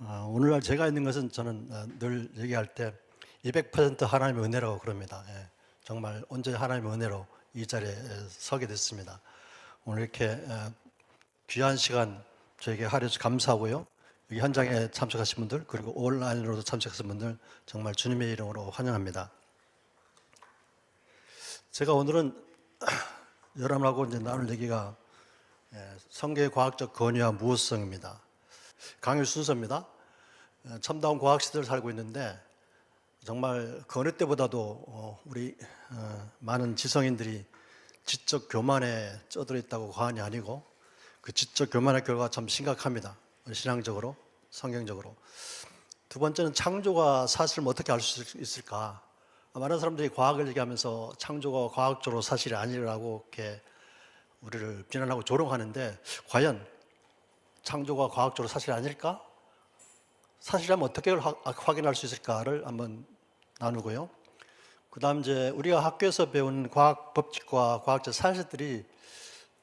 오늘날 제가 있는 것은 저는 늘 얘기할 때 200% 하나님의 은혜라고 그럽니다. 정말 온전히 하나님의 은혜로 이 자리에 서게 됐습니다. 오늘 이렇게 귀한 시간 저에게 하려서 감사하고요. 여기 현장에 참석하신 분들 그리고 온라인으로도 참석하신 분들 정말 주님의 이름으로 환영합니다. 제가 오늘은 여러분하고 이제 나눌 얘기가 성경의 과학적 권위와 무호성입니다. 강의 순서입니다. 첨다운 과학 시대를 살고 있는데 정말 그 어느 때보다도 우리 많은 지성인들이 지적 교만에 쩌들어 있다고 과언이 아니고 그 지적 교만의 결과가 참 심각합니다. 신앙적으로, 성경적으로. 두 번째는 창조가 사실을 어떻게 알 수 있을까? 많은 사람들이 과학을 얘기하면서 창조가 과학적으로 사실이 아니라고 이렇게 우리를 비난하고 조롱하는데 과연 창조가 과학적으로 사실이 아닐까? 사실이라면 어떻게 확인할 수 있을까를 한번 나누고요. 그 다음 이제 우리가 학교에서 배운 과학 법칙과 과학적 사실들이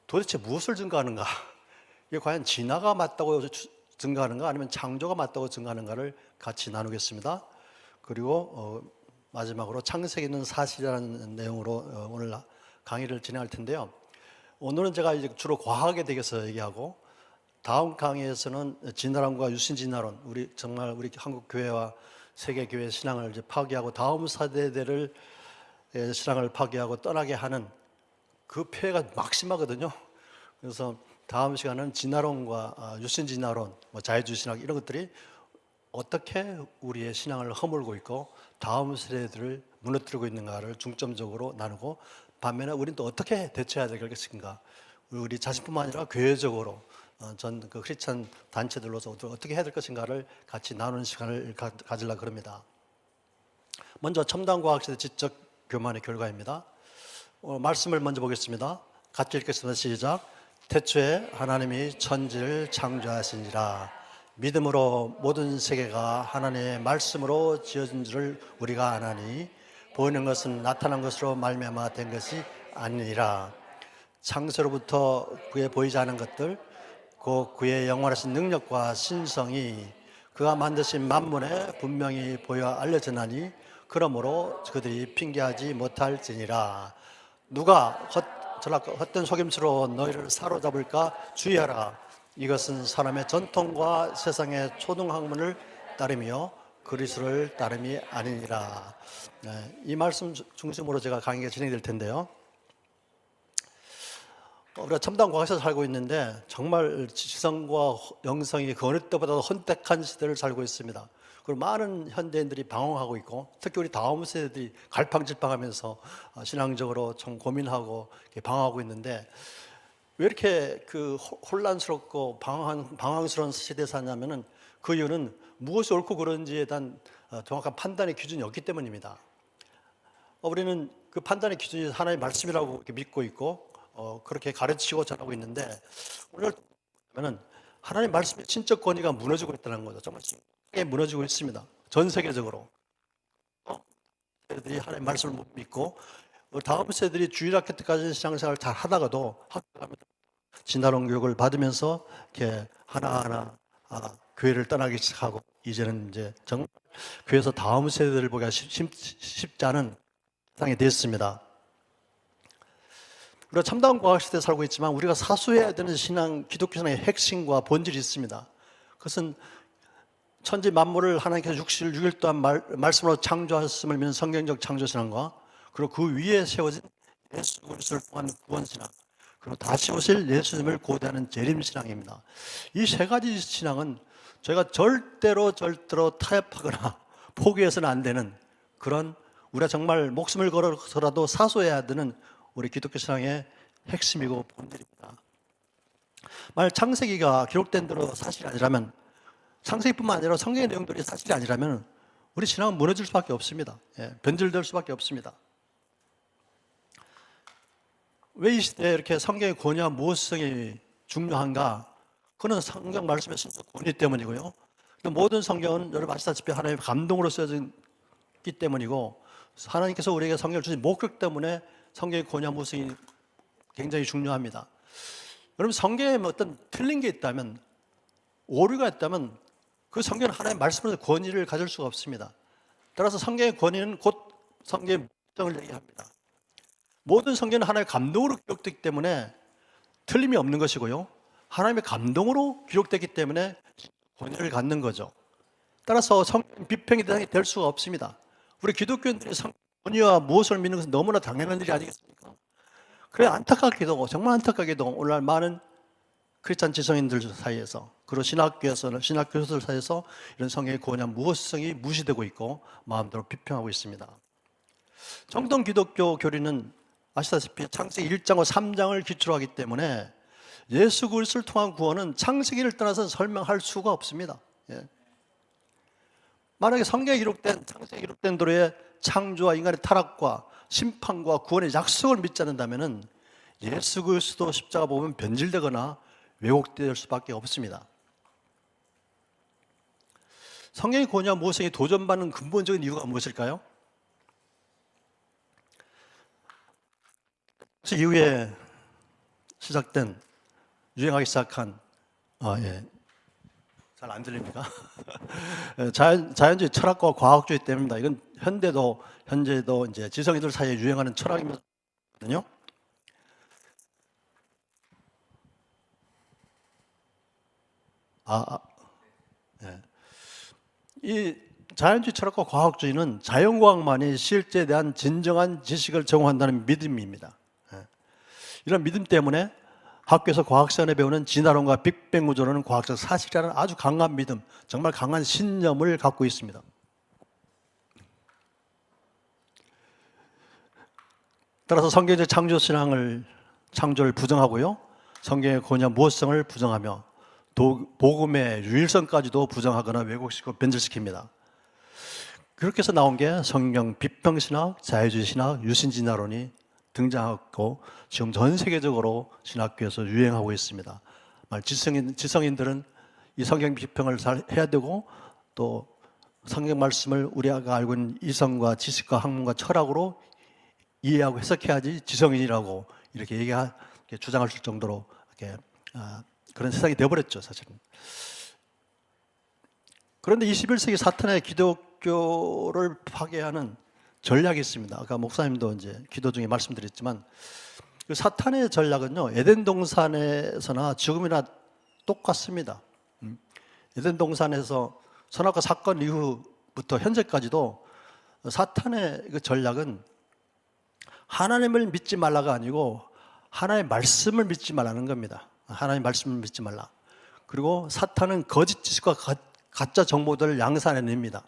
도대체 무엇을 증거하는가? 이게 과연 진화가 맞다고 증거하는가? 아니면 창조가 맞다고 증거하는가를 같이 나누겠습니다. 그리고 마지막으로 창세기는 사실이라는 내용으로 오늘 강의를 진행할 텐데요. 오늘은 제가 이제 주로 과학에 대해서 얘기하고 다음 강의에서는 진화론과 유신진화론, 우리 한국 교회와 세계 교회 신앙을 이제 파괴하고 다음 세대들을 신앙을 파괴하고 떠나게 하는 그 폐해가 막심하거든요. 그래서 다음 시간은 진화론과 유신진화론, 자유주의신학 이런 것들이 어떻게 우리의 신앙을 허물고 있고 다음 세대들을 무너뜨리고 있는가를 중점적으로 나누고 반면에 우리는 또 어떻게 대처해야 될 것인가, 우리 자신뿐만 아니라 교회적으로 전 그 크리스찬 단체들로서 어떻게 해야 될 것인가를 같이 나누는 시간을 가지려고 합니다. 먼저 첨단 과학시대 지적 교만의 결과입니다. 말씀을 먼저 보겠습니다. 같이 읽겠습니다. 시작. 태초에 하나님이 천지를 창조하시니라. 믿음으로 모든 세계가 하나님의 말씀으로 지어진 줄을 우리가 아나니 보이는 것은 나타난 것으로 말미암아 된 것이 아니니라. 창세로부터 그의 보이지 않은 것들 곧 그의 영원하신 능력과 신성이 그가 만드신 만물에 분명히 보여 알려졌나니 그러므로 그들이 핑계하지 못할지니라. 누가 헛된 속임수로 너희를 사로잡을까 주의하라. 이것은 사람의 전통과 세상의 초등학문을 따르며 그리스도를 따름이 아니니라. 이 말씀 중심으로 제가 강의가 진행될 텐데요. 우리가 첨단 과학에서 살고 있는데 정말 지성과 영성이 그 어느 때보다도 혼택한 시대를 살고 있습니다. 그리고 많은 현대인들이 방황하고 있고 특히 우리 다음 세대들이 갈팡질팡하면서 신앙적으로 좀 고민하고 방황하고 있는데 왜 이렇게 그 혼란스럽고 방황스러운 시대에 사냐면은 그 이유는 무엇이 옳고 그른지에 대한 정확한 판단의 기준이 없기 때문입니다. 우리는 그 판단의 기준이 하나님의 말씀이라고 이렇게 믿고 있고 그렇게 가르치고 전하고 있는데 오늘 보면은 하나님 말씀의 신적 권위가 무너지고 있다는 거죠. 정말 심하게 무너지고 있습니다. 전 세계적으로 세대들이 하나님 말씀을 못 믿고 다음 세대들이 주일학교 때까지 신앙생활을 잘 하다가도 학교 가면 진화론 교육을 받으면서 이렇게 하나하나 교회를 떠나기 시작하고 이제는 이제 정말 교회에서 다음 세대들을 보기가 쉽지 않은 세상이 됐습니다. 우리가 첨단 과학 시대에 살고 있지만 우리가 사수해야 되는 기독교 신앙의 핵심과 본질이 있습니다. 그것은 천지 만물을 하나님께서 6일 동안 말씀으로 창조하셨음을 믿는 성경적 창조신앙과 그리고 그 위에 세워진 예수 그리스도를 통한 구원신앙 그리고 다시 오실 예수님을 고대하는 재림신앙입니다. 이 세 가지 신앙은 저희가 절대로 타협하거나 포기해서는 안 되는 그런 우리가 정말 목숨을 걸어서라도 사수해야 되는 우리 기독교 신앙의 핵심이고 본질입니다. 만약 창세기가 기록된 대로 사실이 아니라면 창세기뿐만 아니라 성경의 내용들이 사실이 아니라면 우리 신앙은 무너질 수밖에 없습니다. 변질될 수밖에 없습니다. 왜 이 시대에 이렇게 성경의 권위와 무엇성이 중요한가? 그는 성경 말씀의 신적 권위 때문이고요. 모든 성경은 여러분 아시다시피 하나님의 감동으로 쓰여졌기 때문이고 하나님께서 우리에게 성경을 주신 목적 때문에 성경의 권위와 무엇성이 굉장히 중요합니다. 여러분 성경에 어떤 틀린 게 있다면 오류가 있다면 그 성경은 하나님의 말씀으로서 권위를 가질 수가 없습니다. 따라서 성경의 권위는 곧 성경의 무성을 얘기합니다. 모든 성경은 하나님의 감동으로 기록되기 때문에 틀림이 없는 것이고요. 하나님의 감동으로 기록되기 때문에 권위를 갖는 거죠. 따라서 성경 비평의 대상이 될 수가 없습니다. 우리 기독교인들이 권위와 무엇을 믿는 것은 너무나 당연한 일이 아니겠습니까? 그래 안타깝게도 정말 안타깝게도 오늘날 많은 크리스찬 지성인들 사이에서 그리고 신학교에서는 신학 교수들 사이에서 이런 성경의 권위와 무엇성이 무시되고 있고 마음대로 비평하고 있습니다. 정통 기독교 교리는 아시다시피 창세기 1장과 3장을 기초로 하기 때문에 예수 그리스도를 통한 구원은 창세기를 떠나서 설명할 수가 없습니다. 예. 만약에 성경에 기록된 창세기에 기록된 대로의 창조와 인간의 타락과 심판과 구원의 약속을 믿지 않는다면 예수 그리스도 십자가 보면 변질되거나 왜곡될 수밖에 없습니다. 성경의 권위와 무엇성이 도전받는 근본적인 이유가 무엇일까요? 그 이후에 시작된 유행하기 시작한 잘 안 들립니까? 자연주의 철학과 과학주의 때문입니다. 이건 현재도 이제 지성인들 사이에 유행하는 철학이거든요. 이 자연주의 철학과 과학주의는 자연과학만이 실제에 대한 진정한 지식을 제공한다는 믿음입니다. 이런 믿음 때문에 학교에서 과학 시간에 배우는 진화론과 빅뱅 우주론은 과학적 사실이라는 아주 강한 믿음, 정말 강한 신념을 갖고 있습니다. 따라서 성경적 창조를 부정하고요, 성경의 권위와 무엇성을 부정하며 복음의 유일성까지도 부정하거나 왜곡시키고 변질시킵니다. 그렇게 해서 나온 게 성경 비평신학, 자유주의 신학, 유신진화론이 등장하고 지금 전 세계적으로 신학교에서 유행하고 있습니다. 지성인들은 이 성경 비평을 잘 해야 되고 또 성경 말씀을 우리가 알고 있는 이성과 지식과 학문과 철학으로 이해하고 해석해야지 지성인이라고 이렇게 주장할 정도로 그런 세상이 되어버렸죠, 사실은. 그런데 21세기 사탄의 기독교를 파괴하는 전략이 있습니다. 아까 목사님도 이제 기도 중에 말씀드렸지만 그 사탄의 전략은요, 에덴 동산에서나 지금이나 똑같습니다. 에덴 동산에서 선악과 사건 이후부터 현재까지도 사탄의 그 전략은 하나님을 믿지 말라가 아니고 하나님의 말씀을 믿지 말라는 겁니다. 하나님의 말씀을 믿지 말라. 그리고 사탄은 거짓 지식과 가짜 정보들을 양산해냅니다.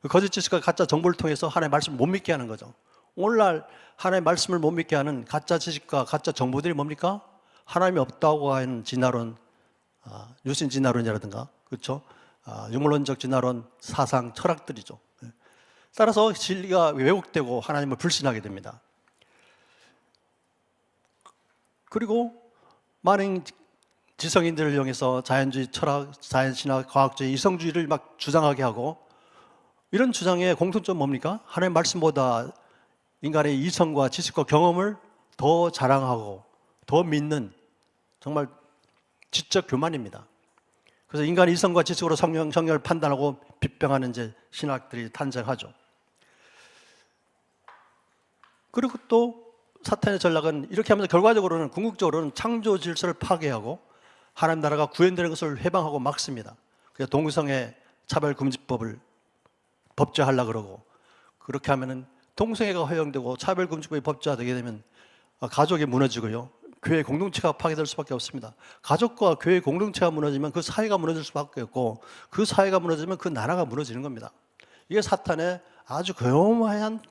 그 거짓 지식과 가짜 정보를 통해서 하나님의 말씀을 못 믿게 하는 거죠. 오늘날 하나님의 말씀을 못 믿게 하는 가짜 지식과 가짜 정보들이 뭡니까? 하나님이 없다고 하는 진화론, 유신 진화론이라든가, 그렇죠? 유물론적 진화론, 사상, 철학들이죠. 따라서 진리가 왜곡되고 하나님을 불신하게 됩니다. 그리고 많은 지성인들을 이용해서 자연주의 철학, 자연신학, 과학주의, 이성주의를 막 주장하게 하고, 이런 주장의 공통점 뭡니까? 하나님의 말씀보다 인간의 이성과 지식과 경험을 더 자랑하고 더 믿는 정말 지적 교만입니다. 그래서 인간의 이성과 지식으로 성경을 판단하고 비평하는 이제 신학들이 탄생하죠. 그리고 또 사탄의 전략은 이렇게 하면서 결과적으로는 궁극적으로는 창조 질서를 파괴하고 하나님 나라가 구현되는 것을 회방하고 막습니다. 그래서 동성애 차별금지법을 법제하려고 그러고, 그렇게 하면은 동성애가 허용되고 차별금지법이 법제화되게 되면 가족이 무너지고요, 교회 공동체가 파괴될 수밖에 없습니다. 가족과 교회 공동체가 무너지면 그 사회가 무너질 수밖에 없고, 그 사회가 무너지면 그 나라가 무너지는 겁니다. 이게 사탄의 아주 교묘한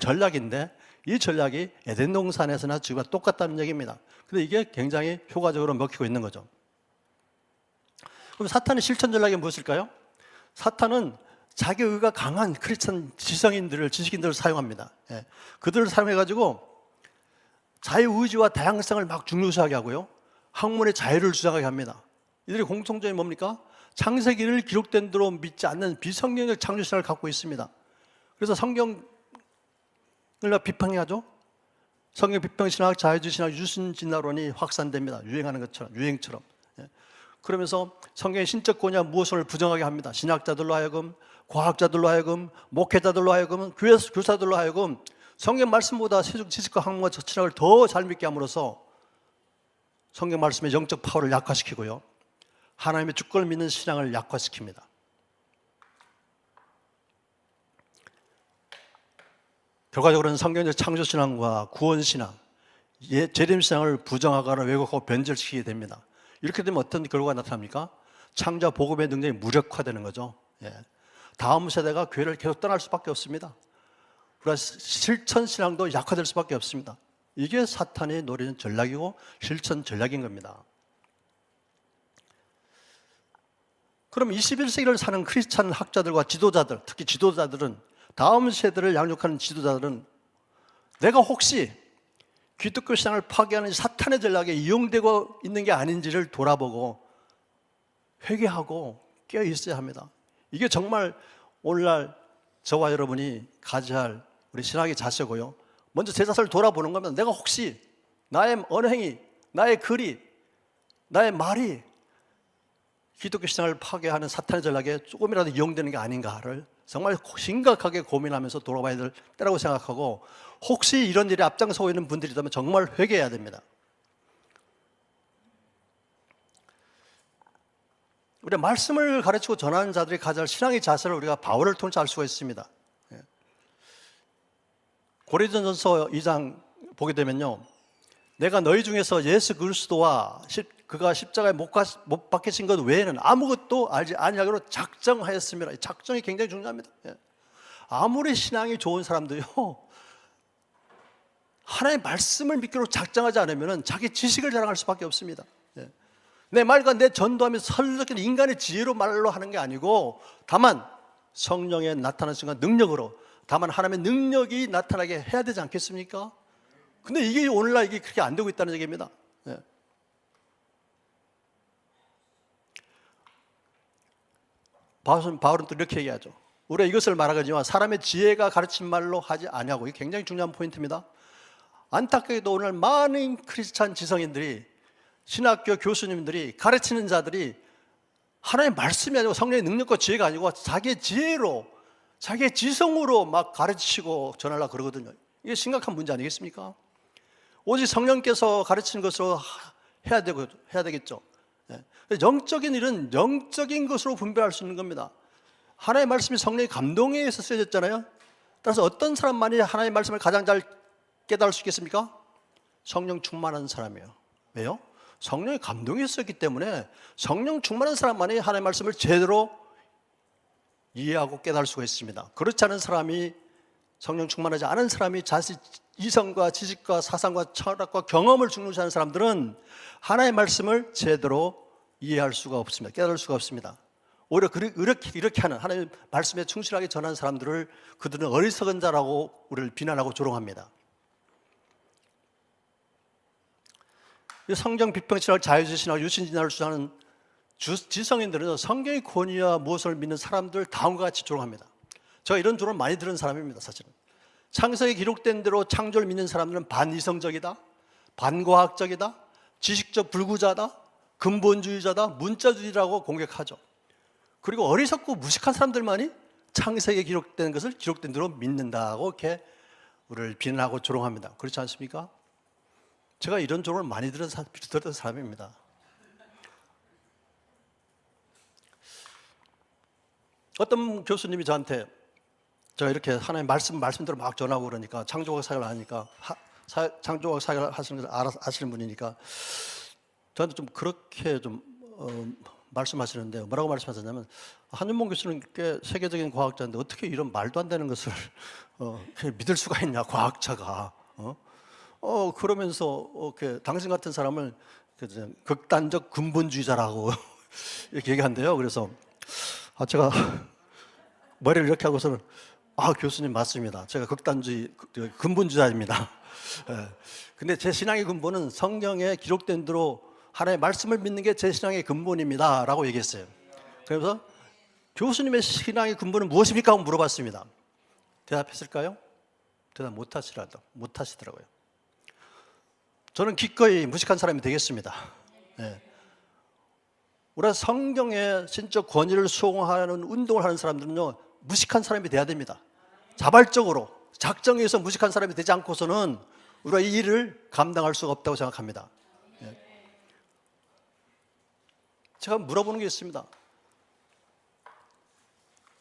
전략인데, 이 전략이 에덴 동산에서나 지금과 똑같다는 얘기입니다. 근데 이게 굉장히 효과적으로 먹히고 있는 거죠. 그럼 사탄의 실천 전략이 무엇일까요? 사탄은 자기 의가 강한 크리스천 지식인들을 사용합니다. 그들을 사용해가지고 자유의지와 다양성을 막 중요시하게 하고요, 학문의 자유를 주장하게 합니다. 이들의 공통점이 뭡니까? 창세기를 기록된 대로 믿지 않는 비성경적 창조신학을 갖고 있습니다. 그래서 성경을 비판해야죠. 성경 비평신학, 자유주의 신학, 유신진화론이 확산됩니다. 유행하는 것처럼, 유행처럼. 그러면서 성경의 신적 권위와 무엇을 부정하게 합니다. 신학자들로 하여금, 과학자들로 하여금, 목회자들로 하여금, 교사들로 하여금 성경 말씀보다 세속 지식과 학문과 철학을 더 잘 믿게 함으로써 성경 말씀의 영적 파워를 약화시키고요, 하나님의 주권을 믿는 신앙을 약화시킵니다. 결과적으로는 성경적 창조신앙과 구원신앙, 재림신앙을 부정하거나 왜곡하고 변절시키게 됩니다. 이렇게 되면 어떤 결과가 나타납니까? 창조와 복음의 능력이 무력화되는 거죠. 다음 세대가 교회를 계속 떠날 수밖에 없습니다. 우리가 실천신앙도 약화될 수밖에 없습니다. 이게 사탄이 노리는 전략이고 실천 전략인 겁니다. 그럼 21세기를 사는 크리스찬 학자들과 지도자들, 특히 지도자들은, 다음 세대를 양육하는 지도자들은 내가 혹시 기독교 신앙을 파괴하는 사탄의 전략에 이용되고 있는 게 아닌지를 돌아보고 회개하고 깨어 있어야 합니다. 이게 정말 오늘날 저와 여러분이 가져야 할 우리 신학의 자세고요, 먼저 제 자신을 돌아보는 겁니다. 내가 혹시 나의 언행이, 나의 글이, 나의 말이 기독교 신앙을 파괴하는 사탄의 전략에 조금이라도 이용되는 게 아닌가를 정말 심각하게 고민하면서 돌아봐야 될 때라고 생각하고, 혹시 이런 일에 앞장서고 있는 분들이 있다면 정말 회개해야 됩니다. 우리가 말씀을 가르치고 전하는 자들이 가져야 할 신앙의 자세를 우리가 바울을 통해서 알 수가 있습니다. 고린도전서 2장 보게 되면요, 내가 너희 중에서 예수 그리스도와 그가 십자가에 못 박히신 것 외에는 아무것도 알지 아니하기로 작정하였습니다. 작정이 굉장히 중요합니다. 아무리 신앙이 좋은 사람도요, 하나님의 말씀을 믿기로 작정하지 않으면 자기 지식을 자랑할 수밖에 없습니다. 내 말과 내 전도하면서 설득된 인간의 지혜로 말로 하는 게 아니고, 다만 성령의 나타나는 순간 능력으로, 다만 하나님의 능력이 나타나게 해야 되지 않겠습니까? 근데 이게 오늘날 이게 그렇게 안 되고 있다는 얘기입니다. 바울은 또 이렇게 얘기하죠. 우리가 이것을 말하거니와 사람의 지혜가 가르친 말로 하지 아니하고, 이게 굉장히 중요한 포인트입니다. 안타깝게도 오늘 많은 크리스찬 지성인들이, 신학교 교수님들이, 가르치는 자들이 하나님의 말씀이 아니고 성령의 능력과 지혜가 아니고 자기의 지혜로, 자기의 지성으로 막 가르치고 전하려고 그러거든요. 이게 심각한 문제 아니겠습니까? 오직 성령께서 가르치는 것으로 해야 되겠죠. 영적인 일은 영적인 것으로 분별할 수 있는 겁니다. 하나님의 말씀이 성령의 감동에 의해서 쓰여졌잖아요. 따라서 어떤 사람만이 하나님의 말씀을 가장 잘 깨달을 수 있겠습니까? 성령 충만한 사람이에요. 왜요? 성령의 감동이 있었기 때문에 성령 충만한 사람만이 하나님의 말씀을 제대로 이해하고 깨달을 수가 있습니다. 그렇지 않은 사람이, 성령 충만하지 않은 사람이 자신 이성과 지식과 사상과 철학과 경험을 중요시하는 사람들은 하나님의 말씀을 제대로 이해할 수가 없습니다. 깨달을 수가 없습니다. 오히려 이렇게 하는, 하나님의 말씀에 충실하게 전하는 사람들을 그들은 어리석은 자라고 우리를 비난하고 조롱합니다. 성경 비평신학, 자유주의신학, 유신진화를 주장하는 지성인들은 성경의 권위와 무엇을 믿는 사람들 다음과 같이 조롱합니다. 제가 이런 조롱을 많이 들은 사람입니다. 사실은 창세기에 기록된 대로 창조를 믿는 사람들은 반이성적이다, 반과학적이다, 지식적 불구자다, 근본주의자다, 문자주의라고 공격하죠. 그리고 어리석고 무식한 사람들만이 창세기에 기록된 것을 기록된 대로 믿는다고 이렇게 우리를 비난하고 조롱합니다. 그렇지 않습니까? 제가 이런 조롱을 많이 들었던 사람입니다. 어떤 교수님이 저한테, 제가 이렇게 하나님의 말씀대로 막 전하고 그러니까, 창조학 사역을 하니까, 창조학 사역을 하시는 걸 아시는 분이니까 저한테 좀 그렇게 좀 말씀하시는데, 뭐라고 말씀하셨냐면, 한윤봉 교수는 꽤 세계적인 과학자인데 어떻게 이런 말도 안 되는 것을 믿을 수가 있냐, 과학자가. 그러면서 당신 같은 사람을 극단적 근본주의자라고 이렇게 얘기한대요. 그래서 제가 머리를 이렇게 하고서는, 교수님 맞습니다. 제가 극단주의, 근본주의자입니다. 근데 제 신앙의 근본은 성경에 기록된 대로 하나님의 말씀을 믿는 게 제 신앙의 근본입니다 라고 얘기했어요. 그래서 교수님의 신앙의 근본은 무엇입니까? 하고 물어봤습니다. 대답했을까요? 대답 못하시더라고요. 저는 기꺼이 무식한 사람이 되겠습니다. 우리가 성경의 신적 권위를 수용하는 운동을 하는 사람들은요, 무식한 사람이 돼야 됩니다. 자발적으로 작정에 의해서 무식한 사람이 되지 않고서는 우리가 이 일을 감당할 수가 없다고 생각합니다. 제가 물어보는 게 있습니다.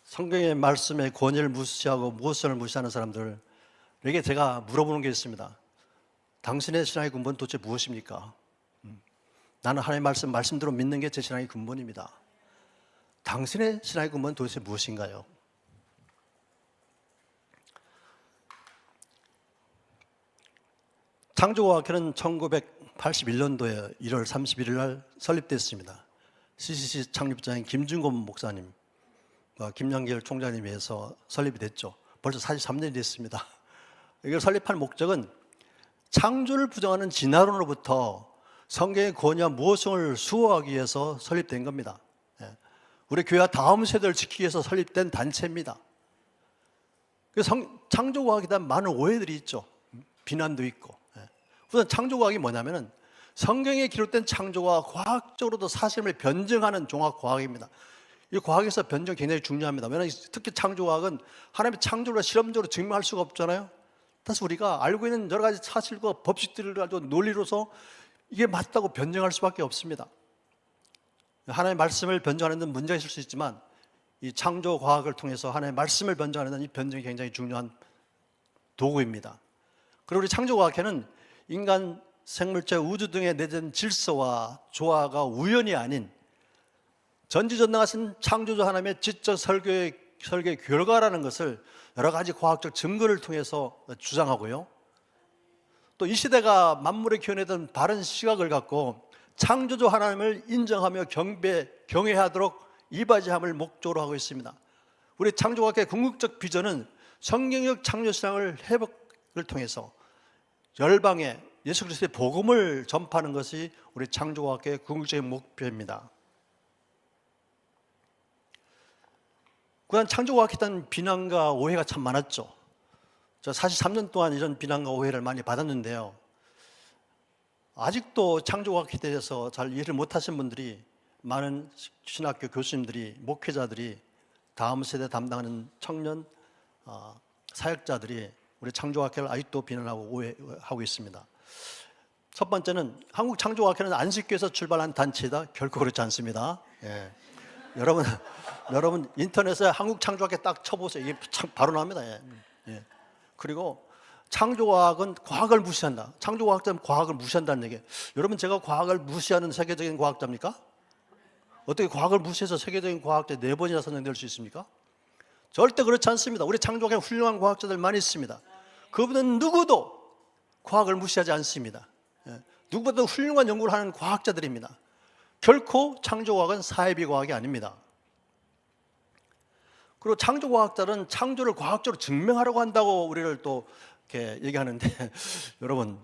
성경의 말씀의 권위를 무시하고 무엇을 무시하는 사람들에게 제가 물어보는 게 있습니다. 당신의 신앙의 근본은 도대체 무엇입니까? 나는 하나님의 말씀대로 믿는 게 제 신앙의 근본입니다. 당신의 신앙의 근본은 도대체 무엇인가요? 창조과학회는 1981년도에 1월 31일 날 설립됐습니다. CCC 창립자인 김준곤 목사님, 김양길 총장님에 의해서 설립이 됐죠. 벌써 43년이 됐습니다. 이걸 설립한 목적은 창조를 부정하는 진화론으로부터 성경의 권위와 무엇성을 수호하기 위해서 설립된 겁니다. 우리 교회와 다음 세대를 지키기 위해서 설립된 단체입니다. 창조과학에 대한 많은 오해들이 있죠. 비난도 있고. 우선 창조과학이 뭐냐면은 성경에 기록된 창조가 과학적으로도 사실을 변증하는 종합과학입니다. 이 과학에서 변증 굉장히 중요합니다. 왜냐하면 특히 창조과학은 하나님의 창조를 실험적으로 증명할 수가 없잖아요. 따라서 우리가 알고 있는 여러 가지 사실과 법칙들을 가지고 논리로서 이게 맞다고 변증할 수밖에 없습니다. 하나님의 말씀을 변증하는 데는 문제가 있을 수 있지만 이 창조과학을 통해서 하나님의 말씀을 변증하는 데는 이 변증이 굉장히 중요한 도구입니다. 그리고 우리 창조과학회는 인간, 생물체, 우주 등에 내재된 질서와 조화가 우연이 아닌 전지전능하신 창조주 하나님의 지적 설계의 결과라는 것을 여러 가지 과학적 증거를 통해서 주장하고요. 또 이 시대가 만물의 기원에 대한 바른 시각을 갖고 창조주 하나님을 인정하며 경외하도록 이바지함을 목적으로 하고 있습니다. 우리 창조과학의 궁극적 비전은 성경적 창조신앙을 회복을 통해서 열방에 예수 그리스도의 복음을 전파하는 것이 우리 창조과학의 궁극적인 목표입니다. 그간 창조과학에 대한 비난과 오해가 참 많았죠. 저 43년 동안 이런 비난과 오해를 많이 받았는데요. 아직도 창조과학에 대해서 잘 이해를 못하신 분들이 많은 신학교 교수님들이, 목회자들이, 다음 세대 담당하는 청년 사역자들이 우리 창조과학회를 아직도 비난하고 오해하고 있습니다. 첫 번째는 한국 창조과학회는 안식교에서 출발한 단체이다. 결코 그렇지 않습니다. 여러분 인터넷에 한국 창조과학회 딱 쳐보세요. 이게 바로 나옵니다. 그리고 창조과학은 과학을 무시한다. 창조과학자는 과학을 무시한다는 얘기예요. 여러분, 제가 과학을 무시하는 세계적인 과학자입니까? 어떻게 과학을 무시해서 세계적인 과학자 4번이나 선정될 수 있습니까? 절대 그렇지 않습니다. 우리 창조과학에 훌륭한 과학자들 많이 있습니다. 그분은 누구도 과학을 무시하지 않습니다. 누구보다 훌륭한 연구를 하는 과학자들입니다. 결코 창조과학은 사이비 과학이 아닙니다. 그리고 창조과학자는 창조를 과학적으로 증명하려고 한다고 우리를 또 이렇게 얘기하는데 여러분,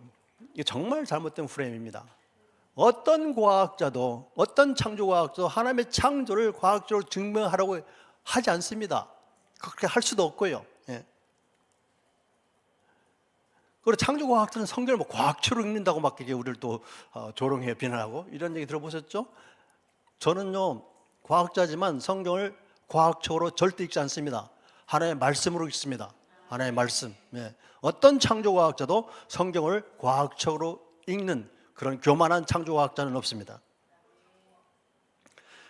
이게 정말 잘못된 프레임입니다. 어떤 과학자도, 어떤 창조과학자도 하나님의 창조를 과학적으로 증명하려고 하지 않습니다. 그렇게 할 수도 없고요. 그리고 창조과학자는 성경을 뭐 과학적으로 읽는다고 막 이게 우리를 또 조롱해 비난하고 이런 얘기 들어보셨죠? 저는요, 과학자지만 성경을 과학적으로 절대 읽지 않습니다. 하나님의 말씀으로 읽습니다. 하나님의 말씀. 어떤 창조과학자도 성경을 과학적으로 읽는 그런 교만한 창조과학자는 없습니다.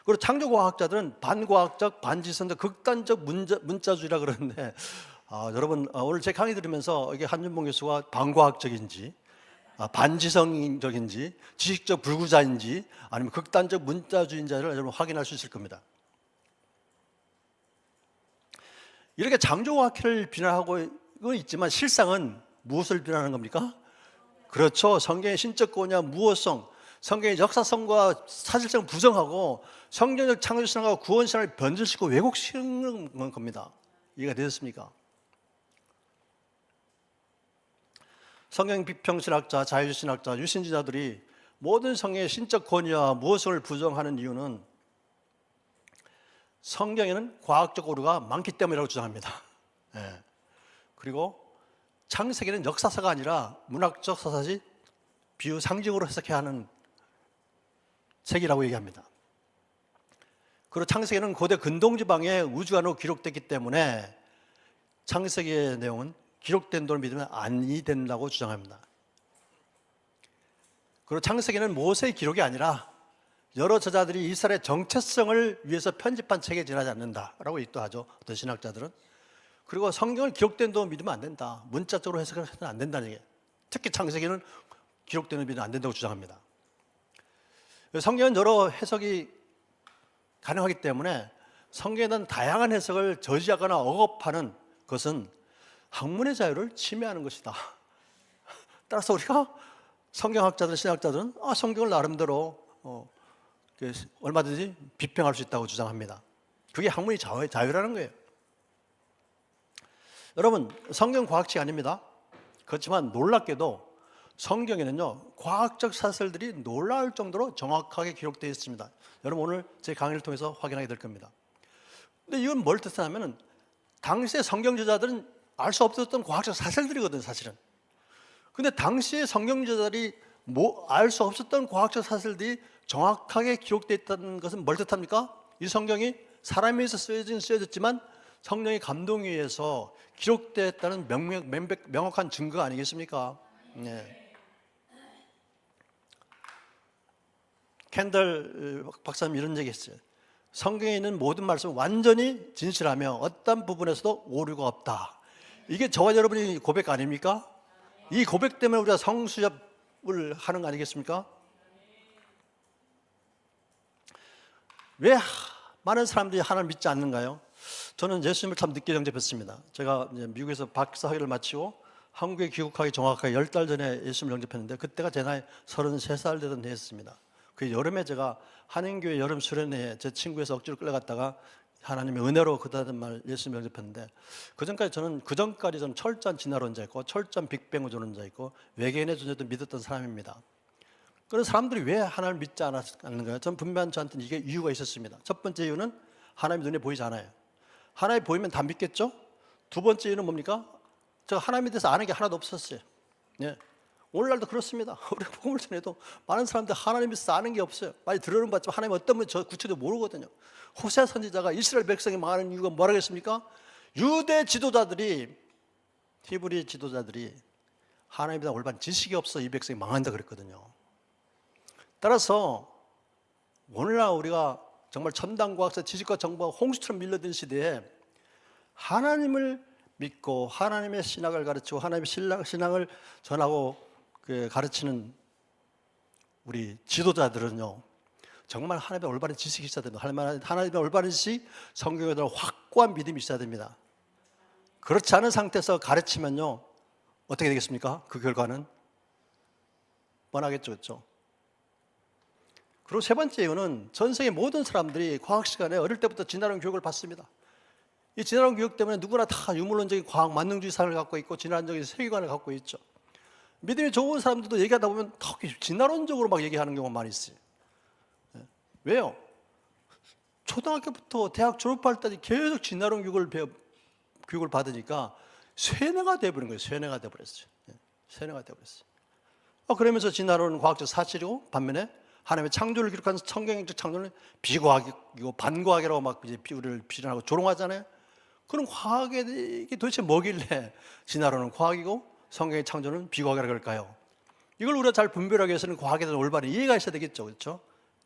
그리고 창조과학자들은 반과학적, 반지성적, 극단적 문자주의라 그러는데 여러분, 오늘 제 강의 들으면서 이게 한준봉 교수가 반과학적인지 반지성적인지 지식적 불구자인지 아니면 극단적 문자주의인지를 여러분 확인할 수 있을 겁니다. 이렇게 창조과학을 비난하고 있지만 실상은 무엇을 비난하는 겁니까? 그렇죠. 성경의 신적 권위와 무엇성, 성경의 역사성과 사실성을 부정하고 성경적 창조신앙과 구원신앙을 변질시키고 왜곡시키는 겁니다. 이해가 되셨습니까? 성경 비평신학자, 자유신학자, 유신지자들이 모든 성경의 신적 권위와 무엇성을 부정하는 이유는 성경에는 과학적 오류가 많기 때문이라고 주장합니다. 그리고 창세기는 역사서가 아니라 문학적 서사지 비유 상징으로 해석해야 하는 책이라고 얘기합니다. 그리고 창세기는 고대 근동지방에 우주관으로 기록됐기 때문에 창세기의 내용은 기록된 도를 믿으면 아니 된다고 주장합니다. 그리고 창세기는 모세의 기록이 아니라 여러 저자들이 이스라엘의 정체성을 위해서 편집한 책에 지나지 않는다라고 얘기하죠. 어떤 신학자들은. 그리고 성경을 기록된 도를 믿으면 안 된다. 문자적으로 해석을 해서는 안 된다는 얘기예요. 특히 창세기는 기록된 도를 믿으면 안 된다고 주장합니다. 성경은 여러 해석이 가능하기 때문에 성경에 대한 다양한 해석을 저지하거나 억압하는 것은 학문의 자유를 침해하는 것이다. 따라서 우리가 성경학자들, 신학자들은 성경을 나름대로 얼마든지 비평할 수 있다고 주장합니다. 그게 학문의 자유라는 거예요. 여러분, 성경 과학책이 아닙니다. 그렇지만 놀랍게도 성경에는요, 과학적 사실들이 놀라울 정도로 정확하게 기록되어 있습니다. 여러분, 오늘 제 강의를 통해서 확인하게 될 겁니다. 근데 이건 뭘 뜻하냐면 당시의 성경 저자들은 알 수 없었던 과학적 사실들이거든요, 사실은. 근데 당시의 성경 저자들이 알 수 없었던 과학적 사실들이 정확하게 기록되어 있다는 것은 뭘 뜻합니까? 이 성경이 사람에 의해서 쓰여졌지만 성령의 감동에 의해서 기록되었다는 명확한 증거 아니겠습니까? 네. 캔들 박사님 이런 얘기 했어요. 성경에 있는 모든 말씀은 완전히 진실하며 어떤 부분에서도 오류가 없다. 이게 저와 여러분의 고백 아닙니까? 이 고백 때문에 우리가 성수잡을 하는 거 아니겠습니까? 왜 많은 사람들이 하나님을 믿지 않는가요? 저는 예수님을 참 늦게 영접했습니다. 제가 이제 미국에서 박사 학위를 마치고 한국에 귀국하기 정확하게 10달 전에 예수님을 영접했는데 그때가 제 나이 33살 되던 해였습니다. 그 여름에 제가 한인교회 여름 수련회에 제 친구에서 억지로 끌려갔다가 하나님의 은혜로 그다음 말 예수님을 영접했는데 그전까지 저는 철저한 진화론자였고 철저한 빅뱅 우주론자였고 외계인의 존재도 믿었던 사람입니다. 그런 사람들이 왜 하나님을 믿지 않는가요? 저는 분명한 저한테는 이게 이유가 있었습니다. 첫 번째 이유는 하나님 눈에 보이지 않아요. 하나님 보이면 다 믿겠죠? 두 번째 이유는 뭡니까? 제가 하나님에 대해서 아는 게 하나도 없었어요. 예. 오늘날도 그렇습니다. 우리가 복음을 전해도 많은 사람들 하나님에 대해서 아는 게 없어요. 많이 들어는 봤지만 하나님 어떤 분이 저 구체적으로 모르거든요. 호세아 선지자가 이스라엘 백성이 망하는 이유가 뭐라겠습니까? 유대 지도자들이 히브리 지도자들이 하나님에 대한 올바른 지식이 없어 이 백성이 망한다 그랬거든요. 따라서 오늘날 우리가 정말 첨단 과학사 지식과 정보가 홍수처럼 밀려든 시대에 하나님을 믿고 하나님의 신학을 가르치고 하나님의 신앙을 전하고 가르치는 우리 지도자들은요 정말 하나님의 올바른 지식이 있어야 됩니다. 하나님의 올바른 지식, 성경에 대한 확고한 믿음이 있어야 됩니다. 그렇지 않은 상태에서 가르치면요 어떻게 되겠습니까? 그 결과는 뻔하겠죠, 그렇죠? 그리고 세 번째 이유는 전 세계 모든 사람들이 과학 시간에 어릴 때부터 진화론 교육을 받습니다. 이 진화론 교육 때문에 누구나 다 유물론적인 과학 만능주의 사상을 갖고 있고 진화론적인 세계관을 갖고 있죠. 믿음이 좋은 사람들도 얘기하다 보면 더 진화론적으로 막 얘기하는 경우가 많이 있어요. 왜요? 초등학교부터 대학 졸업할 때까지 계속 진화론 교육을 받으니까 쇠뇌가 돼버린 거예요. 쇠뇌가 돼버렸어요. 쇠뇌가 돼버렸어요. 그러면서 진화론은 과학적 사실이고 반면에 하나님의 창조를 기록한 성경적 창조는 비과학이고 반과학이라고 막 이제 우리를 비난하고 조롱하잖아요. 그럼 과학이 도대체 뭐길래 진화론은 과학이고 성경의 창조는 비과학이라고 할까요? 이걸 우리가 잘 분별하기 위해서는 과학에 대한 올바른 이해가 있어야 되겠죠, 그렇죠?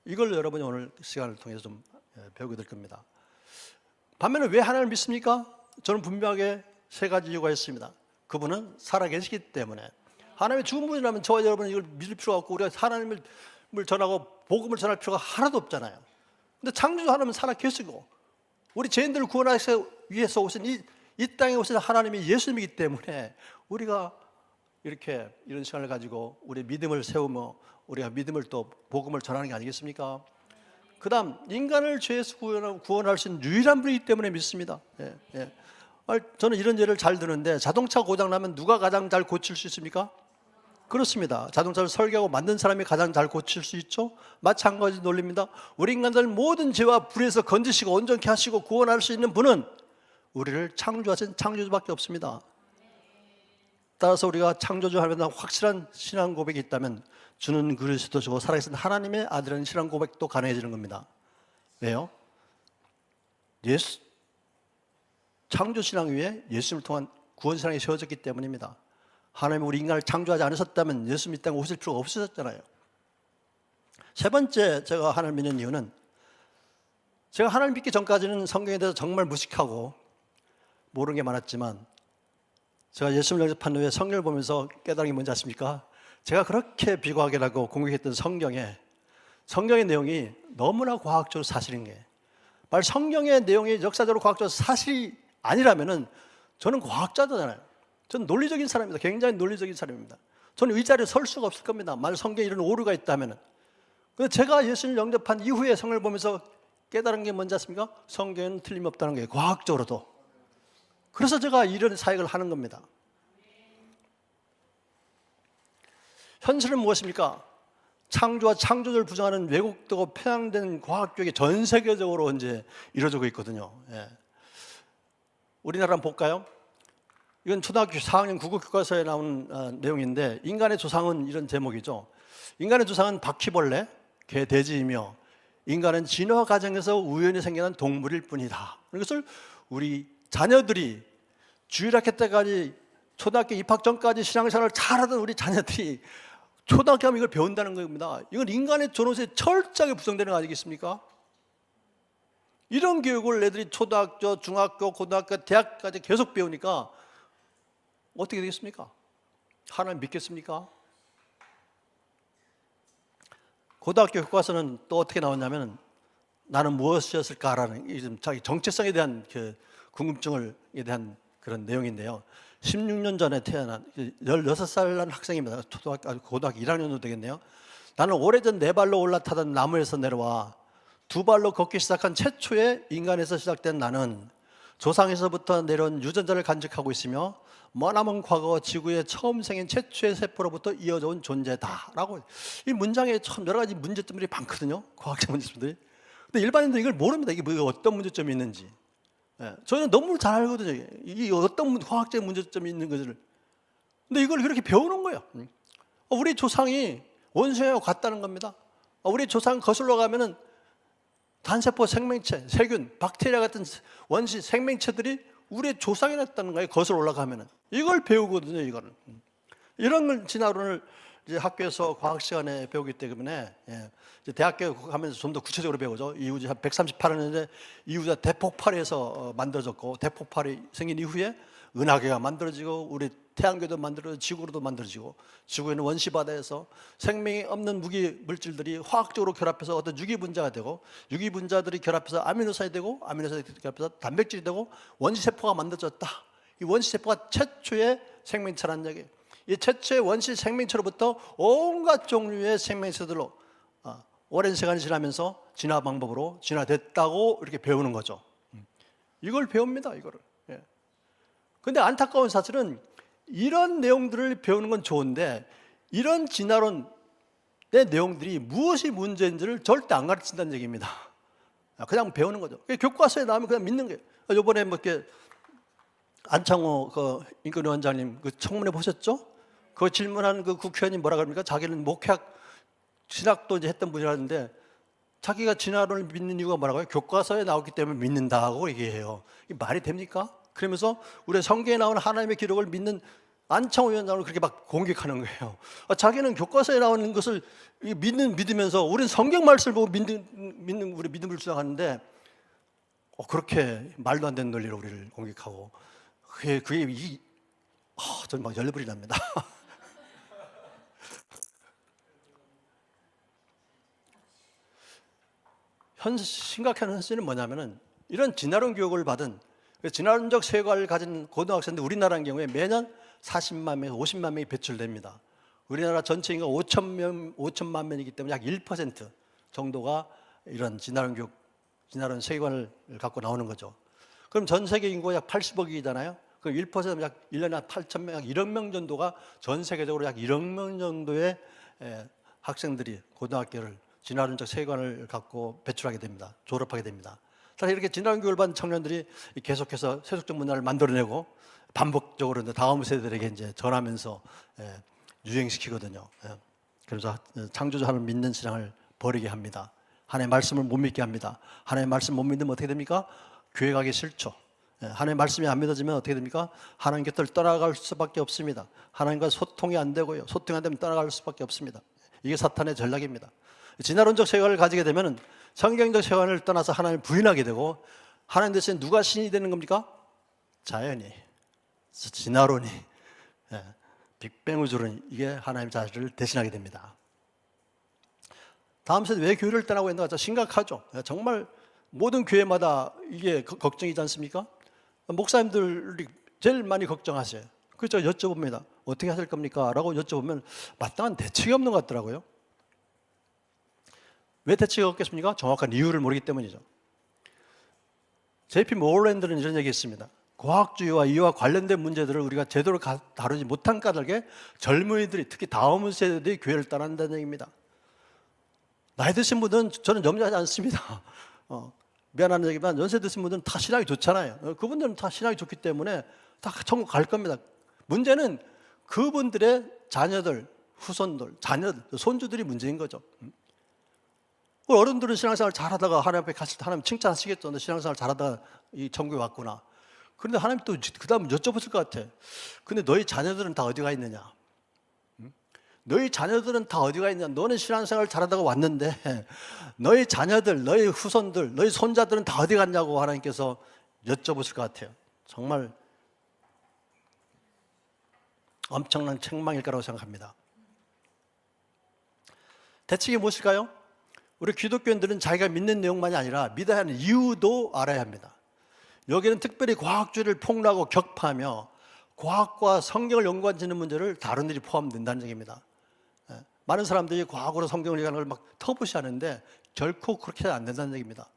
이걸 여러분이 오늘 시간을 통해서 좀 배우게 될 겁니다. 반면에 왜 하나님을 믿습니까? 저는 분명하게 세 가지 이유가 있습니다. 그분은 살아계시기 때문에. 하나님의 죽은 분이라면 저와 여러분은 이걸 믿을 필요가 없고 우리가 하나님을 전하고 복음을 전할 필요가 하나도 없잖아요. 근데 창조주 하나님은 살아계시고 우리 죄인들을 구원하기 위해서 오신 이 땅에 오신 하나님이 예수님이기 때문에 우리가 이렇게 이런 시간을 가지고 우리의 믿음을 세우며 우리가 믿음을 또 복음을 전하는 게 아니겠습니까? 그 다음 인간을 죄에서 구원할 수 있는 유일한 분이기 때문에 믿습니다. 저는 이런 예를 잘 드는데 자동차 고장나면 누가 가장 잘 고칠 수 있습니까? 그렇습니다. 자동차를 설계하고 만든 사람이 가장 잘 고칠 수 있죠. 마찬가지 논리입니다. 우리 인간들 모든 죄와 불에서 건지시고 온전케 하시고 구원할 수 있는 분은 우리를 창조하신 창조주밖에 없습니다. 따라서 우리가 창조주 하면 확실한 신앙 고백이 있다면 주는 그리스도시고 살아계신 하나님의 아들은 신앙 고백도 가능해지는 겁니다. 왜요? 예수 창조신앙 위에 예수님을 통한 구원신앙이 세워졌기 때문입니다. 하나님이 우리 인간을 창조하지 않으셨다면 예수 믿다가 오실 필요가 없으셨잖아요. 세 번째 제가 하나님을 믿는 이유는, 제가 하나님 믿기 전까지는 성경에 대해서 정말 무식하고 모르는 게 많았지만, 제가 예수님을 영접한 후에 성경을 보면서 깨달은 게 뭔지 아십니까? 제가 그렇게 비과학이라고 공격했던 성경의 내용이 너무나 과학적으로 사실인 게, 만약 성경의 내용이 역사적으로 과학적으로 사실이 아니라면은 저는 과학자잖아요. 저는 논리적인 사람입니다. 굉장히 논리적인 사람입니다. 저는 의자리에 설 수가 없을 겁니다. 만약 성경에 이런 오류가 있다면은. 근데 제가 예수님을 영접한 이후에 성경을 보면서 깨달은 게 뭔지 아십니까? 성경에는 틀림없다는 거예요. 과학적으로도. 그래서 제가 이런 사역을 하는 겁니다. 현실은 무엇입니까? 창조와 창조주를 부정하는 왜곡되고 편향된 과학교육이 전 세계적으로 이제 이루어지고 있거든요. 예. 우리나라 한번 볼까요? 이건 초등학교 4학년 국어 교과서에 나온 내용인데, 인간의 조상은 이런 제목이죠. 인간의 조상은 바퀴벌레, 개, 돼지이며 인간은 진화 과정에서 우연히 생겨난 동물일 뿐이다. 이것을 우리 자녀들이 주일학교 때까지, 초등학교 입학 전까지 신앙생활을 잘하던 우리 자녀들이 초등학교 하면 이걸 배운다는 겁니다. 이건 인간의 존엄성에 철저하게 부정되는 거 아니겠습니까? 이런 교육을 애들이 초등학교, 중학교, 고등학교, 대학까지 계속 배우니까 어떻게 되겠습니까? 하나님 믿겠습니까? 고등학교 교과서는 또 어떻게 나왔냐면, 나는 무엇이었을까라는 자기 정체성에 대한 그 궁금증에 대한 그런 내용인데요. 16년 전에 태어난 16살 난 학생입니다. 고등학교 1학년도 되겠네요. 나는 오래전 4발로 올라타던 나무에서 내려와 2발로 걷기 시작한 최초의 인간에서 시작된 나는 조상에서부터 내려온 유전자를 간직하고 있으며 머나먼 과거 지구에 처음 생긴 최초의 세포로부터 이어져 온 존재다라고. 이 문장에 참 여러 가지 문제점들이 많거든요. 과학적 문제점들이. 근데 일반인들은 이걸 모릅니다. 이게 뭐 어떤 문제점이 있는지. 예, 저는 너무 잘 알거든요. 이게 어떤 과학적 문제점이 있는 것을. 근데 이걸 그렇게 배우는 거예요. 우리 조상이 원숭이하고 같다는 겁니다. 우리 조상 거슬러 가면은 단세포 생명체, 세균, 박테리아 같은 원시 생명체들이 우리의 조상이 났다는 거예요. 거슬러 올라가면은. 이걸 배우거든요, 이거는. 이런 걸 진화론을 이제 학교에서 과학 시간에 배우기 때문에, 예, 이제 대학교 가면서 좀 더 구체적으로 배우죠. 이후에 한 138년에 이후에 대폭발에서 만들어졌고, 대폭발이 생긴 이후에 은하계가 만들어지고, 우리 태양계도 만들어지고, 지구로도 만들어지고, 지구에는 원시 바다에서 생명이 없는 무기 물질들이 화학적으로 결합해서 어떤 유기 분자가 되고, 유기 분자들이 결합해서 아미노산이 되고, 아미노산이 결합해서 단백질이 되고, 원시 세포가 만들어졌다. 이 원시 세포가 최초의 생명체라는 얘기예요. 이 최초의 원시 생명체로부터 온갖 종류의 생명체들로 오랜 시간이 지나면서 진화 방법으로 진화됐다고 이렇게 배우는 거죠. 이걸 배웁니다, 이거를. 예. 근데 안타까운 사실은 이런 내용들을 배우는 건 좋은데, 이런 진화론의 내용들이 무엇이 문제인지를 절대 안 가르친다는 얘기입니다. 그냥 배우는 거죠. 교과서에 나오면 그냥 믿는 거예요. 이번에 뭐 이렇게 안창호 그 인권위원장님 그 청문회 보셨죠? 그 질문한 그 국회의원이 뭐라 그럽니까? 자기는 목회학 신학도 이제 했던 분이라는데, 자기가 진화론을 믿는 이유가 뭐라고요? 교과서에 나오기 때문에 믿는다고 얘기해요. 이게 말이 됩니까? 그러면서 우리 성경에 나오는 하나님의 기록을 믿는 안창호 위원장을 그렇게 막 공격하는 거예요. 자기는 교과서에 나오는 것을 믿으면서 우리는 성경 말씀을 보고 믿는 우리 믿음을 주장하는데, 그렇게 말도 안 되는 논리로 우리를 공격하고, 저는 막 열불이 납니다. 심각한 현실은 뭐냐면은, 이런 진화론 교육을 받은 진화론적 세계관을 가진 고등학생들, 우리나라의 경우에 매년 40만 명, 50만 명이 배출됩니다. 우리나라 전체 인口 5천만 명이기 때문에 약 1% 정도가 이런 진화론 교육, 진화론 세계관을 갖고 나오는 거죠. 그럼 전 세계 인구가 약 80억이잖아요. 그럼 1%면 약 1년에 한 8천 명, 약 1억 명 정도가 전 세계적으로 약 1억 명 정도의 학생들이 고등학교를 진화론적 세계관을 갖고 배출하게 됩니다. 졸업하게 됩니다. 사실 이렇게 진화론 교육을 받은 청년들이 계속해서 세속적 문화를 만들어내고 반복적으로 다음 세대들에게 이제 전하면서 유행시키거든요. 그래서 창조주 하나님을 믿는 신앙을 버리게 합니다. 하나님의 말씀을 못 믿게 합니다. 하나님의 말씀 못 믿으면 어떻게 됩니까? 교회 가기 싫죠. 하나님의 말씀이 안 믿어지면 어떻게 됩니까? 하나님 곁을 떠나갈 수밖에 없습니다. 하나님과 소통이 안 되고요. 소통이 안 되면 떠나갈 수밖에 없습니다. 이게 사탄의 전략입니다. 진화론적 세계관을 가지게 되면 성경적 세계관을 떠나서 하나님을 부인하게 되고, 하나님 대신 누가 신이 되는 겁니까? 자연이, 진화론이, 빅뱅 우주론이, 이게 하나님 자신을 대신하게 됩니다. 다음 세대 왜 교회를 떠나고 있는가? 심각하죠. 정말 모든 교회마다 이게 걱정이지 않습니까? 목사님들이 제일 많이 걱정하세요. 그래서 여쭤봅니다. 어떻게 하실 겁니까? 라고 여쭤보면 마땅한 대책이 없는 것 같더라고요. 왜 대책이 없겠습니까? 정확한 이유를 모르기 때문이죠. JP 모럴랜드는 이런 얘기 했습니다. 과학주의와 이와 관련된 문제들을 우리가 제대로 다루지 못한 까닭에 젊은이들이, 특히 다음 세대들이 교회를 떠난다는 얘기입니다. 나이 드신 분들은 저는 염려하지 않습니다. 미안한 얘기지만 연세 드신 분들은 다 신앙이 좋잖아요. 그분들은 다 신앙이 좋기 때문에 다 천국 갈 겁니다. 문제는 그분들의 자녀들, 후손들, 자녀들, 손주들이 문제인 거죠. 어른들은 신앙생활 잘하다가 하나님 앞에 갔을 때 하나님 칭찬하시겠죠. 너 신앙생활 잘하다가 이 천국에 왔구나. 그런데 하나님 또 그 다음 여쭤보실 것 같아. 근데 너희 자녀들은 다 어디 가 있느냐? 너희 자녀들은 다 어디가 있냐? 너는 신앙생활 잘하다가 왔는데 너희 자녀들, 너희 후손들, 너희 손자들은 다 어디 갔냐고 하나님께서 여쭤보실 것 같아요. 정말 엄청난 책망일 거라고 생각합니다. 대책이 무엇일까요? 우리 기독교인들은 자기가 믿는 내용만이 아니라 믿어야 하는 이유도 알아야 합니다. 여기는 특별히 과학주의를 폭로하고 격파하며 과학과 성경을 연관짓는 문제를 다룬 일이 포함된다는 얘기입니다. 많은 사람들이 과학으로 성경을 얘기하는 걸 막 터부시하는데 결코 그렇게 안 된다는 얘기입니다.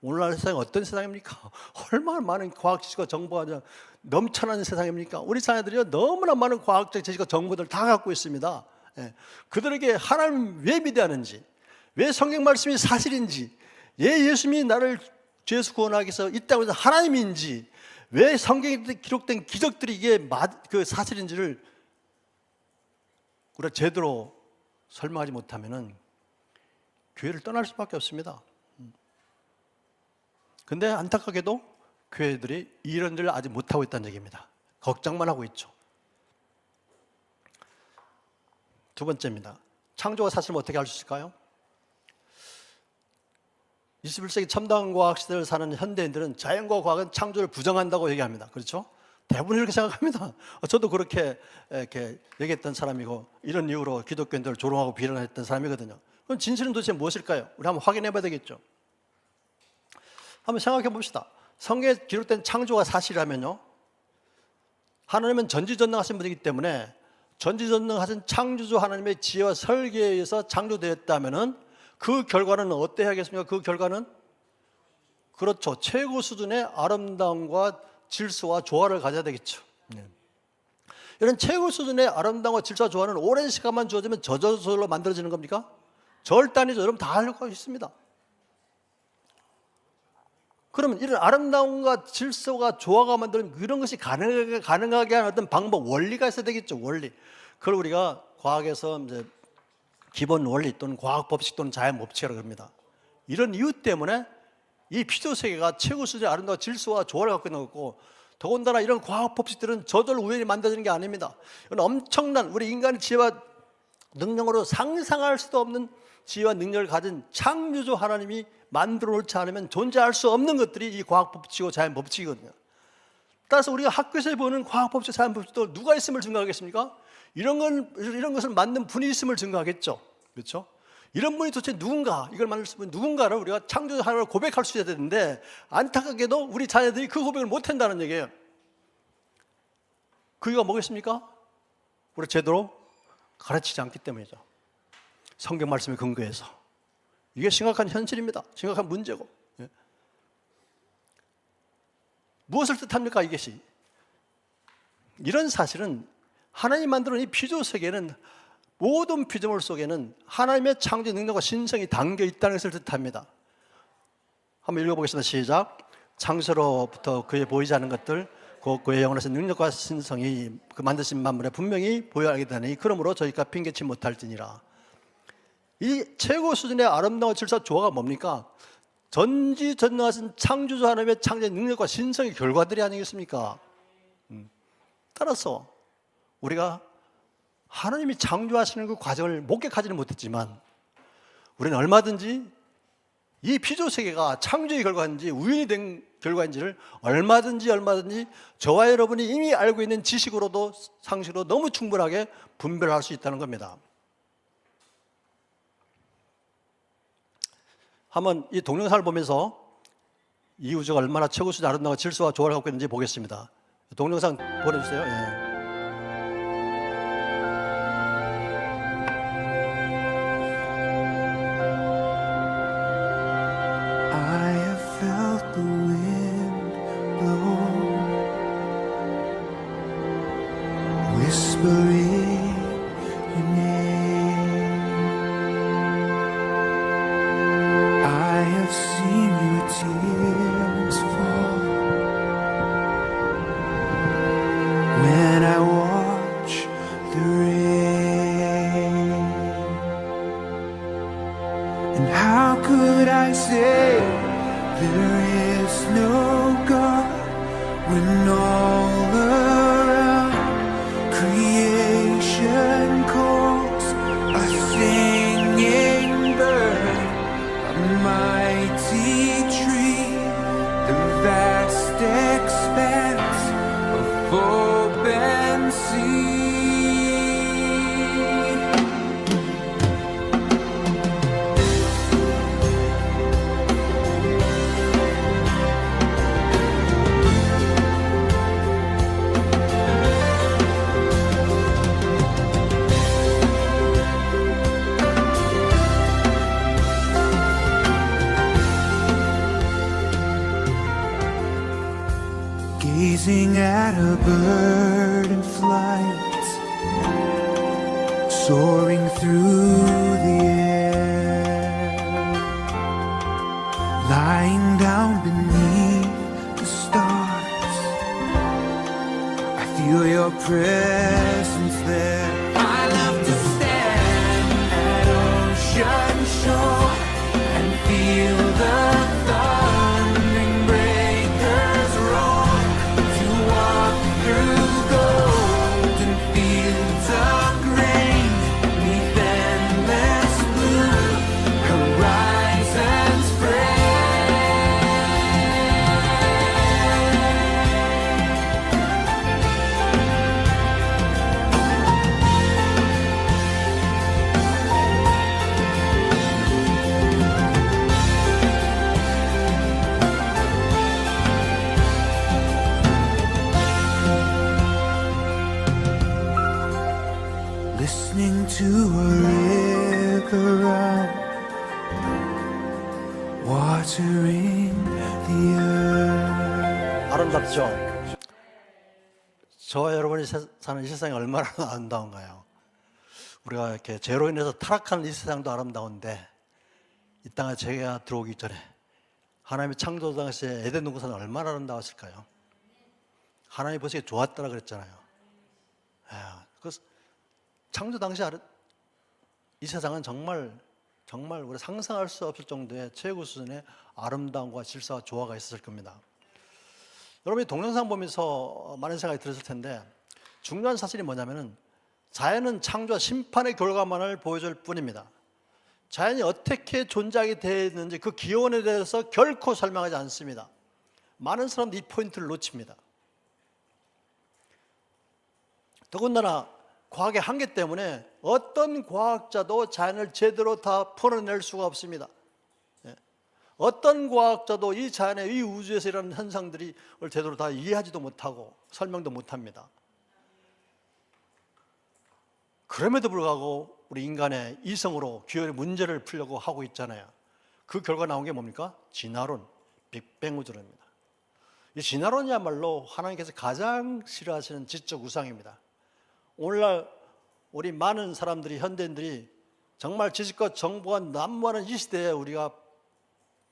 오늘날 세상이 어떤 세상입니까? 얼마나 많은 과학 지식과 정보가 넘쳐나는 세상입니까? 우리 자녀들이 너무나 많은 과학적 지식과 정보들을 다 갖고 있습니다. 그들에게 하나님 왜 믿어하는지, 왜 성경 말씀이 사실인지, 왜 예수님이 나를 죄에서 구원하기 위해서 이 땅에서 하나님인지, 왜 성경에 기록된 기적들이 이게 그 사실인지를 우리가 제대로 설명하지 못하면은 교회를 떠날 수밖에 없습니다. 근데 안타깝게도 교회들이 이런 일을 아직 못하고 있다는 얘기입니다. 걱정만 하고 있죠. 두 번째입니다. 창조가 사실은 어떻게 알 수 있을까요? 21세기 첨단 과학 시대를 사는 현대인들은 자연과 과학은 창조를 부정한다고 얘기합니다. 그렇죠? 대부분 이렇게 생각합니다. 저도 그렇게 이렇게 얘기했던 사람이고, 이런 이유로 기독교인들을 조롱하고 비난했던 사람이거든요. 그럼 진실은 도대체 무엇일까요? 우리 한번 확인해 봐야 되겠죠. 한번 생각해 봅시다. 성경에 기록된 창조가 사실이라면요, 하나님은 전지전능하신 분이기 때문에 전지전능하신 창조주 하나님의 지혜와 설계에 의해서 창조되었다면은 그 결과는 어때야겠습니까? 그 결과는, 그렇죠, 최고 수준의 아름다움과 질서와 조화를 가져야 되겠죠. 이런 최고 수준의 아름다움과 질서와 조화는 오랜 시간만 주어지면 저절로 만들어지는 겁니까? 절대 아니죠. 여러분 다 알고 있습니다. 그러면 이런 아름다움과 질서가 조화가 만드는 이런 것이 가능하게 하는 어떤 방법, 원리가 있어야 되겠죠. 원리. 그걸 우리가 과학에서 이제 기본 원리 또는 과학 법칙 또는 자연 법칙이라고 합니다. 이런 이유 때문에 이 피조 세계가 최고 수준의 아름다운 질서와 조화를 갖고 있는 거고, 더군다나 이런 과학 법칙들은 저절로 우연히 만들어지는 게 아닙니다. 이건 엄청난 우리 인간의 지혜와 능력으로 상상할 수도 없는 지혜와 능력을 가진 창조주 하나님이 만들어 놓지 않으면 존재할 수 없는 것들이 이 과학 법칙이고 자연 법칙이거든요. 따라서 우리가 학교에서 보는 과학 법칙, 자연 법칙도 누가 있음을 증거하겠습니까? 이런 것을 만든 분이 있음을 증거하겠죠. 그렇죠? 이런 분이 도대체 누군가, 이걸 만들 수 있는 누군가를 우리가 창조주 하나님을 고백할 수 있어야 되는데, 안타깝게도 우리 자녀들이 그 고백을 못 한다는 얘기예요. 그 이유가 뭐겠습니까? 우리가 제대로 가르치지 않기 때문이죠. 성경 말씀에 근거해서. 이게 심각한 현실입니다. 심각한 문제고. 무엇을 뜻합니까, 이것이? 이런 사실은 하나님 만들어 놓은 이 피조 세계는, 모든 피조물 속에는 하나님의 창조 능력과 신성이 담겨 있다는 것을 뜻합니다. 한번 읽어보겠습니다. 시작. 창세로부터 그의 보이지 않는 것들, 그의 영원하신 능력과 신성이 그 만드신 만물에 분명히 보여 알게 되니 그러므로 저희가 핑계치 못할지니라. 이 최고 수준의 아름다운 질서 조화가 뭡니까? 전지전능하신 창조주 하나님의 창조의 능력과 신성의 결과들이 아니겠습니까? 따라서 우리가 하나님이 창조하시는 그 과정을 목격하지는 못했지만 우리는 얼마든지 이 피조세계가 창조의 결과인지 우연이 된 결과인지를 얼마든지 저와 여러분이 이미 알고 있는 지식으로도 상식으로 너무 충분하게 분별할 수 있다는 겁니다. 한번 이 동영상을 보면서 이 우주가 얼마나 최고수준 아름다운 질서와 조화를 갖고 있는지 보겠습니다. 동영상 보내주세요. 예. Whispering your name, I have seen your tears fall when I watch the rain. And how could I say there is no God when all around creation calls a singing bird, a mighty tree, the vast expanse of open sea. Gazing at a bird in flight, soaring through the air, lying down beneath the stars, I feel your presence there. I love to stand at ocean shore and feel the thundering breakers roar, through golden fields of grain, neath endless blue horizons listening to a river run, watering the earth. 아름답죠? 저와 여러분이 사는 이 세상이 얼마나 아름다운가요? 우리가 이렇게 죄로 인해서 타락하는 이 세상도 아름다운데 이 땅에 죄가 들어오기 전에 하나님의 창조 당시에 에덴 동산은 얼마나 아름다웠을까요? 하나님이 보시기에 좋았다라 그랬잖아요. 그 창조 당시 이 세상은 정말 우리 상상할 수 없을 정도의 최고 수준의 아름다움과 질서와 조화가 있었을 겁니다. 여러분이 동영상 보면서 많은 생각이 들었을 텐데 중요한 사실이 뭐냐면은 자연은 창조와 심판의 결과만을 보여줄 뿐입니다. 자연이 어떻게 존재하게 되었는지 그 기원에 대해서 결코 설명하지 않습니다. 많은 사람들이 이 포인트를 놓칩니다. 더군다나 과학의 한계 때문에 어떤 과학자도 자연을 제대로 다 풀어낼 수가 없습니다. 어떤 과학자도 이 자연의 이 우주에서 일어나는 현상들이 제대로 다 이해하지도 못하고 설명도 못합니다. 그럼에도 불구하고 우리 인간의 이성으로 기원의 문제를 풀려고 하고 있잖아요. 그 결과 나온 게 뭡니까? 진화론, 빅뱅 우주론입니다. 이 진화론이야말로 하나님께서 가장 싫어하시는 지적 우상입니다. 오늘날 우리 많은 사람들이, 현대인들이 정말 지식과 정보가 난무하는 이 시대에 우리가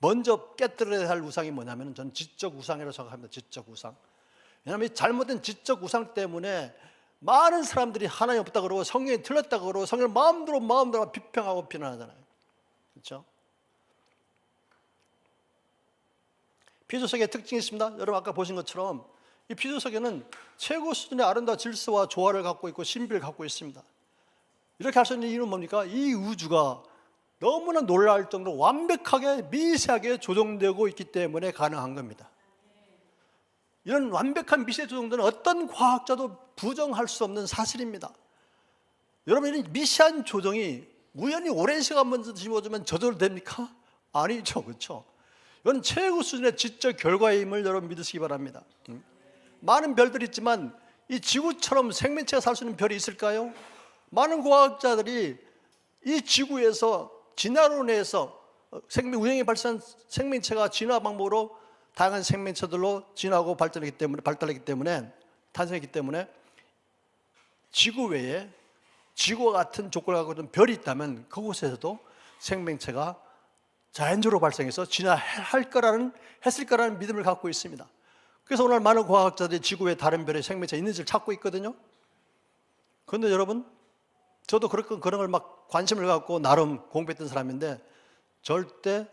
먼저 깨뜨려야 할 우상이 뭐냐면 저는 지적 우상이라고 생각합니다. 지적 우상. 왜냐하면 이 잘못된 지적 우상 때문에 많은 사람들이 하나님 없다 그러고 성경이 틀렸다 그러고 성경을 마음대로 비평하고 비난하잖아요. 그렇죠? 피조세계의 특징이 있습니다. 여러분 아까 보신 것처럼 이 피조세계는 최고 수준의 아름다운 질서와 조화를 갖고 있고 신비를 갖고 있습니다. 이렇게 할 수 있는 이유는 뭡니까? 이 우주가 너무나 놀라울 정도로 완벽하게 미세하게 조정되고 있기 때문에 가능한 겁니다. 이런 완벽한 미세 조정들은 어떤 과학자도 부정할 수 없는 사실입니다. 여러분, 이런 미세한 조정이 우연히 오랜 시간 먼저 집어주면 저절로 됩니까? 아니죠, 그렇죠? 이건 최고 수준의 지적 결과임을 여러분 믿으시기 바랍니다. 많은 별들이 있지만 이 지구처럼 생명체가 살 수 있는 별이 있을까요? 많은 과학자들이 이 지구에서 진화로 내에서 우연히 발생한 생명체가 진화 방법으로 다양한 생명체들로 진화하고 발달했기 때문에 탄생했기 때문에 지구 외에 지구와 같은 조건을 갖고 있는 별이 있다면 그곳에서도 생명체가 자연적으로 발생해서 진화했을 거라는 믿음을 갖고 있습니다. 그래서 오늘 많은 과학자들이 지구 외에 다른 별에 생명체가 있는지를 찾고 있거든요. 그런데 여러분, 저도 그런 걸 막 관심을 갖고 나름 공부했던 사람인데 절대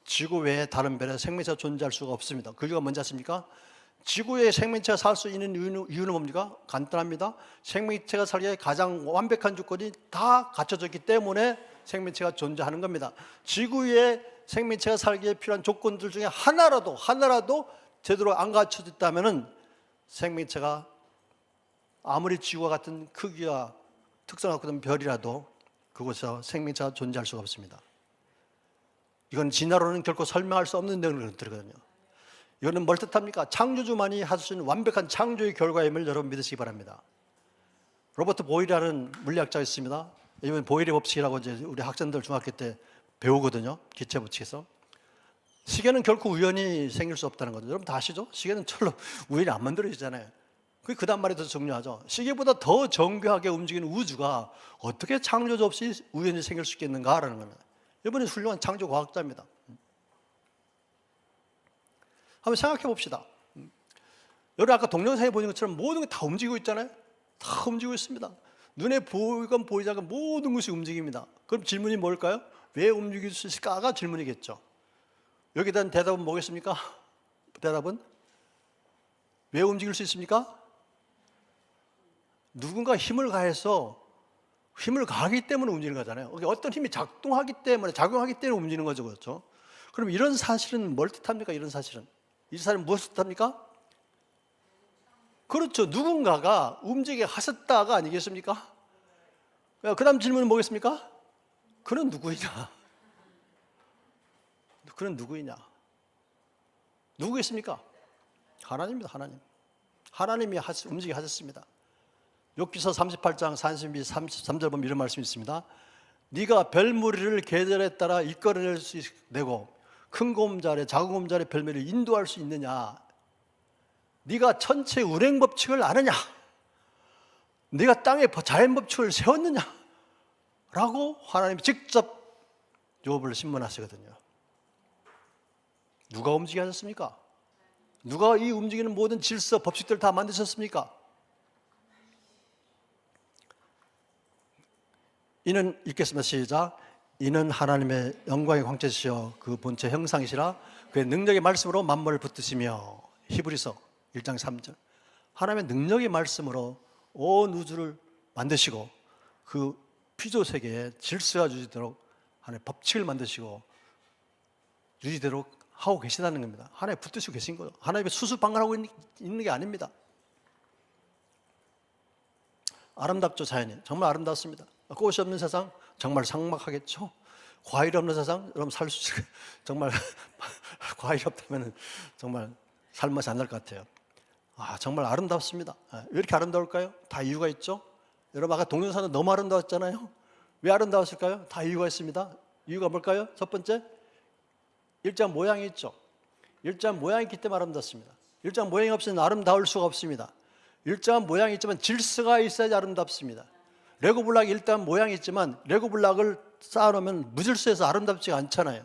지구 외에 다른 별에 생명체가 존재할 수가 없습니다. 그 이유가 뭔지 아십니까? 지구에 생명체가 살 수 있는 이유는 뭡니까? 간단합니다. 생명체가 살기에 가장 완벽한 조건이 다 갖춰졌기 때문에 생명체가 존재하는 겁니다. 지구에 생명체가 살기에 필요한 조건들 중에 하나라도 제대로 안 갖춰졌다면 생명체가 아무리 지구와 같은 크기와 특성을 갖고 있는 별이라도 그곳에서 생명체가 존재할 수가 없습니다. 이건 진화로는 결코 설명할 수 없는 내용들이거든요. 이거는 뭘 뜻합니까? 창조주만이 할 수 있는 완벽한 창조의 결과임을 여러분 믿으시기 바랍니다. 로버트 보일이라는 물리학자가 있습니다. 이번 보일의 법칙이라고 이제 우리 학생들 중학교 때 배우거든요. 기체 법칙에서. 시계는 결코 우연히 생길 수 없다는 거죠. 여러분 다 아시죠? 시계는 절로 우연히 안 만들어지잖아요. 그 다음 말이 더 중요하죠. 시계보다 더 정교하게 움직이는 우주가 어떻게 창조주 없이 우연히 생길 수 있겠는가라는 겁니다. 이번에 훌륭한 창조 과학자입니다. 한번 생각해 봅시다. 여러분 아까 동영상에 보는 것처럼 모든 게 다 움직이고 있잖아요. 다 움직이고 있습니다. 눈에 보이건 보이지 않건 모든 것이 움직입니다. 그럼 질문이 뭘까요? 왜 움직일 수 있을까가 질문이겠죠. 여기에 대한 대답은 뭐겠습니까? 대답은 왜 움직일 수 있습니까? 누군가 힘을 가하기 때문에 움직이는 거잖아요. 어떤 힘이 작용하기 때문에 움직이는 거죠, 그렇죠? 그럼 이런 사실은 뭘 뜻합니까? 이런 사실은 이 사실은 무엇을 뜻합니까? 그렇죠. 누군가가 움직이게 하셨다가 아니겠습니까? 그 다음 질문은 뭐겠습니까? 그는 누구이냐? 그는 누구이냐? 누구겠습니까? 하나님입니다. 하나님이 움직이게 하셨습니다. 욥기서 38장 32, 33절 보면 이런 말씀이 있습니다. 네가 별무리를 계절에 따라 이끌어낼 수 내고 큰 곰자리 작은 곰자리 별무리를 인도할 수 있느냐? 네가 천체 운행 법칙을 아느냐? 네가 땅에 자연 법칙을 세웠느냐? 라고 하나님이 직접 욥을 신문하시거든요. 누가 움직이게 하셨습니까? 누가 이 움직이는 모든 질서 법칙들을 다 만드셨습니까? 이는 읽겠습니다. 시작. 이는 하나님의 영광의 광채시여 그 본체 형상이시라 그의 능력의 말씀으로 만물을 붙드시며. 히브리서 1장 3절. 하나님의 능력의 말씀으로 온 우주를 만드시고 그 피조세계에 질서가 유지되도록 하나님의 법칙을 만드시고 유지되도록 하고 계시다는 겁니다. 하나님이 붙드시고 계신 거죠. 하나님이 수수방관하고 있는 게 아닙니다. 아름답죠. 자연이 정말 아름답습니다. 꽃이 없는 세상 정말 삭막하겠죠. 과일이 없는 세상 여러분 살 수 정말 과일이 없다면 정말 살 맛이 안 날 것 같아요. 정말 아름답습니다. 왜 이렇게 아름다울까요? 다 이유가 있죠. 여러분 아까 동영상은 너무 아름다웠잖아요. 왜 아름다웠을까요? 다 이유가 있습니다. 이유가 뭘까요? 첫 번째, 일자 모양이 있죠. 일자 모양이 있기 때문에 아름답습니다. 일자 모양이 없으면 아름다울 수가 없습니다. 일정한 모양이 있지만 질서가 있어야지 아름답습니다. 레고 블록이 일단 모양이 있지만 레고 블록을 쌓아놓으면 무질서해서 아름답지가 않잖아요.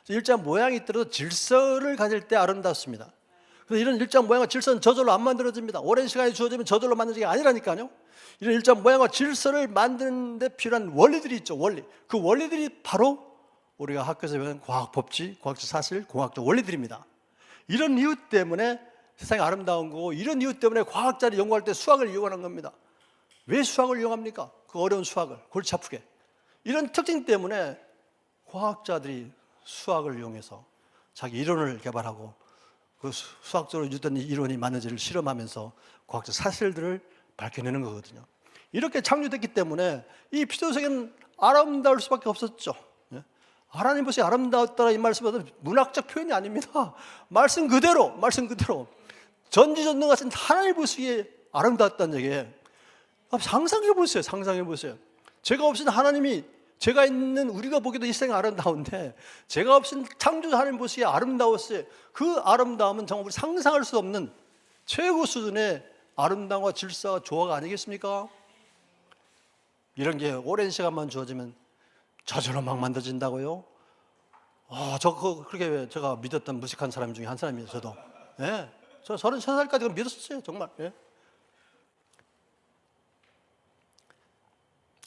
일정한 모양이 있더라도 질서를 가질 때 아름답습니다. 그래서 이런 일정한 모양과 질서는 저절로 안 만들어집니다. 오랜 시간이 주어지면 저절로 만들어지는 게 아니라니까요. 이런 일정한 모양과 질서를 만드는 데 필요한 원리들이 있죠. 원리. 그 원리들이 바로 우리가 학교에서 배우는 과학 법칙, 과학적 사실, 공학적 원리들입니다. 이런 이유 때문에 세상이 아름다운 거고, 이런 이유 때문에 과학자들이 연구할 때 수학을 이용하는 겁니다. 왜 수학을 이용합니까? 그 어려운 수학을 골치 아프게. 이런 특징 때문에 과학자들이 수학을 이용해서 자기 이론을 개발하고 그 수학적으로 유도된 이론이 맞는지를 실험하면서 과학적 사실들을 밝혀내는 거거든요. 이렇게 창조됐기 때문에 이 피조세계는 아름다울 수밖에 없었죠. 하나님 보시기에 아름다웠다라 이 말씀은 문학적 표현이 아닙니다. 말씀 그대로 전지전능하신 하나님 보시기에 아름다웠다는 얘기예요. 상상해 보세요. 상상해 보세요. 제가 없인 하나님이, 제가 있는 우리가 보기도 이 세상이 아름다운데 제가 없인 창조주 하나님 보시기에 아름다웠어요. 그 아름다움은 정말 우리 상상할 수 없는 최고 수준의 아름다움과 질서와 조화가 아니겠습니까? 이런 게 오랜 시간만 주어지면 저절로 막 만들어진다고요? 그렇게 제가 믿었던 무식한 사람 중에 한 사람이에요. 저도. 예. 저 33살까지 믿었어요. 정말. 예.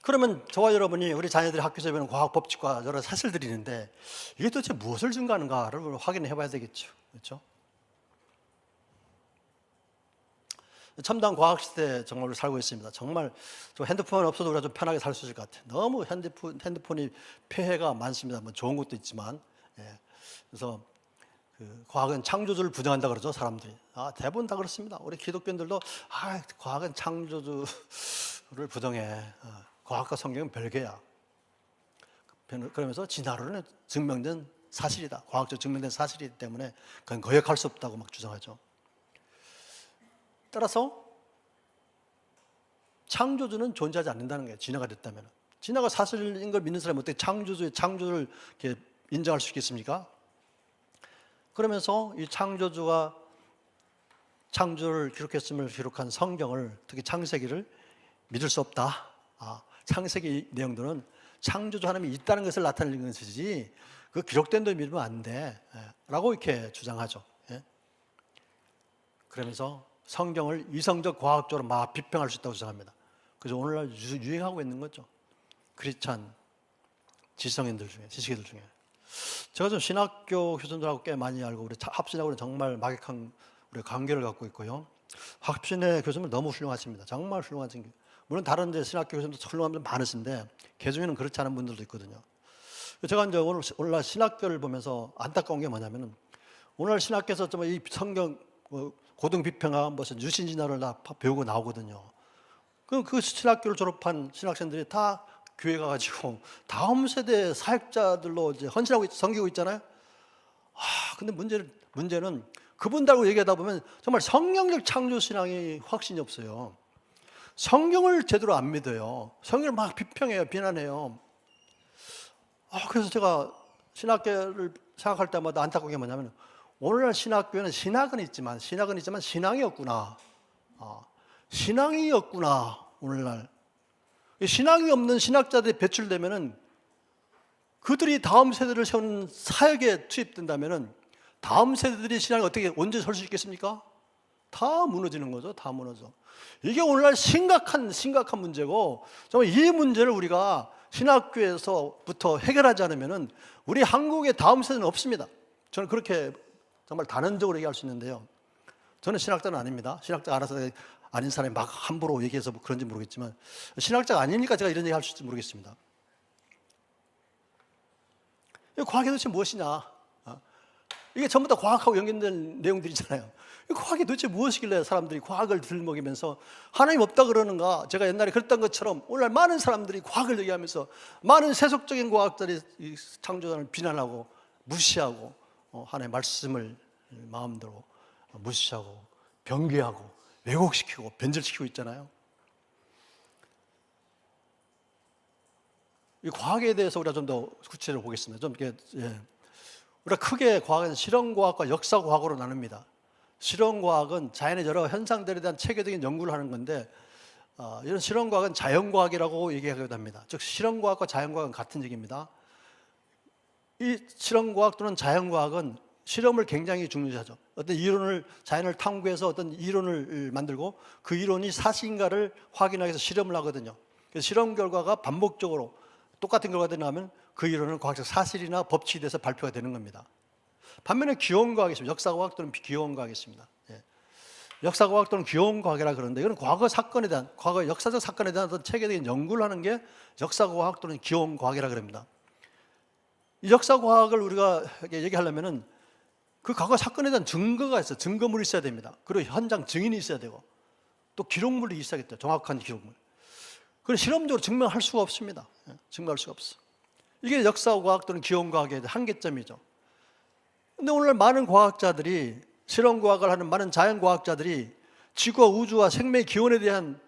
그러면 저와 여러분이 우리 자녀들이 학교에서 배우는 과학 법칙과 여러 사실들이 있는데 이게 도대체 무엇을 증거하는가를 확인해 봐야 되겠죠. 그렇죠? 첨단 과학 시대에 정말 살고 있습니다. 정말 저 핸드폰 없어도 우리가 좀 편하게 살 수 있을 것 같아요. 너무 핸드폰이 폐해가 많습니다. 뭐 좋은 것도 있지만. 예. 그래서 그 과학은 창조주를 부정한다 그러죠, 사람들이. 대부분 다 그렇습니다. 우리 기독교인들도 과학은 창조주를 부정해. 과학과 성경은 별개야. 그러면서 진화론은 증명된 사실이다. 과학적 증명된 사실이기 때문에 그건 거역할 수 없다고 막 주장하죠. 따라서 창조주는 존재하지 않는다는 거예요. 진화가 됐다면. 진화가 사실인 걸 믿는 사람이 어떻게 창조주를 이렇게 인정할 수 있겠습니까? 그러면서 이 창조주가 창조를 기록했음을 기록한 성경을, 특히 창세기를 믿을 수 없다. 창세기 내용들은 창조주 하나님이 있다는 것을 나타내는 것이지 그 기록된 대로 믿으면 안 돼. 라고 이렇게 주장하죠. 그러면서 성경을 이성적 과학적으로 막 비평할 수 있다고 주장합니다. 그래서 오늘날 유행하고 있는 거죠. 크리스찬 지성인들 중에, 지식인들 중에. 제가 좀 신학교 교수님들하고 꽤 많이 알고 우리 합신하고는 정말 막역한 우리 관계를 갖고 있고요. 합신의 교수님은 너무 훌륭하십니다. 정말 훌륭하신. 물론 다른 이제 신학교 교수님도 훌륭한 분들 많으신데 그 중에는 그렇지 않은 분들도 있거든요. 제가 이제 오늘날 신학교를 보면서 안타까운 게 뭐냐면은 오늘날 신학교에서 좀 이 성경 고등 비평학 무슨 유신 진화를 다 배우고 나오거든요. 그 신학교를 졸업한 신학생들이 다 교회 가가지고 다음 세대 사역자들로 이제 헌신하고 섬기고 있잖아요. 근데 문제는 그분들하고 얘기하다 보면 정말 성경적 창조 신앙이 확신이 없어요. 성경을 제대로 안 믿어요. 성경을 막 비평해요, 비난해요. 그래서 제가 신학교를 생각할 때마다 안타까운 게 뭐냐면 오늘날 신학교에는 신학은 있지만 신앙이 없구나. 신앙이 없구나. 오늘날 신앙이 없는 신학자들이 배출되면은 그들이 다음 세대를 세우는 사역에 투입된다면은 다음 세대들이 신앙이 어떻게 언제 설 수 있겠습니까? 다 무너지는 거죠. 다 무너져. 이게 오늘날 심각한 문제고 정말 이 문제를 우리가 신학교에서부터 해결하지 않으면은 우리 한국의 다음 세대는 없습니다. 저는 그렇게 정말 단언적으로 얘기할 수 있는데요. 저는 신학자는 아닙니다. 신학자 알아서 아닌 사람이 막 함부로 얘기해서 뭐 그런지 모르겠지만 신학자가 아니니까 제가 이런 얘기 할 수 있을지 모르겠습니다. 과학이 도대체 무엇이냐? 이게 전부 다 과학하고 연결된 내용들이잖아요. 과학이 도대체 무엇이길래 사람들이 과학을 들먹이면서 하나님 없다 그러는가? 제가 옛날에 그랬던 것처럼 오늘날 많은 사람들이 과학을 얘기하면서 많은 세속적인 과학자들이 창조자를 비난하고 무시하고 하나님의 말씀을 마음대로 무시하고 변개하고 왜곡시키고 변절시키고 있잖아요. 이 과학에 대해서 우리가 좀 더 구체적으로 보겠습니다. 좀 이렇게 우리가 크게 과학은 실험과학과 역사과학으로 나눕니다. 실험과학은 자연의 여러 현상들에 대한 체계적인 연구를 하는 건데 이런 실험과학은 자연과학이라고 얘기하기도 합니다. 즉 실험과학과 자연과학은 같은 얘기입니다. 이 실험과학 또는 자연과학은 실험을 굉장히 중요시하죠. 어떤 이론을 자연을 탐구해서 어떤 이론을 만들고 그 이론이 사실인가를 확인하기 위해서 실험을 하거든요. 그래서 실험 결과가 반복적으로 똑같은 결과가 나오면 그 이론은 과학적 사실이나 법칙이 돼서 발표가 되는 겁니다. 반면에 귀여운 과학이 있습니다. 역사과학 또는 귀여운 과학이 있습니다. 예. 역사과학 또는 귀여운 과학이라 그러는데 이건 과거 사건에 대한, 과거 역사적 사건에 대한 어떤 체계적인 연구를 하는 게 역사과학 또는 귀여운 과학이라 그럽니다. 이 역사과학을 우리가 얘기하려면은 그 과거 사건에 대한 증거가 있어요. 증거물이 있어야 됩니다. 그리고 현장 증인이 있어야 되고 또 기록물이 있어야겠죠. 정확한 기록물. 그걸 실험적으로 증명할 수가 없습니다. 예. 증명할 수가 없어. 이게 역사과학 또는 귀여운 과학의 한계점이죠. 근데 오늘 많은 과학자들이, 실험과학을 하는 많은 자연과학자들이 지구와 우주와 생명의 기원에 대한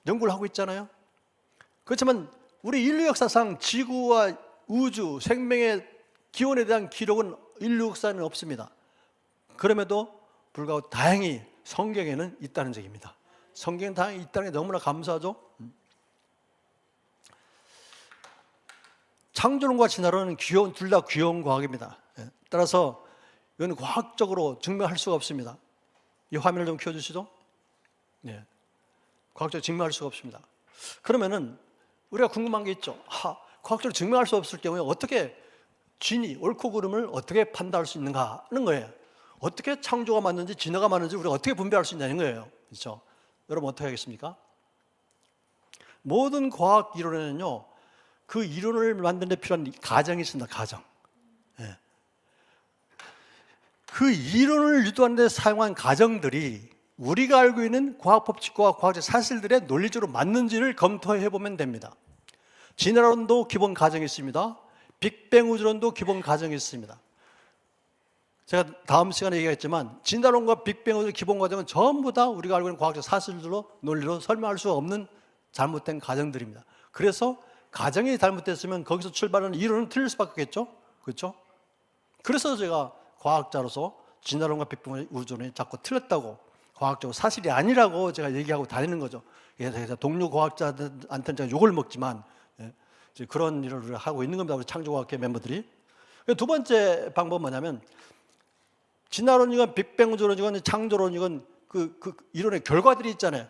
연구를 하고 있잖아요. 그렇지만 우리 인류 역사상 지구와 우주, 생명의 기원에 대한 기록은 인류 역사에는 없습니다. 그럼에도 불구하고 다행히 성경에는 있다는 얘기입니다. 성경에 다행히 있다는 게 너무나 감사하죠. 창조론과 진화론은 둘 다 귀여운 과학입니다. 따라서 이건 과학적으로 증명할 수가 없습니다. 이 화면을 좀 켜주시죠. 네. 과학적으로 증명할 수가 없습니다. 그러면은 우리가 궁금한 게 있죠. 과학적으로 증명할 수 없을 경우에 어떻게 진위, 옳고 그름을 어떻게 판단할 수 있는가 하는 거예요. 어떻게 창조가 맞는지 진화가 맞는지 우리가 어떻게 분별할 수 있냐는 거예요. 그렇죠? 여러분 어떻게 하겠습니까? 모든 과학 이론에는요, 그 이론을 만드는 데 필요한 가정이 있습니다. 가정. 예. 그 이론을 유도하는 데 사용한 가정들이 우리가 알고 있는 과학 법칙과 과학적 사실들의 논리적으로 맞는지를 검토해 보면 됩니다. 진화론도 기본 가정이 있습니다. 빅뱅 우주론도 기본 가정이 있습니다. 제가 다음 시간에 얘기했지만 진화론과 빅뱅 우주 기본 가정은 전부 다 우리가 알고 있는 과학적 사실들로 논리로 설명할 수 없는 잘못된 가정들입니다. 그래서 가정이 잘못됐으면 거기서 출발하는 이론은 틀릴 수밖에 없겠죠. 그렇죠? 그래서 제가 과학자로서 진화론과 빅뱅 우주론이 자꾸 틀렸다고, 과학적으로 사실이 아니라고 제가 얘기하고 다니는 거죠. 그래서 동료 과학자들한테는 제가 욕을 먹지만 그런 일을 우리가 하고 있는 겁니다. 우리 창조과학계 멤버들이. 두 번째 방법은 뭐냐면, 진화론이건 빅뱅 우주론이건 창조론이건 그 이론의 결과들이 있잖아요.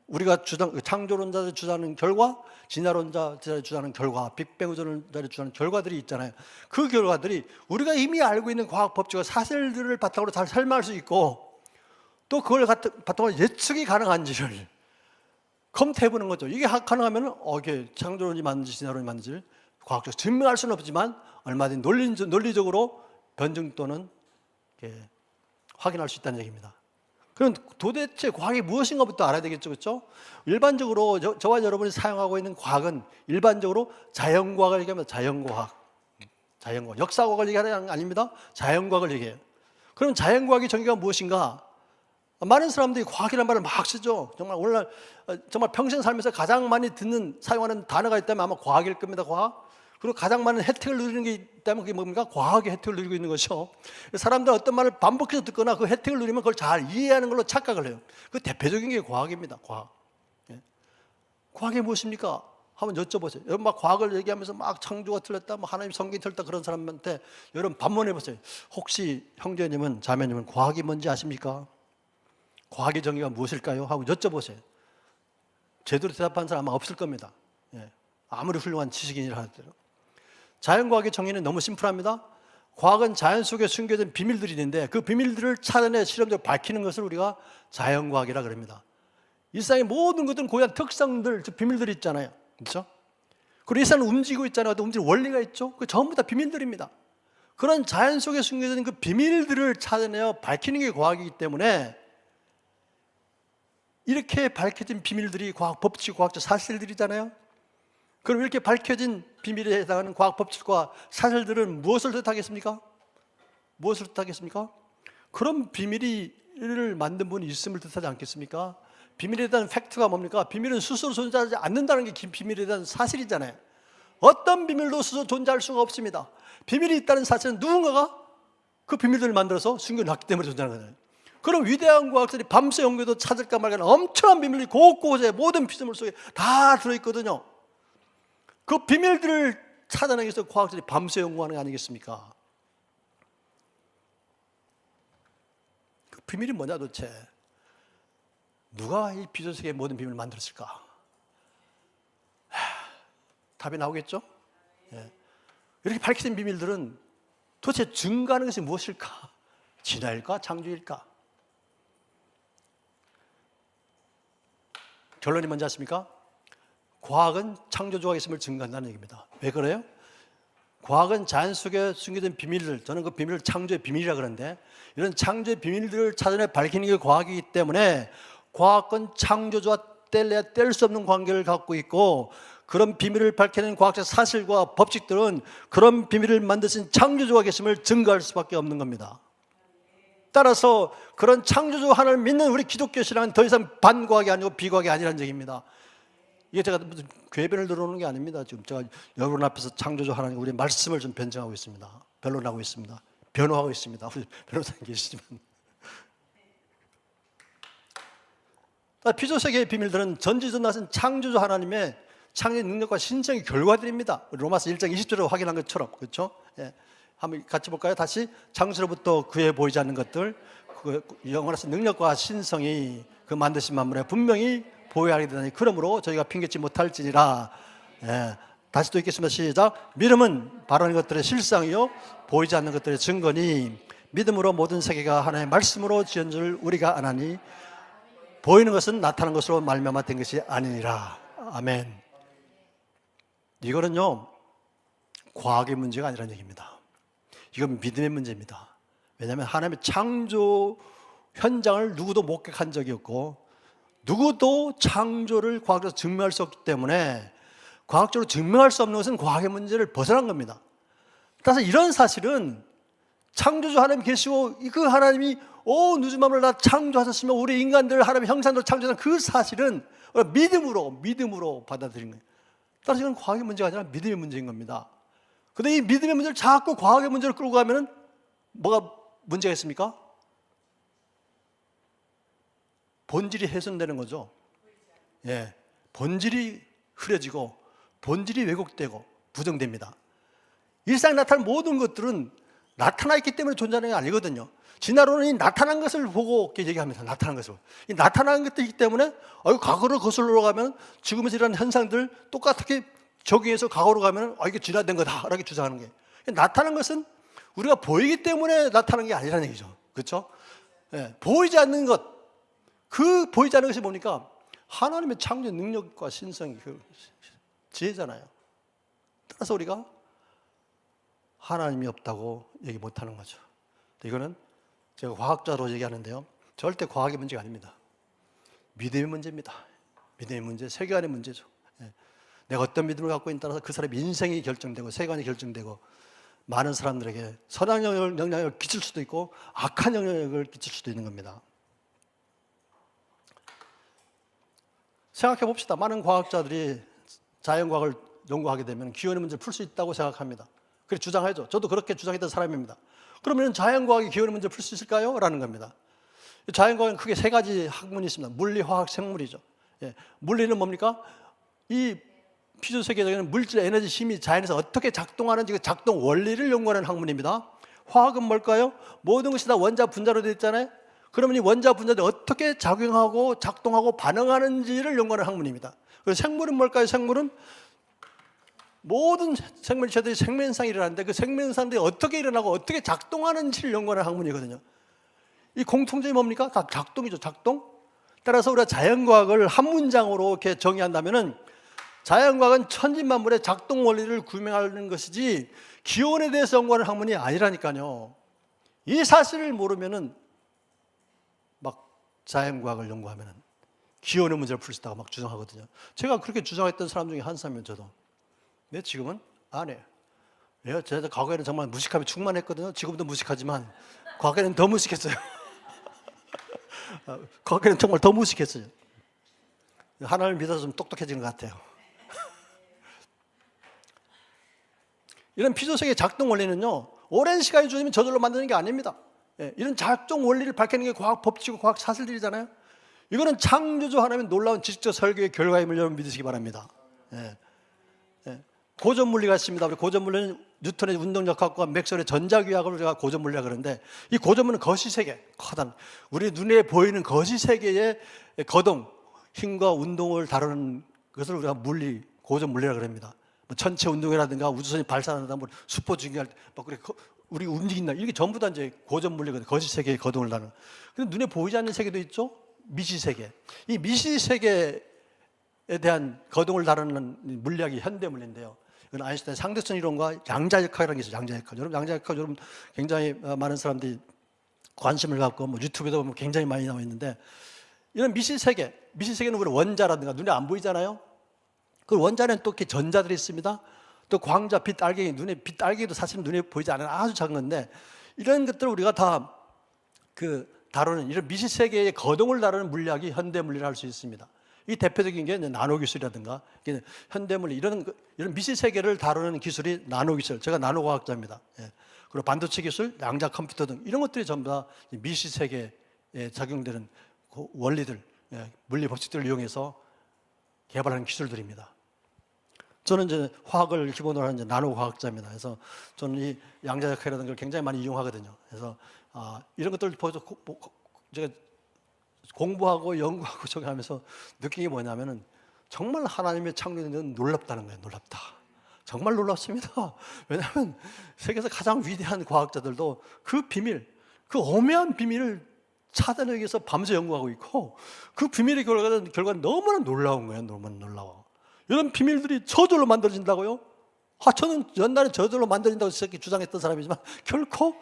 우리가 창조론자들이 주장하는 결과, 진화론자들이 주장하는 결과, 빅뱅 우주론자들이 주장하는 결과들이 있잖아요. 그 결과들이 우리가 이미 알고 있는 과학 법칙과 사실들을 바탕으로 잘 설명할 수 있고, 또 그걸 바탕으로 예측이 가능한지를 검토해보는 거죠. 이게 가능하면 이게 창조론이 맞는지 진화론이 맞는지 과학적으로 증명할 수는 없지만 얼마든지 논리적으로 변증 또는 확인할 수 있다는 얘기입니다. 그럼 도대체 과학이 무엇인가부터 알아야 되겠죠, 그렇죠? 일반적으로 저와 여러분이 사용하고 있는 과학은 일반적으로 자연과학을 얘기합니다. 자연과학, 역사과학을 얘기하는 게 아닙니다. 자연과학을 얘기해요. 그럼 자연과학의 정의가 무엇인가? 많은 사람들이 과학이라는 말을 막 쓰죠. 정말 오늘날 정말 평생 살면서 가장 많이 사용하는 단어가 있다면 아마 과학일 겁니다. 과학. 그리고 가장 많은 혜택을 누리는 게 있다면 그게 뭡니까? 과학의 혜택을 누리고 있는 것이죠. 사람들은 어떤 말을 반복해서 듣거나 그 혜택을 누리면 그걸 잘 이해하는 걸로 착각을 해요. 그 대표적인 게 과학입니다. 과학. 과학이 무엇입니까? 한번 여쭤보세요. 여러분 막 과학을 얘기하면서 막 창조가 틀렸다, 뭐 하나님 성경이 틀렸다 그런 사람한테 여러분 반문해 보세요. 혹시 형제님은, 자매님은 과학이 뭔지 아십니까? 과학의 정의가 무엇일까요? 하고 여쭤보세요. 제대로 대답하는 사람 아마 없을 겁니다. 아무리 훌륭한 지식인이라 하더라도. 자연과학의 정의는 너무 심플합니다. 과학은 자연 속에 숨겨진 비밀들이 있는데 그 비밀들을 찾아내 실험적으로 밝히는 것을 우리가 자연과학이라 그럽니다. 일상의 모든 것들은 고유한 특성들, 비밀들이 있잖아요. 그렇죠? 그리고 일상은 움직이고 있잖아요. 또 움직이는 원리가 있죠. 그 전부 다 비밀들입니다. 그런 자연 속에 숨겨진 그 비밀들을 찾아내어 밝히는 게 과학이기 때문에 이렇게 밝혀진 비밀들이 과학 법칙, 과학적 사실들이잖아요. 그럼 이렇게 밝혀진 비밀에 해당하는 과학 법칙과 사실들은 무엇을 뜻하겠습니까? 무엇을 뜻하겠습니까? 그런 비밀을 만든 분이 있음을 뜻하지 않겠습니까? 비밀에 대한 팩트가 뭡니까? 비밀은 스스로 존재하지 않는다는 게 비밀에 대한 사실이잖아요. 어떤 비밀도 스스로 존재할 수가 없습니다. 비밀이 있다는 사실은 누군가가 그 비밀들을 만들어서 숨겨놨기 때문에 존재하는 거잖아요. 그럼 위대한 과학들이 밤새 연구해도 찾을까 말까 엄청난 비밀이 곳곳에 모든 피조물 속에 다 들어있거든요. 그 비밀들을 찾아내기 위해서 과학자들이 밤새 연구하는 게 아니겠습니까? 그 비밀이 뭐냐 도대체? 누가 이 피조 세계의 모든 비밀을 만들었을까? 답이 나오겠죠? 이렇게 밝혀진 비밀들은 도대체 증거하는 것이 무엇일까? 진화일까? 창조일까? 결론이 뭔지 아십니까? 과학은 창조주가 있음을 증거한다는 얘기입니다. 왜 그래요? 과학은 자연 속에 숨겨진 비밀들, 저는 그 비밀을 창조의 비밀이라 그러는데, 이런 창조의 비밀들을 찾아내 밝히는 게 과학이기 때문에 과학은 창조주와 뗄래야 뗄 수 없는 관계를 갖고 있고, 그런 비밀을 밝히는 과학적 사실과 법칙들은 그런 비밀을 만드신 창조주가 계심을 증거할 수밖에 없는 겁니다. 따라서 그런 창조주 하나를 믿는 우리 기독교 신앙은 더 이상 반과학이 아니고 비과학이 아니라는 얘기입니다. 이게 제가 무슨 궤변을 들어오는 게 아닙니다. 지금 제가 여러분 앞에서 창조주 하나님 우리 말씀을 좀 변증하고 있습니다. 변론하고 있습니다. 변호하고 있습니다. 우리 변호사님 계시지만, 피조세계의 비밀들은 전지전능하신 창조주 하나님의 창조의 능력과 신성의 결과들입니다. 로마서 1장 20절에 확인한 것처럼, 그렇죠? 예. 한번 같이 볼까요? 다시 창조로부터 그에 보이지 않는 것들, 그 영원하신 능력과 신성이 그 만드신 만물에 분명히 보여하게 되다니, 그러므로 저희가 핑계치 못할지니라. 예. 다시 또 읽겠습니다. 시작. 믿음은 바라는 것들의 실상이요 보이지 않는 것들의 증거니, 믿음으로 모든 세계가 하나님의 말씀으로 지은 줄 우리가 아나니, 보이는 것은 나타난 것으로 말미암아 된 것이 아니니라. 아멘. 이거는요 과학의 문제가 아니라는 얘기입니다. 이건 믿음의 문제입니다. 왜냐하면 하나님의 창조 현장을 누구도 목격한 적이 없고, 누구도 창조를 과학적으로 증명할 수 없기 때문에 과학적으로 증명할 수 없는 것은 과학의 문제를 벗어난 겁니다. 따라서 이런 사실은 창조주 하나님 계시고, 그 하나님이 온 우주 만물을 다 창조하셨으며 우리 인간들 하나님의 형상대로 창조한 그 사실은 믿음으로 받아들인 거예요. 따라서 이건 과학의 문제가 아니라 믿음의 문제인 겁니다. 그런데 이 믿음의 문제를 자꾸 과학의 문제로 끌고 가면은 뭐가 문제가 있습니까? 본질이 훼손되는 거죠. 예, 본질이 흐려지고 본질이 왜곡되고 부정됩니다. 일상에 나타나는 모든 것들은 나타나 있기 때문에 존재하는 게 아니거든요. 진화론은 이 나타난 것을 보고 이렇게 얘기합니다. 나타난 것을. 이 나타난 것들이기 때문에 과거로 거슬러 가면 지금에서 이런 현상들 똑같게 적용해서 과거로 가면 이게 진화된 거다 이렇게 주장하는 게, 나타난 것은 우리가 보이기 때문에 나타나는 게 아니라는 얘기죠. 그렇죠? 예, 보이지 않는 것, 그 보이지 않는 것이 뭡니까? 하나님의 창조의 능력과 신성이 그 지혜잖아요. 따라서 우리가 하나님이 없다고 얘기 못하는 거죠. 이거는 제가 과학자로 얘기하는데요, 절대 과학의 문제가 아닙니다. 믿음의 문제입니다. 믿음의 문제, 세계관의 문제죠. 예. 내가 어떤 믿음을 갖고 있느냐에 따라서 그 사람의 인생이 결정되고 세계관이 결정되고, 많은 사람들에게 선한 영향을 끼칠 수도 있고 악한 영향을 끼칠 수도 있는 겁니다. 생각해 봅시다. 많은 과학자들이 자연과학을 연구하게 되면 기원의 문제를 풀 수 있다고 생각합니다. 그렇게 주장하죠. 저도 그렇게 주장했던 사람입니다. 그러면 자연과학이 기원의 문제를 풀 수 있을까요? 라는 겁니다. 자연과학은 크게 세 가지 학문이 있습니다. 물리, 화학, 생물이죠. 예. 물리는 뭡니까? 이 피조세계적인 물질, 에너지, 힘이 자연에서 어떻게 작동하는지 그 작동 원리를 연구하는 학문입니다. 화학은 뭘까요? 모든 것이 다 원자, 분자로 되어 있잖아요. 그러면 이 원자, 분자들이 어떻게 작용하고 작동하고 반응하는지를 연구하는 학문입니다. 그리고 생물은 뭘까요? 생물은 모든 생물체들이 생명현상이 일어나는데 그 생명현상들이 어떻게 일어나고 어떻게 작동하는지를 연구하는 학문이거든요. 이 공통점이 뭡니까? 다 작동이죠. 작동. 따라서 우리가 자연과학을 한 문장으로 이렇게 정의한다면은, 자연과학은 천지만물의 작동 원리를 규명하는 것이지 기원에 대해서 연구하는 학문이 아니라니까요. 이 사실을 모르면은 막 자연과학을 연구하면은 기원의 문제를 풀 수 있다고 막 주장하거든요. 제가 그렇게 주장했던 사람 중에 한 사람이면 저도. 근데 지금은 안 해요. 왜요? 제가 과거에는 정말 무식함이 충만했거든요. 지금도 무식하지만 과거에는 더 무식했어요. 과거에는 정말 더 무식했어요. 하나님을 믿어서 좀 똑똑해지는 것 같아요. 이런 피조세계의 작동 원리는요, 오랜 시간이 주어지면 저절로 만드는 게 아닙니다. 예, 이런 작동 원리를 밝히는 게 과학 법칙이고 과학 사실들이잖아요. 이거는 창조주 하나님의 놀라운 지식적 설계의 결과임을 여러분 믿으시기 바랍니다. 예. 고전물리가 있습니다. 우리 고전물리는 뉴턴의 운동역학과 맥스웰의 전자기하학을 우리가 고전물리라 그러는데, 이 고전물은 거시세계, 커다란 우리 눈에 보이는 거시세계의 거동, 힘과 운동을 다루는 것을 우리가 물리, 고전물리라 그럽니다. 뭐 천체 운동이라든가 우주선이 발사한다, 뭐 수포 중계할 때 막 그렇게 우리 움직인다. 이게 전부 다 이제 고전 물리거든요. 거짓 세계의 거동을 다루는. 근데 눈에 보이지 않는 세계도 있죠. 미시 세계. 이 미시 세계에 대한 거동을 다루는 물리학이 현대 물리인데요. 이건 아인슈타인 상대성 이론과 양자역학이라는 게 있어요. 양자역학. 여러분 양자역학 여러분 굉장히 많은 사람들이 관심을 갖고 뭐 유튜브에도 보면 굉장히 많이 나와 있는데 이런 미시 세계는 우리 원자라든가 눈에 안 보이잖아요. 그 원자는 또 이렇게 전자들이 있습니다. 또 광자, 빛, 알갱이, 빛, 알갱이도 사실은 눈에 보이지 않는 아주 작은 건데 이런 것들을 우리가 다 다루는 이런 미시 세계의 거동을 다루는 물리학이 현대 물리를 할 수 있습니다. 이 대표적인 게 나노 기술이라든가 현대 물리 이런 미시 세계를 다루는 기술이 나노 기술. 제가 나노 과학자입니다. 예. 그리고 반도체 기술, 양자 컴퓨터 등 이런 것들이 전부 다 미시 세계에 적용되는 그 원리들, 물리 법칙들을 이용해서 개발하는 기술들입니다. 저는 이제 화학을 기본으로 하는 나노 과학자입니다. 그래서 저는 이 양자역학이라는 걸 굉장히 많이 이용하거든요. 그래서 이런 것들을 보여서 제가 공부하고 연구하고 저기 하면서 느낀 게 뭐냐면은 정말 하나님의 창조는 놀랍다는 거예요. 놀랍다. 정말 놀랍습니다. 왜냐하면 세계에서 가장 위대한 과학자들도 그 비밀, 그 오묘한 비밀을 찾아내기 위해서 밤새 연구하고 있고 그 비밀의 결과는 너무나 놀라운 거예요. 너무나 놀라워. 이런 비밀들이 저절로 만들어진다고요? 저는 옛날에 저절로 만들어진다고 주장했던 사람이지만 결코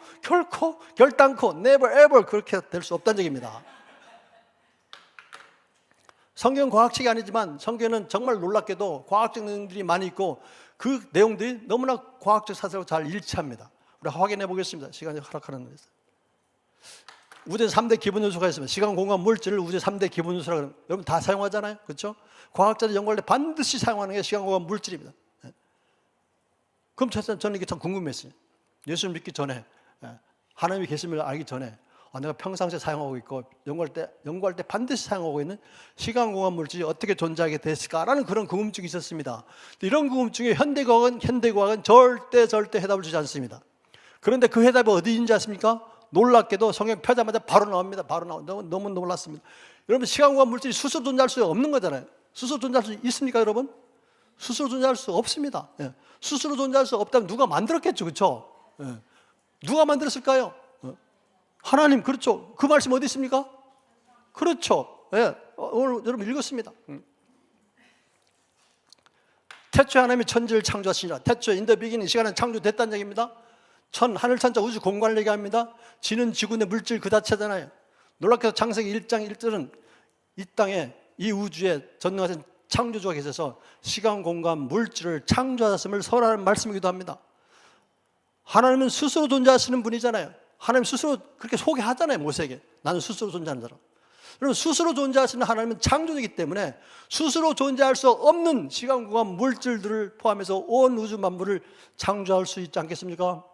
결단코 never ever 그렇게 될 수 없다는 얘기입니다. 성경 과학책이 아니지만 성경에는 정말 놀랍게도 과학적 내용들이 많이 있고 그 내용들이 너무나 과학적 사실과 잘 일치합니다. 우리 확인해 보겠습니다. 시간이 허락하는 데서. 우주에 3대 기본 요소가 있습니다. 시간, 공간, 물질을 우주의 3대 기본 요소라고 하는, 여러분 다 사용하잖아요. 그렇죠? 과학자들이 연구할 때 반드시 사용하는 게 시간, 공간, 물질입니다. 그럼 저는 이게 참 궁금했어요. 예수를 믿기 전에, 하나님이 계심을 알기 전에 내가 평상시에 사용하고 있고 연구할 때 반드시 사용하고 있는 시간, 공간, 물질이 어떻게 존재하게 됐을까라는 그런 궁금증이 있었습니다. 이런 궁금증에 현대과학은 절대 해답을 주지 않습니다. 그런데 그 해답이 어디 있는지 아십니까? 놀랍게도 성경 펴자마자 바로 나옵니다. 너무 놀랐습니다. 여러분 시간, 공간, 물질이 스스로 존재할 수 없는 거잖아요. 스스로 존재할 수 있습니까 여러분? 스스로 존재할 수 없습니다. 스스로 존재할 수 없다면 누가 만들었겠죠. 그렇죠? 누가 만들었을까요? 하나님. 그렇죠. 그 말씀 어디 있습니까? 그렇죠. 오늘 여러분 읽었습니다. 태초에 하나님이 천지를 창조하시니라. 태초에 in the beginning 시간은 창조됐다는 얘기입니다. 하늘 천자 우주 공간을 얘기합니다. 지는 지구 내 물질 그 자체잖아요. 놀랍게도 창세기 1장 1절은 이 땅에 이 우주에 전능하신 창조주가 계셔서 시간, 공간, 물질을 창조하셨음을 설하는 말씀이기도 합니다. 하나님은 스스로 존재하시는 분이잖아요. 하나님 스스로 그렇게 소개하잖아요. 모세에게. 나는 스스로 존재하는 사람. 여러분 스스로 존재하시는 하나님은 창조주이기 때문에 스스로 존재할 수 없는 시간, 공간, 물질들을 포함해서 온 우주 만물을 창조할 수 있지 않겠습니까?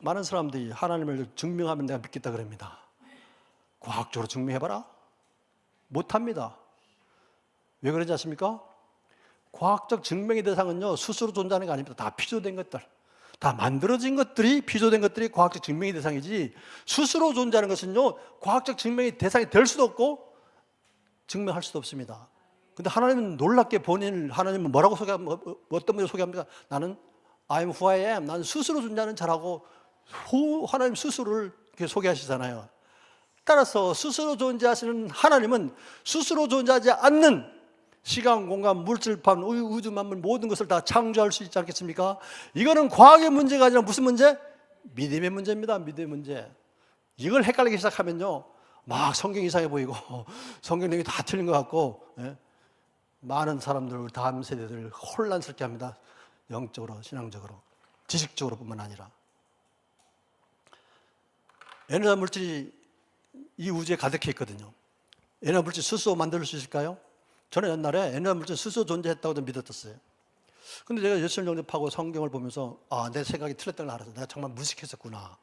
많은 사람들이 하나님을 증명하면 내가 믿겠다 그럽니다. 과학적으로 증명해봐라? 못합니다. 왜 그런지 아십니까? 과학적 증명의 대상은요 스스로 존재하는 게 아닙니다. 다 피조된 것들, 다 만들어진 것들이, 피조된 것들이 과학적 증명의 대상이지 스스로 존재하는 것은요 과학적 증명의 대상이 될 수도 없고 증명할 수도 없습니다. 근데 하나님은 놀랍게 하나님은 뭐라고 소개합니까? 어떤 분이 소개합니까? 나는 I'm who I am. 나는 스스로 존재하는 자라고 하나님 스스로를 이렇게 소개하시잖아요. 따라서 스스로 존재하시는 하나님은 스스로 존재하지 않는 시간, 공간, 물질, 판, 우주 만물 모든 것을 다 창조할 수 있지 않겠습니까? 이거는 과학의 문제가 아니라 무슨 문제? 믿음의 문제입니다. 믿음의 문제. 이걸 헷갈리기 시작하면요 막 성경 이상해 보이고 성경 내용이 다 틀린 것 같고 많은 사람들, 다음 세대들 혼란스럽게 합니다. 영적으로, 신앙적으로, 지식적으로 뿐만 아니라. 에너지 물질이 이 우주에 가득해 있거든요. 에너지 물질 스스로 만들 수 있을까요? 저는 옛날에 에너지 물질 스스로 존재했다고 믿었었어요. 근데 제가 예수를 영접하고 성경을 보면서 내 생각이 틀렸다는 걸 알았어요. 내가 정말 무식했었구나.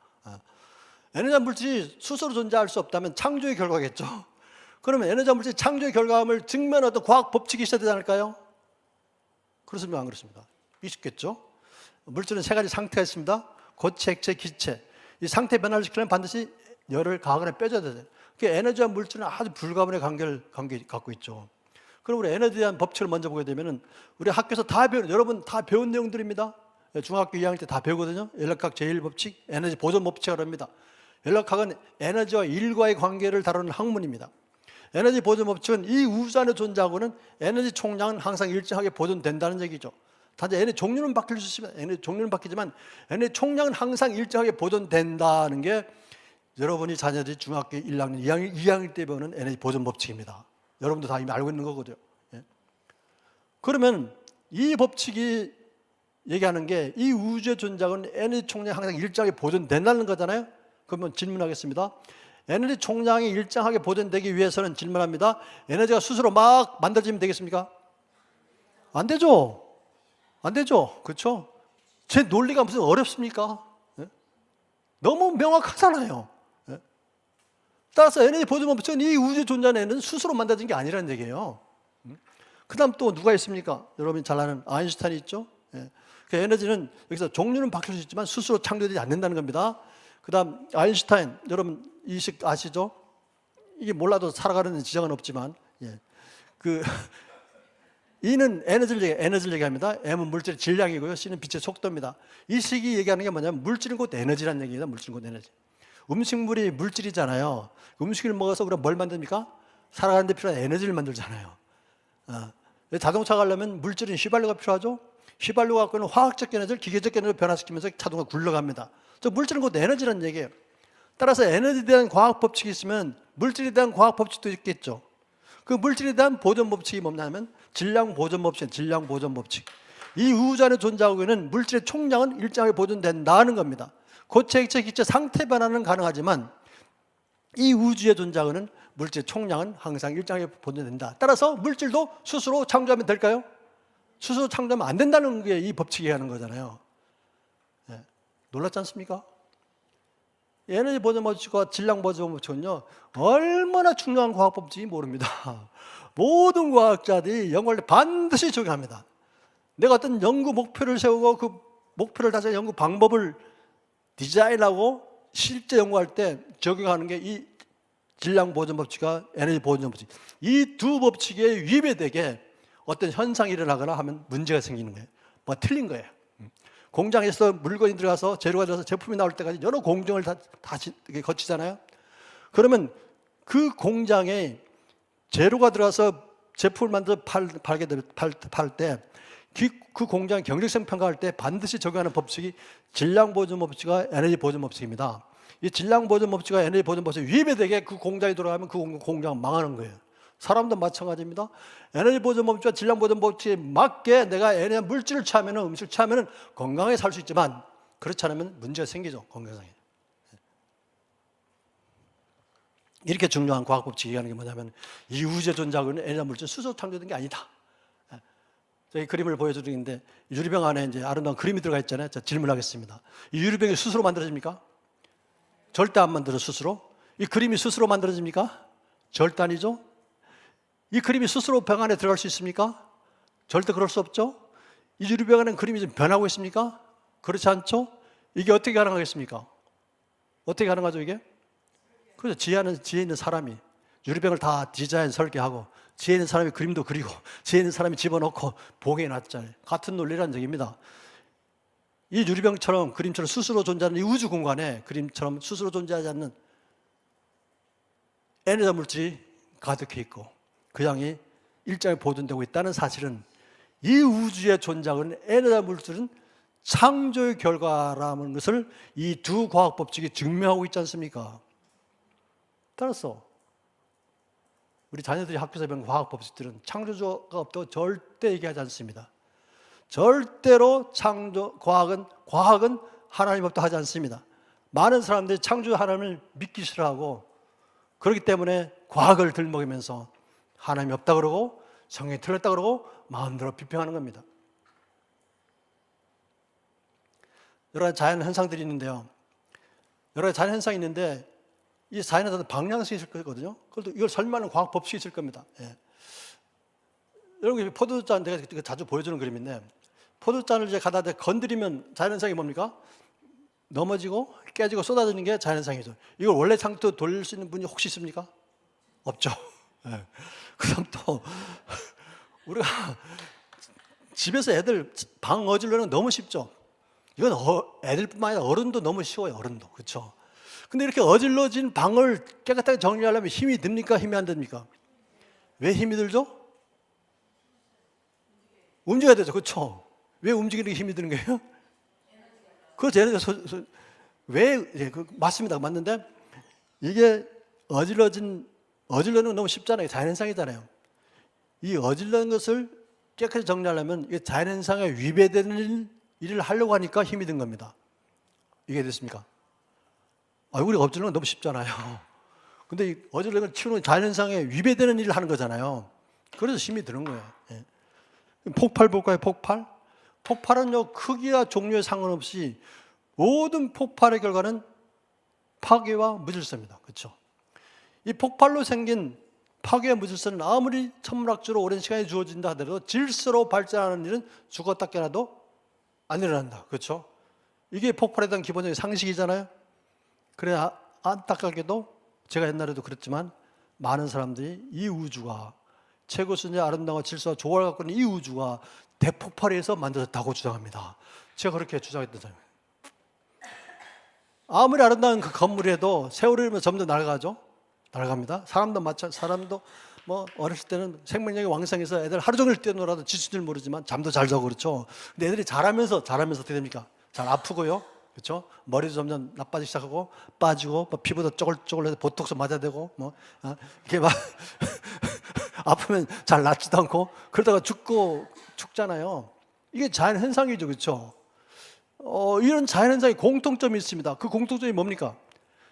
에너지 물질이 스스로 존재할 수 없다면 창조의 결과겠죠. 그러면 에너지 물질 창조의 결과함을 증명하는 어떤 과학 법칙이 있어야 되지 않을까요? 그렇습니까? 안 그렇습니까? 있겠죠. 물질은 세 가지 상태가 있습니다. 고체, 액체, 기체. 이 상태 변화를 시키려면 반드시 열을 가하거나 빼줘야 돼요. 그 에너지와 물질은 아주 불가분의 관계 갖고 있죠. 그럼 우리 에너지에 대한 법칙을 먼저 보게 되면은 우리 학교에서 여러분 다 배운 내용들입니다. 중학교 2학년 때 다 배우거든요. 연락학 제1법칙, 에너지 보존 법칙이라고 합니다. 연락학은 에너지와 일과의 관계를 다루는 학문입니다. 에너지 보존 법칙은 이 우주 안에 존재하고는 에너지 총량은 항상 일정하게 보존된다는 얘기죠. 단지 에너지 종류는 바뀔 수 있지만, 에너지 종류는 바뀌지만 에너지 총량은 항상 일정하게 보존된다는 게 여러분이 자녀들이 중학교 1학년, 2학년 때 배우는 에너지 보존 법칙입니다. 여러분도 다 이미 알고 있는 거거든요. 예. 그러면 이 법칙이 얘기하는 게 이 우주의 존재하고는 에너지 총량이 항상 일정하게 보존된다는 거잖아요. 그러면 질문하겠습니다. 에너지 총량이 일정하게 보존되기 위해서는 질문합니다. 에너지가 스스로 막 만들어지면 되겠습니까? 안 되죠. 안 되죠. 그렇죠? 제 논리가 무슨 어렵습니까? 예? 너무 명확하잖아요. 예? 따라서 에너지 보존 법칙은 이 우주에 존재하는 에너지는 스스로 만들어진 게 아니라는 얘기예요. 그 다음 또 누가 있습니까? 여러분이 잘 아는 아인슈타인이 있죠. 예. 그 에너지는 여기서 종류는 바뀔 수 있지만 스스로 창조되지 않는다는 겁니다. 그 다음 아인슈타인, 여러분 이식 아시죠? 이게 몰라도 살아가는 지장은 없지만, 예. E는 에너지를 얘기합니다. M은 물질의 질량이고요. C는 빛의 속도입니다. 이 식이 얘기하는 게 뭐냐면 물질은 곧 에너지라는 얘기입니다. 물질은 곧 에너지. 음식물이 물질이잖아요. 음식을 먹어서 우리가 뭘 만듭니까? 살아가는 데 필요한 에너지를 만들잖아요. 자동차 가려면 물질은 휘발유가 필요하죠. 휘발유 갖고는 화학적 에너지를 기계적 에너지로 변화시키면서 자동차 굴러갑니다. 물질은 곧 에너지라는 얘기예요. 따라서 에너지에 대한 과학 법칙이 있으면 물질에 대한 과학 법칙도 있겠죠. 그 물질에 대한 보존 법칙이 뭐냐면 질량 보존 법칙, 질량 보존 법칙. 이 우주 안에 존재하고 있는 물질의 총량은 일정하게 보존된다는 겁니다. 고체, 액체, 기체 상태 변화는 가능하지만 이 우주에 존재하는 물질의 총량은 항상 일정하게 보존된다. 따라서 물질도 스스로 창조하면 될까요? 스스로 창조하면 안 된다는 게 이 법칙이 하는 거잖아요. 네. 놀랍지 않습니까? 에너지 보존 법칙과 질량 보존 법칙은요, 얼마나 중요한 과학 법칙인지 모릅니다. 모든 과학자들이 연구할 때 반드시 적용합니다. 내가 어떤 연구 목표를 세우고 그 목표를 달성 연구 방법을 디자인하고 실제 연구할 때 적용하는 게 이 질량 보존 법칙과 에너지 보존 법칙. 이 두 법칙에 위배되게 어떤 현상이 일어나거나 하면 문제가 생기는 거예요. 뭐 틀린 거예요. 공장에서 물건이 들어가서 재료가 들어가서 제품이 나올 때까지 여러 공정을 다 거치잖아요. 그러면 그 공장에 재료가 들어가서 제품을 만들어 팔 때 그 공장 경쟁성 평가할 때 반드시 적용하는 법칙이 질량 보존 법칙과 에너지 보존 법칙입니다. 이 질량 보존 법칙과 에너지 보존 법칙이 위배되게 그 공장이 돌아가면 그 공장은 망하는 거예요. 사람도 마찬가지입니다. 에너지 보존 법칙과 질량 보존 법칙에 맞게 내가 에너지 물질을 취하면 음식을 취하면 건강하게 살 수 있지만 그렇지 않으면 문제가 생기죠. 건강상에. 이렇게 중요한 과학 법칙이 얘기하는 게 뭐냐면 이 우주에 존재하고 있는 에너지 물질은 스스로 창조된 게 아니다. 저희 그림을 보여드리는데 유리병 안에 이제 아름다운 그림이 들어가 있잖아요. 자, 질문하겠습니다. 이 유리병이 스스로 만들어집니까? 절대 안 만들어 스스로. 이 그림이 스스로 만들어집니까? 절대 아니죠. 이 그림이 스스로 병 안에 들어갈 수 있습니까? 절대 그럴 수 없죠. 이 유리병 안에 그림이 좀 변하고 있습니까? 그렇지 않죠. 이게 어떻게 가능하겠습니까? 어떻게 가능하죠 이게? 그래서 지혜 있는 사람이 유리병을 다 디자인 설계하고 지혜 있는 사람이 그림도 그리고 지혜 있는 사람이 집어넣고 보게 놨잖아요. 같은 논리라는 얘기입니다. 이 유리병처럼 그림처럼 스스로 존재하는 이 우주 공간에 그림처럼 스스로 존재하지 않는 에너지 물질이 가득해 있고 그 양이 일정하게 보존되고 있다는 사실은 이 우주에 존재하는 에너지 물질은 창조의 결과라는 것을 이 두 과학 법칙이 증명하고 있지 않습니까? 따라서 우리 자녀들이 학교에서 배우는 과학 법칙들은 창조주가 없다고 절대 얘기하지 않습니다. 절대로 과학은 하나님 없다고 하지 않습니다. 많은 사람들이 창조 하나님을 믿기 싫어하고 그렇기 때문에 과학을 들먹이면서 하나님이 없다 그러고 성경이 틀렸다 그러고 마음대로 비평하는 겁니다. 여러 가지 자연 현상들이 있는데요. 여러 가지 자연 현상이 있는데 이 자연에도 방향성이 있을 거거든요. 그래도 이걸 설명하는 과학 법칙이 있을 겁니다. 예. 여러분 포도잔 내가 자주 보여주는 그림인데 포도잔을 이제 가다 건드리면 자연현상이 뭡니까? 넘어지고 깨지고 쏟아지는 게 자연현상이죠. 이걸 원래 상태로 돌릴 수 있는 분이 혹시 있습니까? 없죠. 예. 그 다음 또 우리가 집에서 애들 방 어지르는 거 너무 쉽죠. 이건 애들뿐만 아니라 어른도 너무 쉬워요. 어른도. 그렇죠? 근데 이렇게 어질러진 방을 깨끗하게 정리하려면 힘이 듭니까? 힘이 안 듭니까? 왜 힘이 들죠? 움직여야 되죠. 그렇죠? 왜 움직이는 게 힘이 드는 거예요? 그렇죠. 왜? 맞습니다. 맞는데 이게 어질러는 건 너무 쉽잖아요. 자연현상이잖아요. 이 어질러는 것을 깨끗이 정리하려면 이게 자연현상에 위배되는 일을 하려고 하니까 힘이 든 겁니다. 이게 됐습니까? 우리가 어질러는 건 너무 쉽잖아요. 근데 이 어질러는 걸 치우는 자연현상에 위배되는 일을 하는 거잖아요. 그래서 힘이 드는 거예요. 예. 폭발 볼까요? 폭발? 폭발은요, 크기와 종류에 상관없이 모든 폭발의 결과는 파괴와 무질서입니다. 그렇죠? 이 폭발로 생긴 파괴와 무질서는 아무리 천문학적으로 오랜 시간이 주어진다 하더라도 질서로 발전하는 일은 죽었다 깨나도 안 일어난다. 그렇죠? 이게 폭발에 대한 기본적인 상식이잖아요. 그래 안타깝게도 제가 옛날에도 그랬지만 많은 사람들이 이 우주가 최고 순위 아름다운 질서와 조화를 갖고 있는 이 우주가 대폭발에서 만들어졌다고 주장합니다. 제가 그렇게 주장했던 사람이에요. 아무리 아름다운 그 건물에도 세월이 흐르면 점점 날아가죠. 날아갑니다. 사람도 뭐 어렸을 때는 생명력이 왕성해서 애들 하루 종일 뛰어놀아도 지칠 줄 모르지만 잠도 잘 자고 그렇죠. 근데 애들이 자라면서 어떻게 됩니까? 잘 아프고요. 그렇죠? 머리도 점점 나빠지기 시작하고 빠지고 뭐 피부도 쪼글쪼글해서 보톡스 맞아야 되고 이렇게 막 아프면 잘 낫지도 않고 그러다가 죽잖아요. 이게 자연 현상이죠. 그렇죠? 이런 자연 현상이 공통점이 있습니다. 그 공통점이 뭡니까?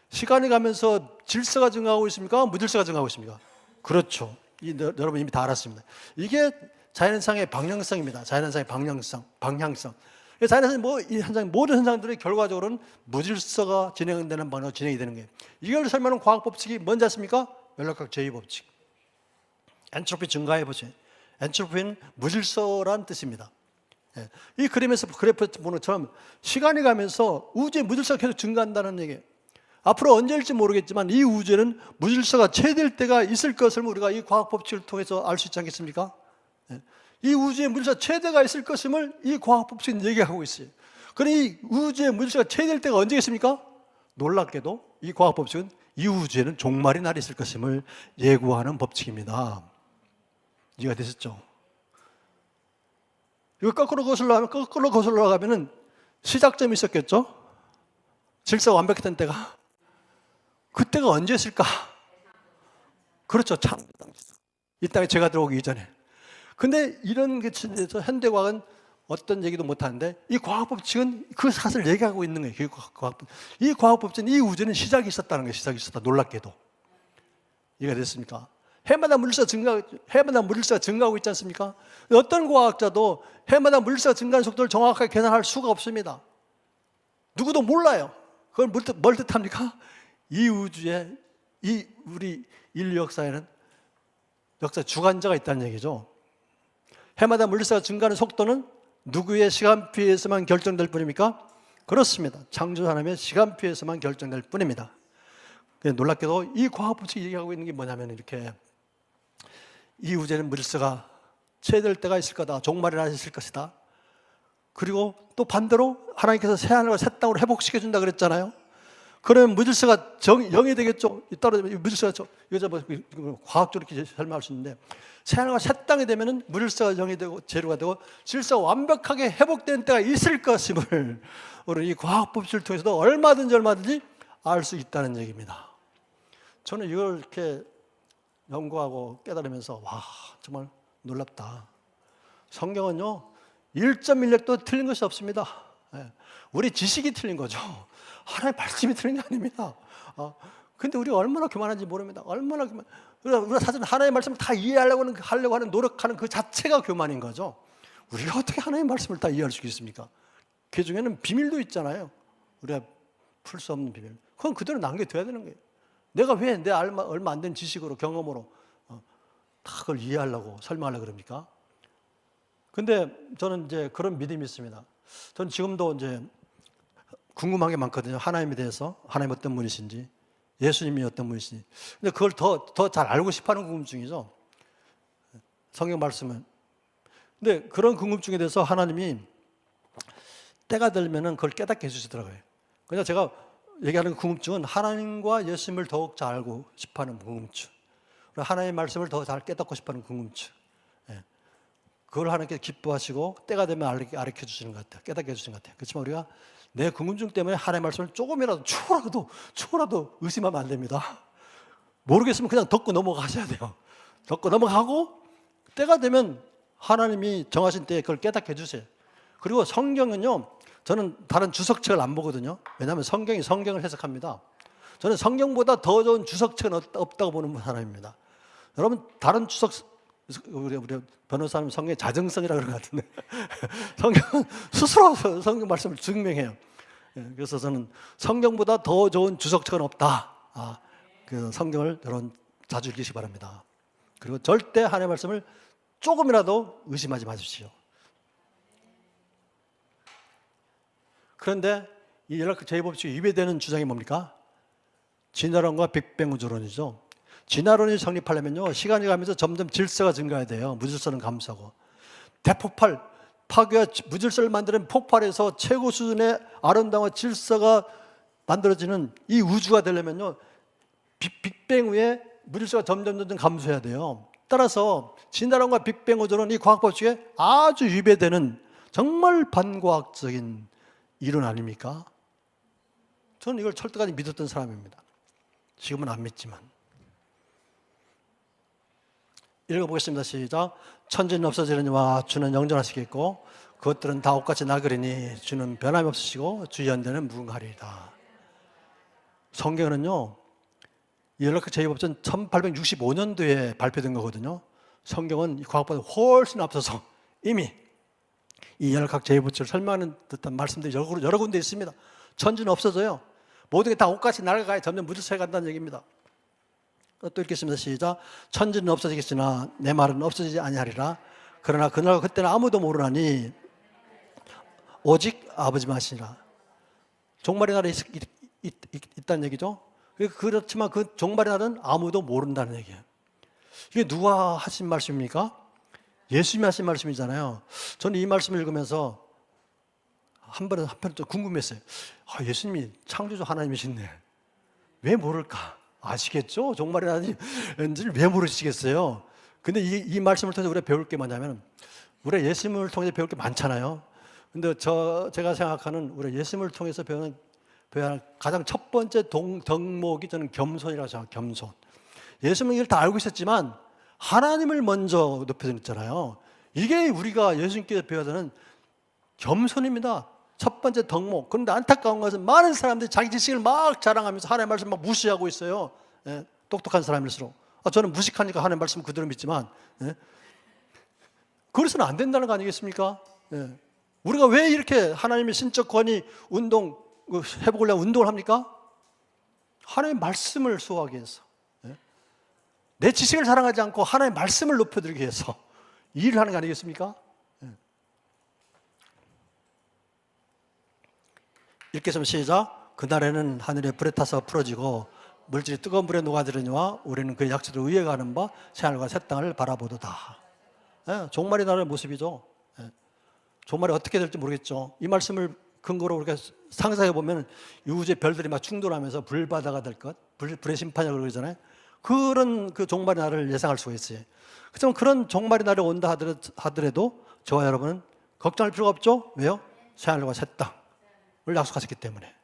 시간이 가면서 질서가 증가하고 있습니까? 무질서가 증가하고 있습니까? 그렇죠. 여러분 이미 다 알았습니다. 이게 자연현상의 방향성입니다. 자연현상의 방향성. 자연현상 모든 현상들이 결과적으로는 무질서가 진행되는 방향으로 진행이 되는 거예요. 이걸 설명하는 과학 법칙이 뭔지 아십니까? 연락학 제2법칙. 엔트로피 증가의 법칙. 엔트로피는 무질서란 뜻입니다. 이 그림에서 그래프 보는 것처럼 시간이 가면서 우주의 무질서가 계속 증가한다는 얘기예요. 앞으로 언제일지 모르겠지만 이 우주에는 무질서가 최대일 때가 있을 것을 우리가 이 과학 법칙을 통해서 알 수 있지 않겠습니까? 이 우주의 무질서가 최대가 있을 것임을 이 과학 법칙은 얘기하고 있어요. 그럼 이 우주의 무질서가 최대일 때가 언제겠습니까? 놀랍게도 이 과학 법칙은 이 우주에는 종말의 날이 있을 것임을 예고하는 법칙입니다. 이해가 되셨죠? 이거 거꾸로 거슬러 가면은 시작점이 있었겠죠? 질서가 완벽했던 때가. 그때가 언제였을까? 그렇죠. 창조 당시. 이 땅에 제가 들어오기 이전에. 근데 이런 게 현대과학은 어떤 얘기도 못 하는데 이 과학법칙은 그 사실을 얘기하고 있는 거예요. 이 과학법칙은 이 우주는 시작이 있었다는 거예요. 시작이 있었다. 놀랍게도. 이해가 됐습니까? 해마다 물질서가 증가하고 있지 않습니까? 어떤 과학자도 해마다 물질서가 증가하는 속도를 정확하게 계산할 수가 없습니다. 누구도 몰라요. 그걸 뭘 뜻합니까? 이 우주에 우리 인류 역사에는 주관자가 있다는 얘기죠. 해마다 물질서가 증가하는 속도는 누구의 시간표에 의해서만 결정될 뿐입니까? 그렇습니다. 창조 하나님의 시간표에 의해서만 결정될 뿐입니다. 놀랍게도 이 과학법칙이 얘기하고 있는 게 뭐냐면 이렇게 이 우주에는 물질서가 최대될 때가 있을 거다. 종말이라 있을 것이다. 그리고 또 반대로 하나님께서 새하늘과 새 땅으로 회복시켜준다 그랬잖아요. 그러면 무질서가 0이 되겠죠. 따로 무질서가 과학적으로 이렇게 설명할 수 있는데 새하늘과 새 땅이 되면은 무질서가 0이 되고 제로가 되고 질서가 완벽하게 회복된 때가 있을 것임을 우리 이 과학 법칙을 통해서도 얼마든지 알 수 있다는 얘기입니다. 저는 이걸 이렇게 연구하고 깨달으면서 와 정말 놀랍다. 성경은요 1.1획도 틀린 것이 없습니다. 우리 지식이 틀린 거죠. 하나님의 말씀이 틀린 게 아닙니다. 근데 우리가 얼마나 교만한지 모릅니다. 우리가 사실 하나님의 말씀을 다 이해하려고 하는 노력하는 그 자체가 교만인 거죠. 우리가 어떻게 하나님의 말씀을 다 이해할 수 있습니까? 그 중에는 비밀도 있잖아요. 우리가 풀 수 없는 비밀. 그건 그대로 남겨둬야 되는 거예요. 내가 왜 내 얼마 안 된 지식으로 경험으로 다 그걸 이해하려고 설명하려고 그럽니까? 근데 저는 이제 그런 믿음이 있습니다. 저는 지금도 이제 궁금한 게 많거든요. 하나님에 대해서. 하나님 어떤 분이신지, 예수님이 어떤 분이신지. 근데 그걸 더 잘 알고 싶어 하는 궁금증이죠. 성경 말씀은. 근데 그런 궁금증에 대해서 하나님이 때가 되면은 그걸 깨닫게 해주시더라고요. 그냥 제가 얘기하는 궁금증은 하나님과 예수님을 더욱 잘 알고 싶어하는 궁금증, 하나님의 말씀을 더 잘 깨닫고 싶어하는 궁금증. 그걸 하나님께 기뻐하시고 때가 되면 알려 주시는 것 같아요. 깨닫게 해주시는 것 같아요. 그렇지만 우리가 내 궁금증 때문에 하나님의 말씀을 조금이라도 초라도 의심하면 안 됩니다. 모르겠으면 그냥 덮고 넘어가셔야 돼요. 덮고 넘어가고 때가 되면 하나님이 정하신 때에 그걸 깨닫게 해주세요. 그리고 성경은요, 저는 다른 주석책을 안 보거든요. 왜냐하면 성경이 성경을 해석합니다. 저는 성경보다 더 좋은 주석책은 없다고 보는 사람입니다. 여러분 다른 주석, 우리 변호사님 성경의 자정성이라 그런 것 같은데 성경은 스스로 성경 말씀을 증명해요. 그래서 저는 성경보다 더 좋은 주석책은 없다. 그 성경을 여러분 자주 읽으시기 바랍니다. 그리고 절대 하나님의 말씀을 조금이라도 의심하지 마십시오. 그런데 이 연락학 제2법칙에 위배되는 주장이 뭡니까? 진화론과 빅뱅 우주론이죠. 진화론이 성립하려면요, 시간이 가면서 점점 질서가 증가해야 돼요. 무질서는 감소하고. 대폭발, 파괴와 무질서를 만드는 폭발에서 최고 수준의 아름다운 질서가 만들어지는 이 우주가 되려면요, 빅뱅 후에 무질서가 점점 감소해야 돼요. 따라서 진화론과 빅뱅 우주론, 이 과학법칙에 아주 위배되는 정말 반과학적인 이론 아닙니까? 저는 이걸 철저하게 믿었던 사람입니다. 지금은 안 믿지만. 읽어보겠습니다. 시작. 천지는 없어지려니와 주는 영존하시겠고 그것들은 다 옷같이 나그리니 주는 변함이 없으시고 주의 연대는 무궁하리이다. 성경은요, 이 연락학 제2법칙은 1865년도에 발표된 거거든요. 성경은 이 과학보다 훨씬 앞서서 이미 이 연락학 제2법칙을 설명하는 듯한 말씀들이 여러 군데 있습니다. 천지는 없어져요. 모든 게 다 옷같이 날아가야 점점 무질서해 간다는 얘기입니다. 또 읽겠습니다. 시작. 천지는 없어지겠으나 내 말은 없어지지 아니하리라. 그러나 그날 그때는 아무도 모르나니 오직 아버지만 하시니라. 종말의 날이 있다는 얘기죠. 그렇지만 그 종말의 날은 아무도 모른다는 얘기예요. 이게 누가 하신 말씀입니까? 예수님이 하신 말씀이잖아요. 저는 이 말씀을 읽으면서 한편 좀 궁금했어요. 예수님이 창조주 하나님이신데 왜 모를까? 아시겠죠? 종말이 나는지를 왜 모르시겠어요? 근데 이 말씀을 통해서 우리가 배울 게 뭐냐면, 우리가 예수님을 통해서 배울 게 많잖아요. 근데 제가 생각하는 우리 예수님을 통해서 배워야 할 가장 첫 번째 덕목이 저는 겸손이라고 생각해요. 겸손. 예수님은 이걸 다 알고 있었지만 하나님을 먼저 높여드렸잖아요. 이게 우리가 예수님께서 배워야 되는 겸손입니다. 첫 번째 덕목. 그런데 안타까운 것은 많은 사람들이 자기 지식을 막 자랑하면서 하나님의 말씀 막 무시하고 있어요. 똑똑한 사람일수록. 저는 무식하니까 하나님의 말씀 그대로 믿지만, 그래서는 안 된다는 거 아니겠습니까? 우리가 왜 이렇게 하나님의 신적 권위 회복을 위한 운동을 합니까? 하나님의 말씀을 수호하기 위해서. 내 지식을 자랑하지 않고 하나님의 말씀을 높여드리기 위해서 일을 하는 거 아니겠습니까? 읽겠습니다. 시작. 그날에는 하늘에 불에 타서 풀어지고 물질이 뜨거운 물에 녹아들으니와 우리는 그 약속을 의해가는 바 새하늘과 새 땅을 바라보도다. 종말의 날의 모습이죠. 종말이 어떻게 될지 모르겠죠. 이 말씀을 근거로 우리가 상상해 보면 이 우주의 별들이 막 충돌하면서 불바다가 될 것, 불의 심판이라고 그러잖아요. 그런 그 종말의 날을 예상할 수가 있어요. 그렇지만 그런 종말의 날이 온다 하더라도 저와 여러분은 걱정할 필요가 없죠. 왜요? 새하늘과 새 땅을 약속하셨기 때문에.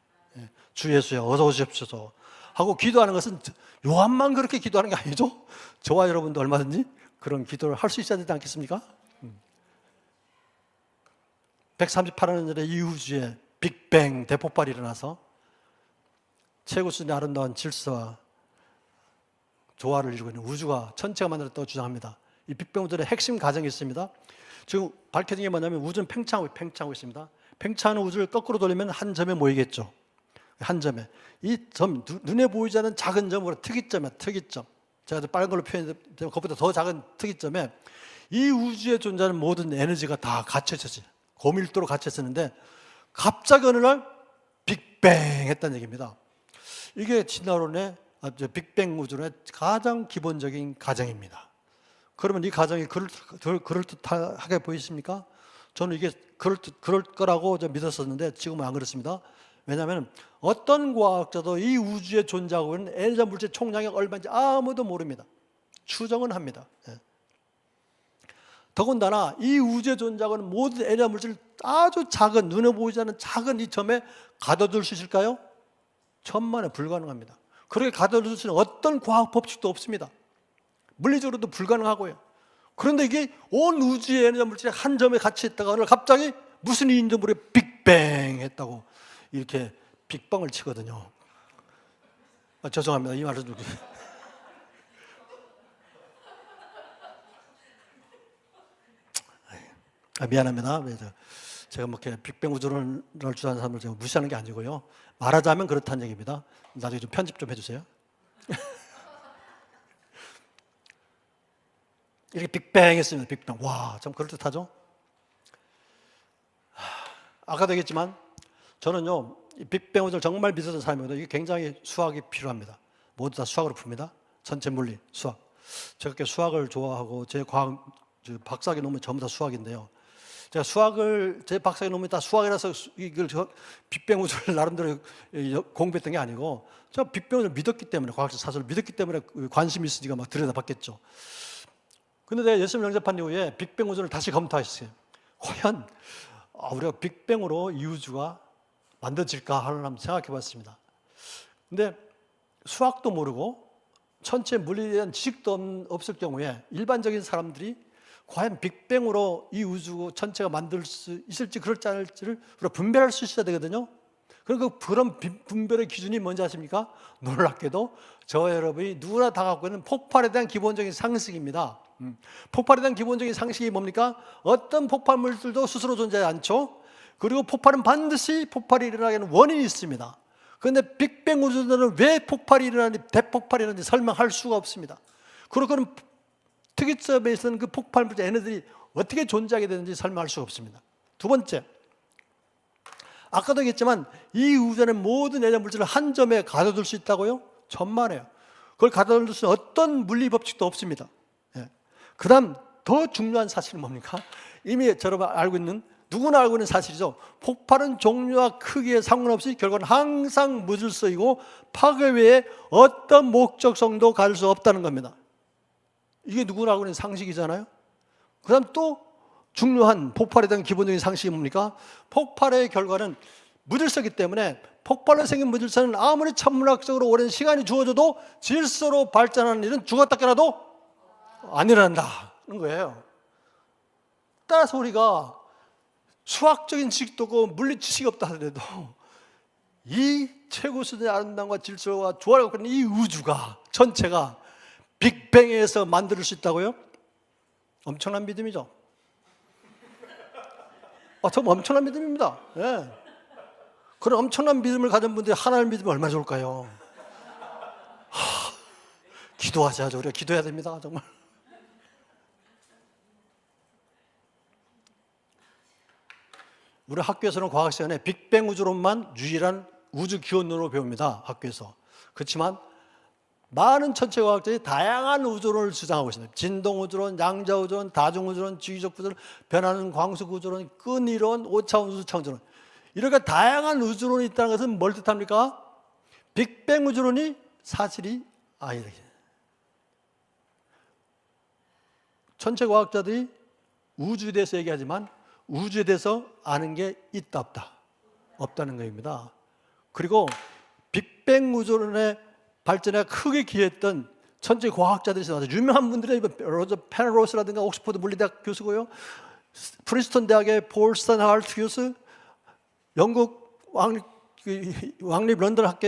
주 예수여 어서 오십시오 하고 기도하는 것은 요한만 그렇게 기도하는 게 아니죠. 저와 여러분도 얼마든지 그런 기도를 할 수 있어야 되지 않겠습니까? 138년 전에 이 우주에 빅뱅 대폭발이 일어나서 최고 수준의 아름다운 질서와 조화를 이루고 있는 우주가 전체가 만들었다고 주장합니다. 이 빅뱅 우주의 핵심 가정이 있습니다. 지금 밝혀진 게 뭐냐면 우주는 팽창하고 있습니다. 팽창하는 우주를 거꾸로 돌리면 한 점에 모이겠죠. 한 점에. 이 점, 눈에 보이지 않는 작은 점으로 특이점이야, 특이점. 제가 빨간 걸로 표현했는데 그것보다 더 작은 특이점에 이 우주에 존재하는 모든 에너지가 다 갇혀있었어요. 고밀도로 갇혀있었는데 갑자기 어느 날 빅뱅 했다는 얘기입니다. 이게 진화론의 빅뱅 우주론의 가장 기본적인 가정입니다. 그러면 이 가정이 그럴듯하게 보이십니까? 저는 이게 그럴 거라고 좀 믿었었는데 지금은 안 그렇습니다. 왜냐하면 어떤 과학자도 이 우주에 존재하고 있는 에너지 물질 총량이 얼마인지 아무도 모릅니다. 추정은 합니다. 예. 더군다나 이 우주에 존재하고 있는 모든 에너지 물질 아주 작은, 눈에 보이지 않는 작은 이 점에 가둬둘 수 있을까요? 천만에 불가능합니다. 그렇게 가둬둘 수 있는 어떤 과학 법칙도 없습니다. 물리적으로도 불가능하고요. 그런데 이게 온 우주의 에너지 물질이 한 점에 같이 있다가 오늘 갑자기 무슨 일인지 모르게 빅뱅 했다고 이렇게 빅방을 치거든요. 죄송합니다. 이 말을 좀. 미안합니다. 제가 뭐 이렇게 빅뱅 우주론을 주장하는 사람을 제가 무시하는 게 아니고요. 말하자면 그렇다는 얘기입니다. 나중에 좀 편집 좀 해주세요. 이렇게 빅뱅 했습니다. 빅뱅. 와, 참 그럴듯하죠? 아까도 얘기했지만 저는요, 이 빅뱅 우주를 정말 믿었던 사람이거든요. 이게 굉장히 수학이 필요합니다. 모두 다 수학으로 풉니다. 전체 물리, 수학. 제가 그렇게 수학을 좋아하고 제 과학, 박사학위 논문이 전부 다 수학인데요. 제가 수학을, 제 박사학위 논문이 다 수학이라서 이걸 빅뱅 우주를 나름대로 공부했던 게 아니고 저 빅뱅 우주를 믿었기 때문에, 과학적 사설을 믿었기 때문에 관심이 있으니까 막 들여다봤겠죠. 근데 내가 예수님 영접한 이후에 빅뱅 우주를 다시 검토했어요. 과연 우리가 빅뱅으로 이 우주가 만들어질까 하는 한번 생각해 봤습니다. 근데 수학도 모르고 천체 물리에 대한 지식도 없을 경우에 일반적인 사람들이 과연 빅뱅으로 이 우주 전체가 만들 수 있을지 그럴지 않을지를 우리가 분별할 수 있어야 되거든요. 그런 분별의 기준이 뭔지 아십니까? 놀랍게도 저 여러분이 누구나 다 갖고 있는 폭발에 대한 기본적인 상식입니다. 폭발에 대한 기본적인 상식이 뭡니까? 어떤 폭발물들도 스스로 존재하지 않죠. 그리고 폭발은 반드시 폭발이 일어나게 하는 원인이 있습니다. 그런데 빅뱅 우주들은 왜 폭발이 일어나는지, 대폭발이 일어나는지 설명할 수가 없습니다. 그리고 그런 특이점에 있는 그 폭발물질 에너지들이 어떻게 존재하게 되는지 설명할 수가 없습니다. 두 번째, 아까도 얘기했지만 이 우주의 모든 에너지 물질을 한 점에 가둬둘 수 있다고요? 천만에요. 그걸 가둬둘 수 있는 어떤 물리 법칙도 없습니다. 그 다음 더 중요한 사실은 뭡니까? 이미 여러분 알고 있는, 누구나 알고 있는 사실이죠. 폭발은 종류와 크기에 상관없이 결국은 항상 무질서이고 파괴 외에 어떤 목적성도 가질 수 없다는 겁니다. 이게 누구나 알고 있는 상식이잖아요. 그 다음 또 중요한 폭발에 대한 기본적인 상식이 뭡니까? 폭발의 결과는 무질서이기 때문에 폭발로 생긴 무질서는 아무리 천문학적으로 오랜 시간이 주어져도 질서로 발전하는 일은 죽었다 깨나도 안 일어난다는 거예요. 따라서 우리가 수학적인 지식도 없고 물리 지식이 없다 하더라도 이 최고 수준의 아름다움과 질서와 조화를 갖고 있는 이 우주가 전체가 빅뱅에서 만들 수 있다고요? 엄청난 믿음이죠. 정말 엄청난 믿음입니다. 예. 그런 엄청난 믿음을 가진 분들이 하나님 믿으면 얼마나 좋을까요? 기도하셔야죠. 우리가 기도해야 됩니다. 정말. 우리 학교에서는 과학 시간에 빅뱅 우주론만 유일한 우주 기원론으로 배웁니다. 학교에서. 그렇지만 많은 천체 과학자들이 다양한 우주론을 주장하고 있습니다. 진동 우주론, 양자 우주론, 다중 우주론, 지휘적 우주론, 변하는 광속 우주론, 끈 이론, 오차 우주 창조론. 이렇게 다양한 우주론이 있다는 것은 뭘 뜻합니까? 빅뱅 우주론이 사실이 아니다. 천체 과학자들이 우주에 대해서 얘기하지만 우주에 대해서 아는 게 있다 없다? 없다는 것입니다. 그리고 빅뱅 우주론의 발전에 크게 기여했던 천체 과학자들이 있어요. 유명한 분들이 로저 페너로스라든가 옥스퍼드 물리대학 교수고요, 프린스턴 대학의 폴 스탄하르트 교수, 영국 왕립 런던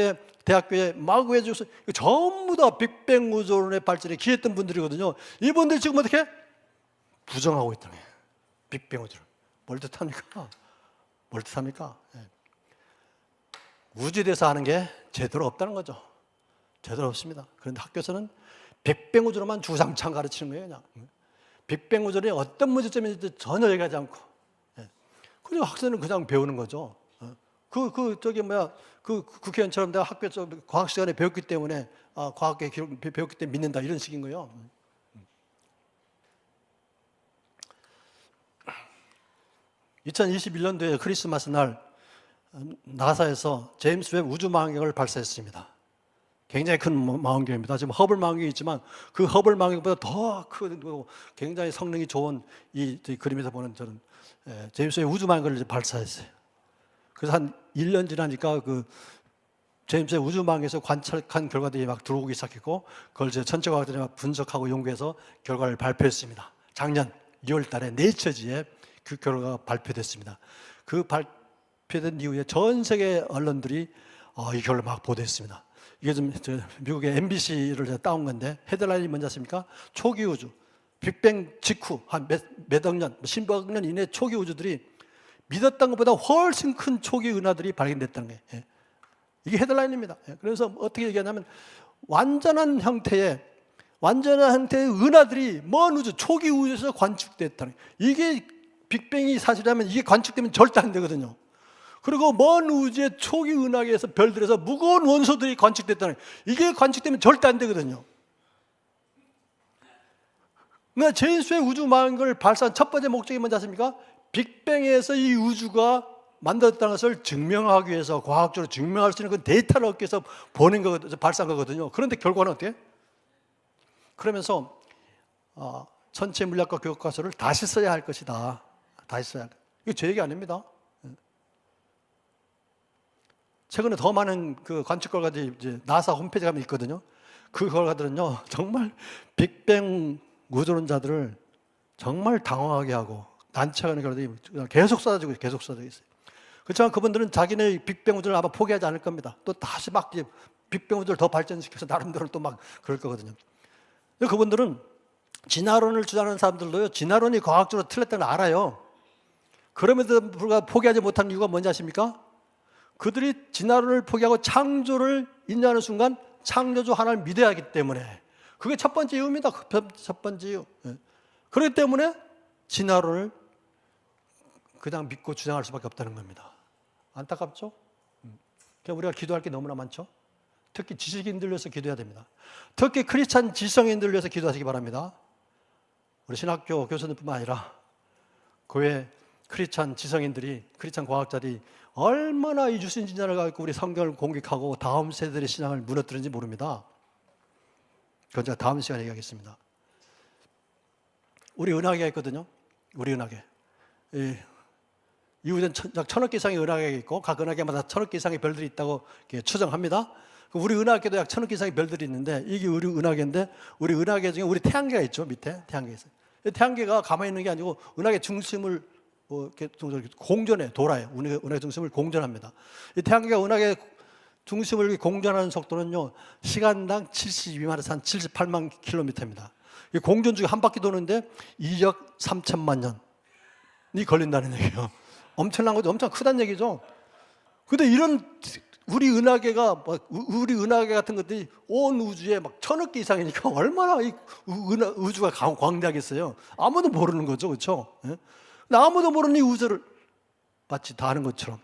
대학교의 마그웨 교수, 전부 다 빅뱅 우주론의 발전에 기여했던 분들이거든요. 이분들이 지금 어떻게 부정하고 있다는 거예요. 빅뱅 우주론. 뭘 뜻합니까? 뭘 뜻합니까? 우주에 대해서 아는 게 제대로 없다는 거죠. 제대로 없습니다. 그런데 학교에서는 빅뱅 우주로만 주장창 가르치는 거예요. 그냥. 빅뱅 우주론이 어떤 문제점인지 전혀 얘기하지 않고, 그리고 학생은 그냥 배우는 거죠. 국회의원처럼 내가 학교에서 과학 시간에 배웠기 때문에, 과학계 배웠기 때문에 믿는다, 이런 식인 거예요. 2021년도에 크리스마스 날 나사에서 제임스 웹 우주망원경을 발사했습니다. 굉장히 큰 망원경입니다. 지금 허블 망원경이 있지만 그 허블 망원경보다 더 크고 굉장히 성능이 좋은 이 그림에서 보는 저는 제임스 웹 우주망원경을 발사했어요. 그래서 한 1년 지나니까 그 제임스 웹 우주망원경에서 관찰한 결과들이 막 들어오기 시작했고 그걸 이제 천체 과학자들이 막 분석하고 연구해서 결과를 발표했습니다. 작년 2월 달에 네이처지에 그 결과가 발표됐습니다. 그 발표된 이후에 전 세계 언론들이 이 결과를 막 보도했습니다. 이게 좀 미국의 MBC를 따온 건데 헤드라인이 뭔지 아십니까? 초기 우주, 빅뱅 직후 한 몇억 년, 십억 년 이내 초기 우주들이 믿었던 것보다 훨씬 큰 초기 은하들이 발견됐다는 거예요. 예. 이게 헤드라인입니다. 예. 그래서 어떻게 얘기하냐면 완전한 형태의 은하들이 먼 우주, 초기 우주에서 관측됐다는 거예요. 이게 빅뱅이 사실이라면 이게 관측되면 절대 안 되거든요. 그리고 먼 우주의 초기 은하계에서 별들에서 무거운 원소들이 관측됐다는 거예요. 이게 관측되면 절대 안 되거든요. 그러니까 제임스 웹 우주망원경을 발사한 첫 번째 목적이 뭔지 아십니까? 빅뱅에서 이 우주가 만들었다는 것을 증명하기 위해서 과학적으로 증명할 수 있는 그 데이터를 얻기 위해서 보낸 거거든요. 발사한 거거든요. 그런데 결과는 어때요? 그러면서 천체 물리학과 교과서를 다시 써야 할 것이다. 다시 써야 할 것이다. 이거 제 얘기 아닙니다. 최근에 더 많은 그 관측 결과들이 이제 나사 홈페이지에 가면 있거든요. 그 결과들은요, 정말 빅뱅 우주론자들을 정말 당황하게 하고 난처하는 결과들이 계속 쏟아지고 있어요. 그렇지만 그분들은 자기네 빅뱅 우주를 아마 포기하지 않을 겁니다. 또 다시 막 빅뱅 우주를 더 발전시켜서 나름대로 또 막 그럴 거거든요. 그분들은 진화론을 주장하는 사람들도요, 진화론이 과학적으로 틀렸다는 걸 알아요. 그럼에도 불구하고 포기하지 못한 이유가 뭔지 아십니까? 그들이 진화론을 포기하고 창조를 인정하는 순간 창조주 하나를 믿어야 하기 때문에 그게 첫 번째 이유입니다. 첫 번째 이유. 그렇기 때문에 진화론을 그냥 믿고 주장할 수밖에 없다는 겁니다. 안타깝죠? 그러니까 우리가 기도할 게 너무나 많죠? 특히 지식인들 위해서 기도해야 됩니다. 특히 크리스찬 지성인들 위해서 기도하시기 바랍니다. 우리 신학교 교수님뿐만 아니라 교회 크리스찬 지성인들이, 크리스찬 과학자들이 얼마나 이 유신진자를 가지고 우리 성경을 공격하고 다음 세대들의 신앙을 무너뜨리는지 모릅니다. 그건 제가 다음 시간에 얘기하겠습니다. 우리 은하계가 있거든요. 우리 은하계. 이후엔 약 1000억 개 이상의 은하계가 있고 각 은하계마다 1000억 개 이상의 별들이 있다고 추정합니다. 우리 은하계도 약 1000억 개 이상의 별들이 있는데 이게 우리 은하계인데 우리 은하계 중에 우리 태양계가 있죠. 밑에 태양계 있어요. 태양계가 가만히 있는 게 아니고 은하계 중심을 이렇게 공전해 돌아요. 은하계 중심을 공전합니다. 이 태양계가 은하계 중심을 공전하는 속도는요, 시간당 72만에서 한 78만 킬로미터입니다. 이 공전 중에 한 바퀴 도는데 2억 3천만 년이 걸린다는 얘기예요. 엄청난 거죠. 엄청 크다는 얘기죠. 근데 이런 우리 은하계 같은 것들이 온 우주에 막 1000억 개 이상이니까 얼마나 이 우주가 광대하겠어요. 아무도 모르는 거죠. 그렇죠? 아무도 모르는 이 우주를 마치 다 아는 것처럼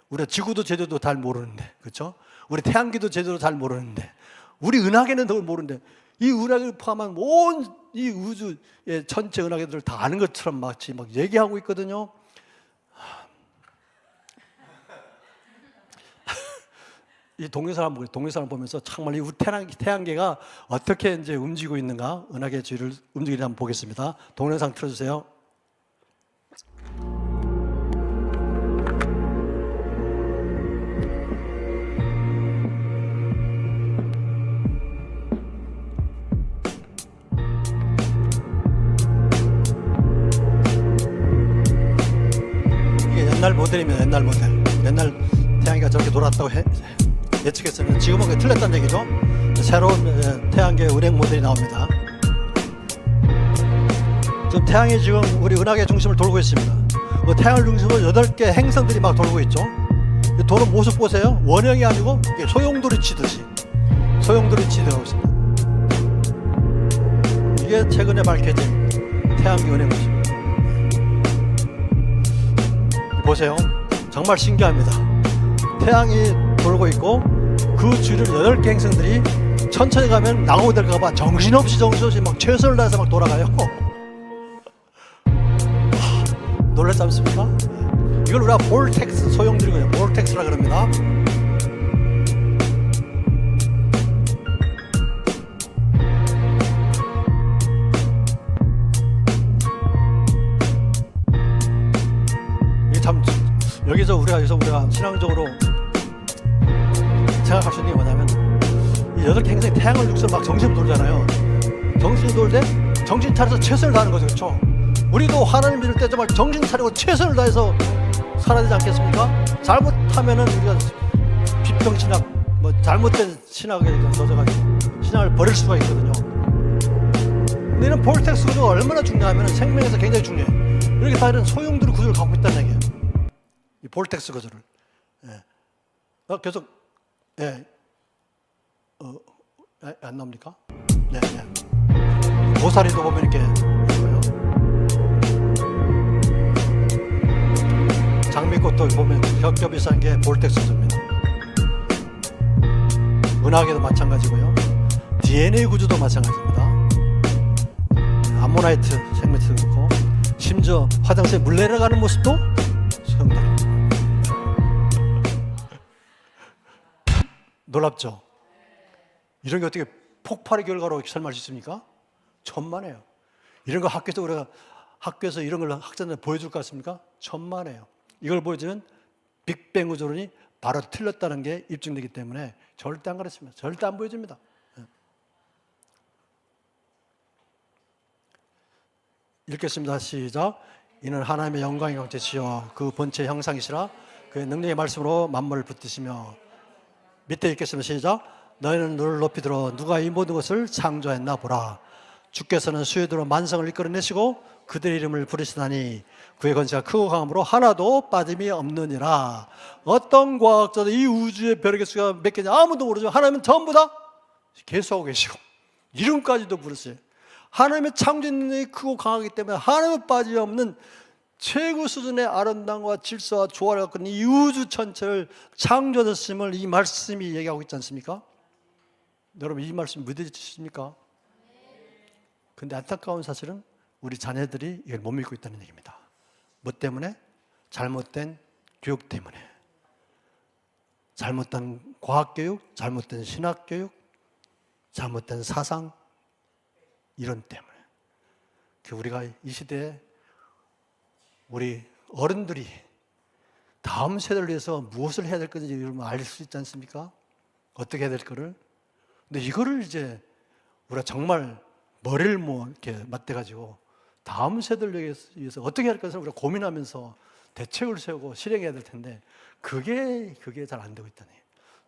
우리가 지구도 제대로 잘 모르는데, 그렇죠? 우리 태양계도 제대로 잘 모르는데, 우리 은하계는 더 모르는데, 이 은하계를 포함한 온 이 우주의 전체 은하계들을 다 아는 것처럼 마치 막 얘기하고 있거든요. 이 동영상을 보면서 정말 이 태양계가 어떻게 이제 움직이고 있는가, 은하계 주위를 움직이는지 한번 보겠습니다. 동영상 틀어주세요. 옛날 모델입니다. 옛날 모델. 옛날 태양계가 저렇게 돌았다고 예측했으면 지금은 틀렸다는 얘기죠. 새로운 태양계 운행 모델이 나옵니다. 지금 태양이 지금 우리 은하계 중심을 돌고 있습니다. 태양을 중심으로 8개 행성들이 막 돌고 있죠. 도는 모습 보세요. 원형이 아니고 소용돌이 치듯이 되고 있습니다. 이게 최근에 밝혀진 태양계 운행 모습입니다. 보세요. 정말 신기합니다. 태양이 돌고 있고 그 주위를 8개 행성들이 천천히 가면 낭호 될까봐 정신없이 막 최선을 다해서 막 돌아가요. 놀랍지 않습니까? 이걸 우리가 볼텍스 소용돌이거든요. 볼텍스라 그럽니다. 이게 참 여기서 우리가 신앙적으로 생각할 수 있는 게 뭐냐면 이 8개 행성이 태양을 죽서 막 정신을 돌잖아요. 정신이 돌 때 정신 차려서 최선을 다하는 거죠. 그렇죠? 우리도 하나님 믿을 때 정말 정신 차리고 최선을 다해서 살아야 되지 않겠습니까? 잘못하면은 우리가 비평신학, 뭐 잘못된 신학에 젖어가지고 신앙을 버릴 수가 있거든요. 근데 이런 볼텍스 구조가 얼마나 중요하면 생명에서 굉장히 중요해요. 이렇게 다 이런 소용돌이 구조를 갖고 있다는 얘기예요. 이 볼텍스 구조를. 예. 계속, 예. 안 나옵니까? 네, 네. 고사리도 보면 이렇게 있고요. 장미꽃도 보면 겹겹이 쌓인 게 볼텍스 구조입니다. 은하계도 마찬가지고요. DNA 구조도 마찬가지입니다. 암모나이트 생명체도 그렇고, 심지어 화장실에 물 내려가는 모습도 소용돌이. 놀랍죠? 이런 게 어떻게 폭발의 결과로 설명할 수 있습니까? 천만에요. 이런 거 학교에서 이런 걸 학생들한테 보여줄 것 같습니까? 천만에요. 이걸 보여주면 빅뱅 우주론이 바로 틀렸다는 게 입증되기 때문에 절대 안 가르칩니다. 절대 안 보여줍니다. 읽겠습니다. 시작. 이는 하나님의 영광의 형체시여 그 본체의 형상이시라 그의 능력의 말씀으로 만물을 붙드시며. 밑에 읽겠습니다. 시작. 너희는 눈을 높이 들어 누가 이 모든 것을 창조했나 보라. 주께서는 수요대로 만성을 이끌어내시고 그들의 이름을 부르시다니 그의 권세가 크고 강함으로 하나도 빠짐이 없느니라. 어떤 과학자도 이 우주의 별의 개수가 몇 개냐 아무도 모르죠. 하나님은 전부 다 계수하고 계시고 이름까지도 부르세요. 하나님의 창조 능력이 크고 강하기 때문에 하나님은 빠짐이 없는 최고 수준의 아름다움과 질서와 조화를 갖고 있는 이 우주 전체를 창조하셨음을 이 말씀이 얘기하고 있지 않습니까? 여러분 이 말씀 믿으십니까? 근데 안타까운 사실은 우리 자녀들이 이걸 못 믿고 있다는 얘기입니다. 뭐 때문에? 잘못된 교육 때문에. 잘못된 과학교육, 잘못된 신학교육, 잘못된 사상 이런 때문에. 우리가 이 시대에 우리 어른들이 다음 세대를 위해서 무엇을 해야 될 건지 알 수 있지 않습니까? 어떻게 해야 될 거를. 근데 이거를 이제 우리가 정말 머리를 이렇게 맞대가지고 다음 세대를 위해서 어떻게 할 것을 우리가 고민하면서 대책을 세우고 실행해야 될 텐데 그게 잘 안 되고 있다니.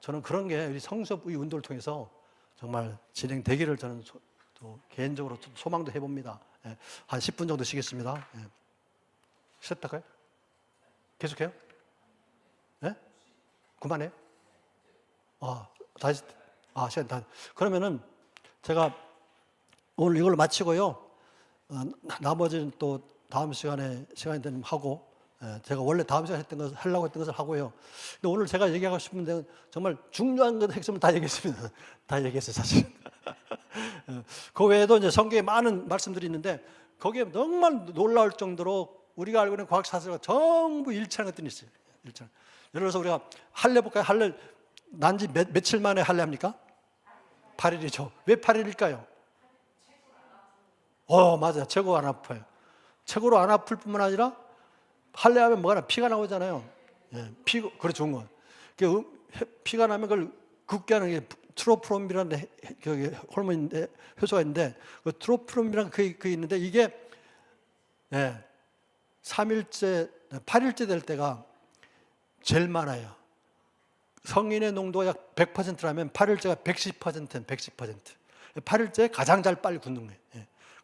저는 그런 게 우리 성수의 운동을 통해서 정말 진행되기를 저는 개인적으로 소망도 해봅니다. 한 10분 정도 쉬겠습니다. 쉬었다가요? 계속해요? 네? 그만해요? 다시. 시간 다. 그러면은 제가 오늘 이걸 마치고요. 나머지는 또 다음 시간이 되면 하고, 제가 원래 다음 시간에 하려고 했던 것을 하고요. 근데 오늘 제가 얘기하고 싶은 데는 정말 중요한 것 핵심을 다 얘기했습니다. 다 얘기했어요, 사실. 그 외에도 이제 성경에 많은 말씀들이 있는데 거기에 정말 놀라울 정도로 우리가 알고 있는 과학 사실과 전부 일치하는 것들이 있어요. 일치. 예를 들어서 우리가 할례 볼까요? 할례 난지 며칠 만에 할례 합니까? 8일이죠. 왜 8일일까요? 맞아요. 최고 안 아파요. 최고로 안 아플 뿐만 아니라 할례하면 뭐가 나 피가 나오잖아요. 그래 좋은 거. 피가 나면 그걸 굳게 하는 게 트로프롬이라는 호르몬인데 효소가 있는데 그 트로프롬이라는 그 있는데 이게 3일째, 8일째 될 때가 제일 많아요. 성인의 농도가 약 100%라면 8일째가 110%. 8일째 가장 잘 빨리 굳는 거예요.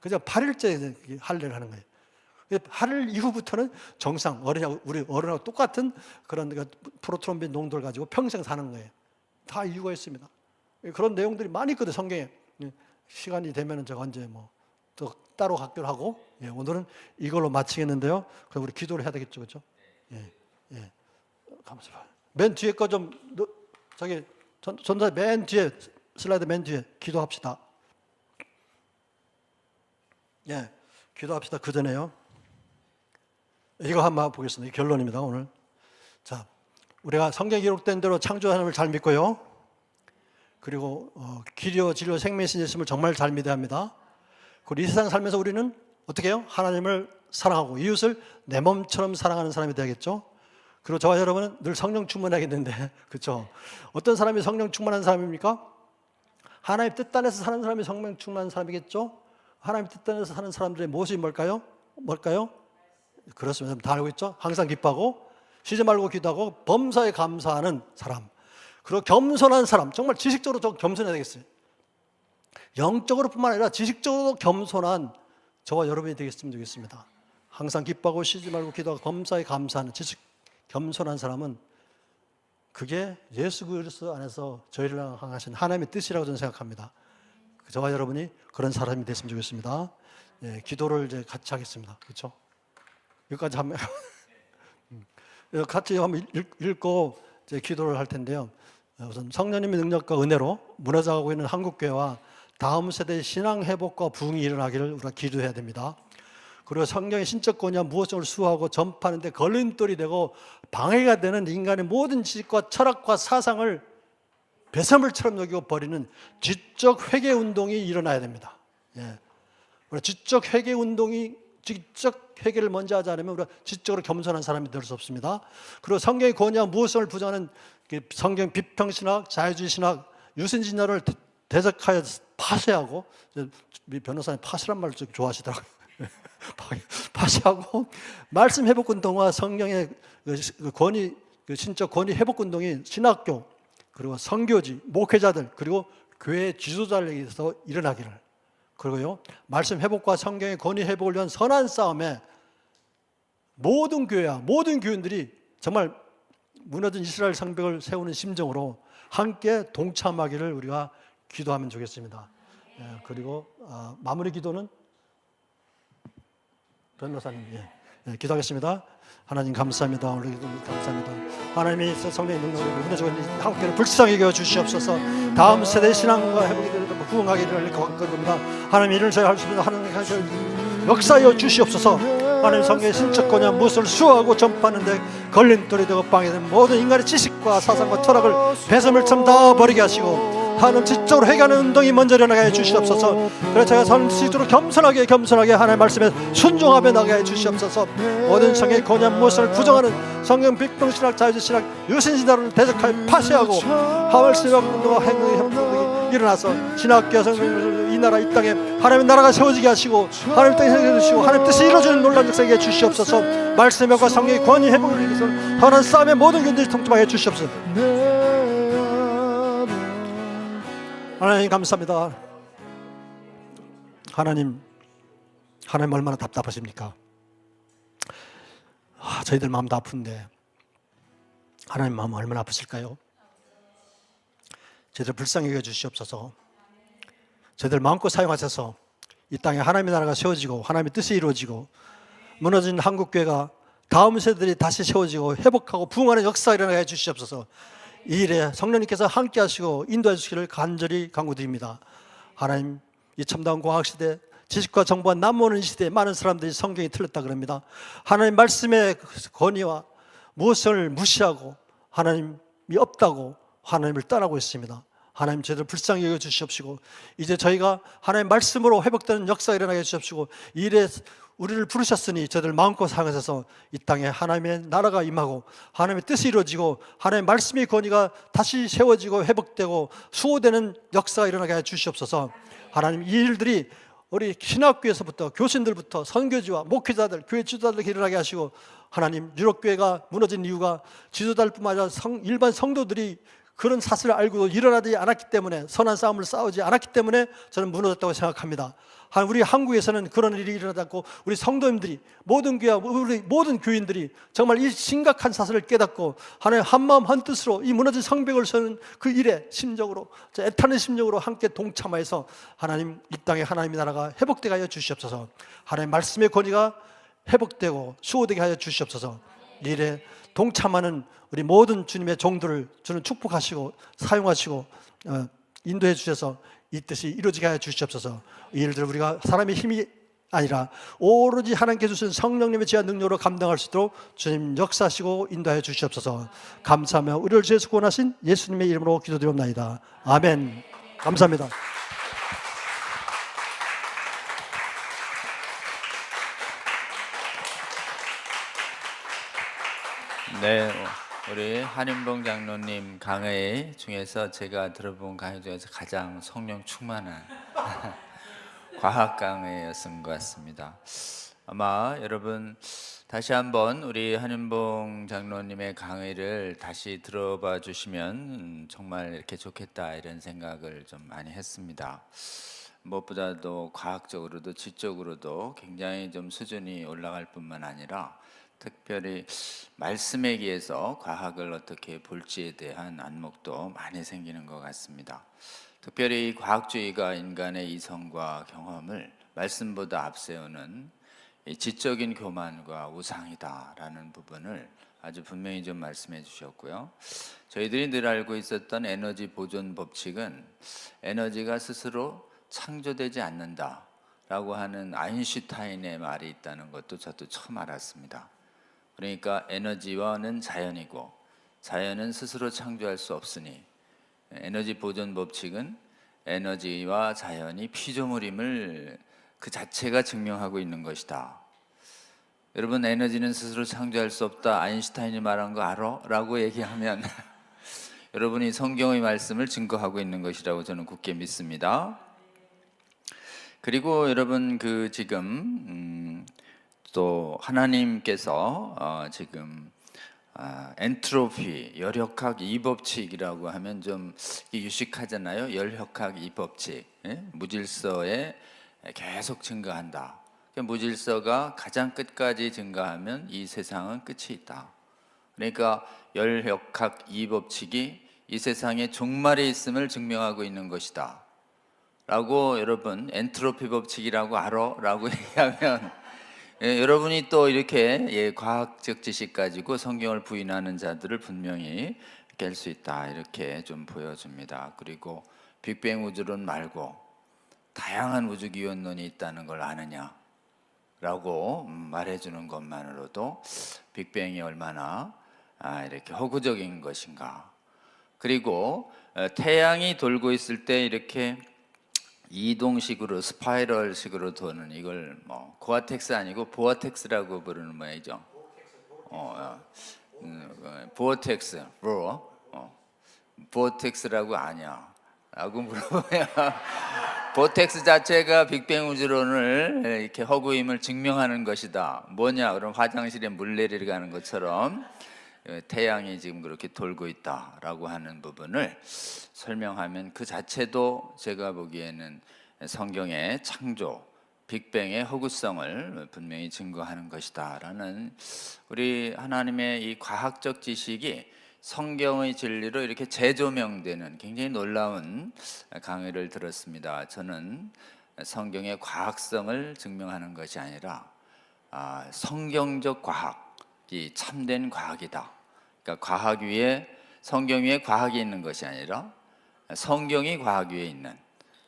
그래서 8일째 할례를 하는 거예요. 8일 이후부터는 정상, 우리 어른하고 똑같은 그런 프로트롬빈 농도를 가지고 평생 사는 거예요. 다 이유가 있습니다. 그런 내용들이 많이 있거든요, 성경에. 시간이 되면 제가 언제 또 따로 갖기로 하고, 오늘은 이걸로 마치겠는데요. 그럼 우리 기도를 해야 되겠죠, 그렇죠? 감사합니다. 맨 뒤에 거 좀, 전사 맨 뒤에, 슬라이드 맨 뒤에 기도합시다. 기도합시다. 그 전에요. 이거 한번 보겠습니다. 결론입니다, 오늘. 자, 우리가 성경에 기록된 대로 창조 하나님을 잘 믿고요. 그리고 기료, 진료, 생명신 예수님을 정말 잘 믿어야 합니다. 그리고 이 세상 살면서 우리는 어떻게 해요? 하나님을 사랑하고 이웃을 내 몸처럼 사랑하는 사람이 되야겠죠. 그리고 저와 여러분은 늘 성령 충만해야겠는데, 그렇죠? 어떤 사람이 성령 충만한 사람입니까? 하나님 뜻 안에서 사는 사람이 성령 충만한 사람이겠죠. 하나님 뜻 안에서 사는 사람들의 모습이 뭘까요? 그렇습니다. 다 알고 있죠? 항상 기뻐하고 쉬지 말고 기도하고 범사에 감사하는 사람. 그리고 겸손한 사람. 정말 지식적으로 좀 겸손해야 되겠어요. 영적으로뿐만 아니라 지식적으로도 겸손한 저와 여러분이 되겠으면 좋겠습니다. 항상 기뻐하고 쉬지 말고 기도하고 범사에 감사하는 겸손한 사람은 그게 예수 그리스도 안에서 저희를 향하신 하나님의 뜻이라고 저는 생각합니다. 저와 여러분이 그런 사람이 됐으면 좋겠습니다. 예, 기도를 이제 같이 하겠습니다. 그렇죠? 여기까지 하면 같이 한번 읽고 이제 기도를 할 텐데요. 우선 성령님의 능력과 은혜로 무너져가고 있는 한국교회와 다음 세대의 신앙 회복과 부흥이 일어나기를 우리가 기도해야 됩니다. 그리고 성경의 신적 권위와 무엇을 수호하고 전파하는 데 걸림돌이 되고 방해가 되는 인간의 모든 지식과 철학과 사상을 배설물처럼 여기고 버리는 지적 회개 운동이 일어나야 됩니다. 예. 우리가 지적 회개 운동이 지적 회개를 먼저 하지 않으면 우리가 지적으로 겸손한 사람이 될 수 없습니다. 그리고 성경의 권위와 무엇을 부정하는 성경 비평신학, 자유주의 신학, 유신진화를 대적하여 파쇄하고, 변호사님 파쇄란 말을 좀 좋아하시더라고요. 파쇄하고 말씀 회복 운동과 성경의 권위, 신적 권위 회복 운동이 신학교, 그리고 선교지, 목회자들, 그리고 교회 지도자들에게서 일어나기를, 그리고요 말씀 회복과 성경의 권위 회복을 위한 선한 싸움에 모든 교회와 모든 교인들이 정말 무너진 이스라엘 성벽을 세우는 심정으로 함께 동참하기를 우리가 기도하면 좋겠습니다. 예, 그리고 마무리 기도는 변호사님, 예, 기도하겠습니다. 하나님 감사합니다. 오늘 기도 감사합니다. 하나님이 성령의 능력으로 무너지고 있는 한국교회를 불쌍히 여겨 주시옵소서. 다음 세대의 신앙과 회복이 되는 부흥하기를 겁니다. 하나님 이를 저희 할 수 있는 하나님 역사여 주시옵소서. 하나님 성경의 신적 권위와 무엇을 수호하고 전파하는데 걸림돌이 되고 방해되는 모든 인간의 지식과 사상과 철학을 배설물처럼 다 버리게 하시고 하나님 지적으로 회개하는 운동이 먼저 일어나게 해 주시옵소서. 그래서 제가 선지적으로 겸손하게 하나님의 말씀에 순종하며 나가게 해 주시옵소서. 모든 성경의 권위와 무엇을 부정하는 성경 빅동신학, 자유주의 신학, 유신신화를 대적하여 파쇄하고 하월신학 운동과 행동이 일어나서 신학교에서 이 나라 이 땅에 하나님의 나라가 세워지게 하시고 하나님 땅에 세워주시고 하나님 뜻이 이루어지는 놀라운 역사에 해 주시옵소서. 말씀의 과 성경의 권위 회복을 위해서 하나님 싸움의 모든 견들이 통통하게 해 주시옵소서. 하나님 감사합니다. 하나님 얼마나 답답하십니까? 저희들 마음도 아픈데 하나님 마음 얼마나 아프실까요? 저희들 불쌍히 여겨 주시옵소서. 저희들 마음껏 사용하셔서 이 땅에 하나님의 나라가 세워지고 하나님의 뜻이 이루어지고 무너진 한국교회가 다음 세대들이 다시 세워지고 회복하고 부흥하는 역사가 일어나게 해주시옵소서. 이 일에 성령님께서 함께 하시고 인도해 주시기를 간절히 간구드립니다. 하나님, 이 첨단 과학시대 지식과 정보가 남모는 이 시대에 많은 사람들이 성경이 틀렸다 그럽니다. 하나님 말씀의 권위와 무엇을 무시하고 하나님이 없다고 하나님을 떠나고 있습니다. 하나님 저희들 불쌍히 여겨 주시옵시고 이제 저희가 하나님 말씀으로 회복되는 역사가 일어나게 해주시옵시고 이 일에 우리를 부르셨으니 저희들 마음껏 사용하셔서 이 땅에 하나님의 나라가 임하고 하나님의 뜻이 이루어지고 하나님의 말씀의 권위가 다시 세워지고 회복되고 수호되는 역사가 일어나게 해 주시옵소서. 하나님 이 일들이 우리 신학교에서부터 교신들부터 선교지와 목회자들, 교회 지도자들에게 일어나게 하시고 하나님 유럽교회가 무너진 이유가 지도자들뿐만 아니라 일반 성도들이 그런 사실을 알고도 일어나지 않았기 때문에 선한 싸움을 싸우지 않았기 때문에 저는 무너졌다고 생각합니다. 우리 한국에서는 그런 일이 일어나지 않고 우리 성도님들이 모든 교회와 우리 모든 교인들이 정말 이 심각한 사실을 깨닫고 하나님 한마음 한뜻으로 이 무너진 성벽을 세우는 그 일에 심적으로 애타는 심적으로 함께 동참하여서 하나님 이 땅에 하나님의 나라가 회복되게 하여 주시옵소서. 하나님 말씀의 권위가 회복되고 수호되게 하여 주시옵소서. 이 일에 동참하는 우리 모든 주님의 종들을 주는 축복하시고 사용하시고 인도해 주셔서 이 뜻이 이루어지게 하여 주시옵소서. 이 일들 우리가 사람의 힘이 아니라 오로지 하나님께 주신 성령님의 지하 능력으로 감당할 수 있도록 주님 역사하시고 인도하여 주시옵소서. 감사하며 우리를 죄에서 구원하신 예수님의 이름으로 기도드리옵나이다. 아멘. 감사합니다. 네, 우리 한인봉 장로님 강의 중에서 제가 들어본 강의 중에서 가장 성령 충만한 과학 강의였던 것 같습니다. 아마 여러분 다시 한번 우리 한인봉 장로님의 강의를 다시 들어봐 주시면 정말 이렇게 좋겠다 이런 생각을 좀 많이 했습니다. 무엇보다도 과학적으로도 지적으로도 굉장히 좀 수준이 올라갈 뿐만 아니라 특별히 말씀에 기해서 과학을 어떻게 볼지에 대한 안목도 많이 생기는 것 같습니다. 특별히 과학주의가 인간의 이성과 경험을 말씀보다 앞세우는 지적인 교만과 우상이다라는 부분을 아주 분명히 좀 말씀해 주셨고요. 저희들이 늘 알고 있었던 에너지 보존 법칙은 에너지가 스스로 창조되지 않는다라고 하는 아인슈타인의 말이 있다는 것도 저도 처음 알았습니다. 그러니까 에너지와는 자연이고 자연은 스스로 창조할 수 없으니 에너지 보존 법칙은 에너지와 자연이 피조물임을 그 자체가 증명하고 있는 것이다. 여러분, 에너지는 스스로 창조할 수 없다 아인슈타인이 말한 거 알아? 라고 얘기하면 여러분이 성경의 말씀을 증거하고 있는 것이라고 저는 굳게 믿습니다. 그리고 여러분 지금 또 하나님께서 지금 엔트로피, 열역학 이법칙이라고 하면 좀 유식하잖아요. 열역학 이법칙, 무질서에 계속 증가한다. 무질서가 가장 끝까지 증가하면 이 세상은 끝이 있다. 그러니까 열역학 이법칙이 이 세상에 종말이 있음을 증명하고 있는 것이다 라고 여러분 엔트로피 법칙이라고 알아? 라고 얘기하면 여러분이 또 이렇게 과학적 지식 가지고 성경을 부인하는 자들을 분명히 깰 수 있다 이렇게 좀 보여줍니다. 그리고 빅뱅 우주론 말고 다양한 우주 기원론이 있다는 걸 아느냐 라고 말해주는 것만으로도 빅뱅이 얼마나 이렇게 허구적인 것인가. 그리고 태양이 돌고 있을 때 이렇게 이동식으로 스파이럴식으로 도는 이걸 고아텍스 아니고 보아텍스라고 부르는 모양이죠. 보어텍스, 보어텍스라고 아냐? 라고 물어보면 보텍스 자체가 빅뱅 우주론을 이렇게 허구임을 증명하는 것이다. 뭐냐? 그럼 화장실에 물 내리가는 것처럼 태양이 지금 그렇게 돌고 있다라고 하는 부분을 설명하면 그 자체도 제가 보기에는 성경의 창조, 빅뱅의 허구성을 분명히 증거하는 것이다라는 우리 하나님의 이 과학적 지식이 성경의 진리로 이렇게 재조명되는 굉장히 놀라운 강의를 들었습니다. 저는 성경의 과학성을 증명하는 것이 아니라 성경적 과학이 참된 과학이다. 그러니까 과학 위에 성경 위에 과학이 있는 것이 아니라 성경이 과학 위에 있는,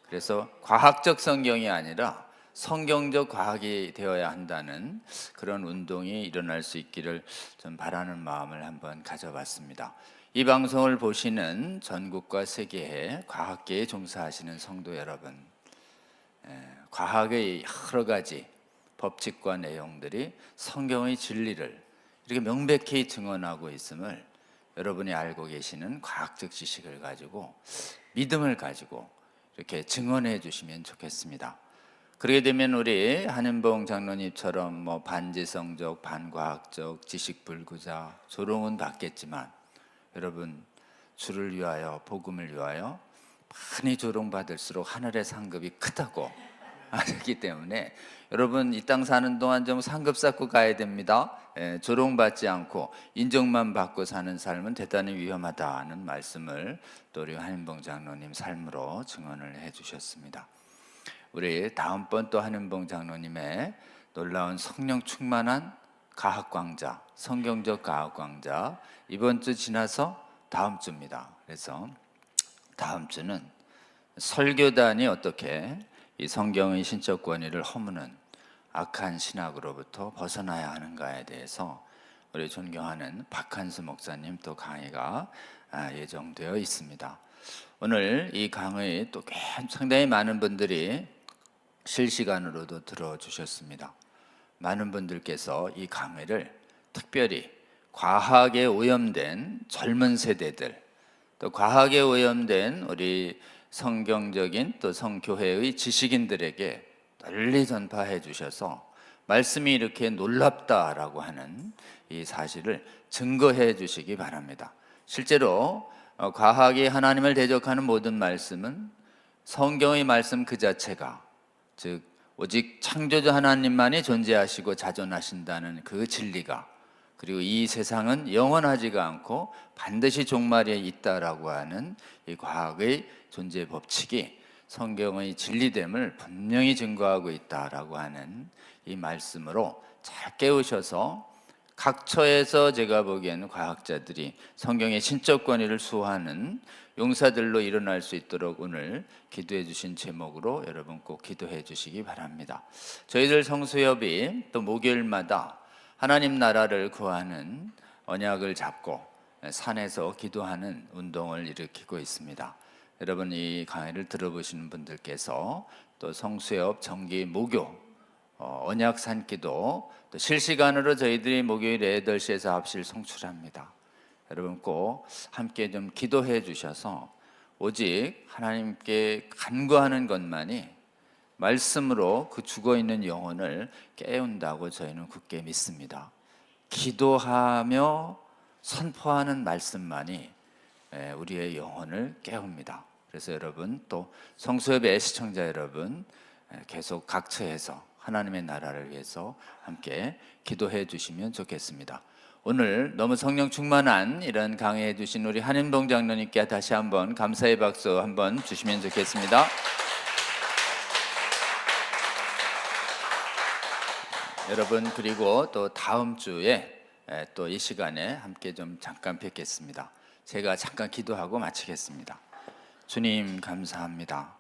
그래서 과학적 성경이 아니라 성경적 과학이 되어야 한다는 그런 운동이 일어날 수 있기를 좀 바라는 마음을 한번 가져봤습니다. 이 방송을 보시는 전국과 세계의 과학계에 종사하시는 성도 여러분, 과학의 여러 가지 법칙과 내용들이 성경의 진리를 이렇게 명백히 증언하고 있음을 여러분이 알고 계시는 과학적 지식을 가지고 믿음을 가지고 이렇게 증언해 주시면 좋겠습니다. 그렇게 되면 우리 한인봉 장로님처럼 반지성적, 반과학적, 지식불구자 조롱은 받겠지만 여러분 주를 위하여, 복음을 위하여 많이 조롱받을수록 하늘의 상급이 크다고 알기 때문에 여러분 이 땅 사는 동안 좀 상급 쌓고 가야 됩니다. 조롱받지 않고 인정만 받고 사는 삶은 대단히 위험하다는 말씀을 또 우리 한인봉 장로님 삶으로 증언을 해주셨습니다. 우리 다음번 또 한인봉 장로님의 놀라운 성령 충만한 과학광자, 성경적 과학광자 이번 주 지나서 다음 주입니다. 그래서 다음 주는 설교단이 어떻게 이 성경의 신적 권위를 허무는 악한 신학으로부터 벗어나야 하는가에 대해서 우리 존경하는 박한수 목사님 또 강의가 예정되어 있습니다. 오늘 이 강의 또 상당히 많은 분들이 실시간으로도 들어주셨습니다. 많은 분들께서 이 강의를 특별히 과학에 오염된 젊은 세대들, 또 과학에 오염된 우리 성경적인 또 성교회의 지식인들에게 널리 전파해 주셔서 말씀이 이렇게 놀랍다라고 하는 이 사실을 증거해 주시기 바랍니다. 실제로 과학이 하나님을 대적하는 모든 말씀은 성경의 말씀 그 자체가, 즉 오직 창조주 하나님만이 존재하시고 자존하신다는 그 진리가, 그리고 이 세상은 영원하지가 않고 반드시 종말에 있다라고 하는 이 과학의 존재 법칙이 성경의 진리됨을 분명히 증거하고 있다라고 하는 이 말씀으로 잘 깨우셔서 각처에서 제가 보기에는 과학자들이 성경의 신적 권위를 수호하는 용사들로 일어날 수 있도록 오늘 기도해 주신 제목으로 여러분 꼭 기도해 주시기 바랍니다. 저희들 성수협이 또 목요일마다 하나님 나라를 구하는 언약을 잡고 산에서 기도하는 운동을 일으키고 있습니다. 여러분 이 강의를 들어보시는 분들께서 또 성수협 정기 목요 언약 산기도 또 실시간으로 저희들이 목요일 8시에서 9시를 송출합니다. 여러분 꼭 함께 좀 기도해 주셔서 오직 하나님께 간구하는 것만이 말씀으로 그 죽어있는 영혼을 깨운다고 저희는 굳게 믿습니다. 기도하며 선포하는 말씀만이 우리의 영혼을 깨웁니다. 그래서 여러분 또 성수협의 시청자 여러분 계속 각처에서 하나님의 나라를 위해서 함께 기도해 주시면 좋겠습니다. 오늘 너무 성령 충만한 이런 강의해 주신 우리 한인봉 장로님께 다시 한번 감사의 박수 한번 주시면 좋겠습니다. 여러분 그리고 또 다음 주에 또 이 시간에 함께 좀 잠깐 뵙겠습니다. 제가 잠깐 기도하고 마치겠습니다. 주님 감사합니다.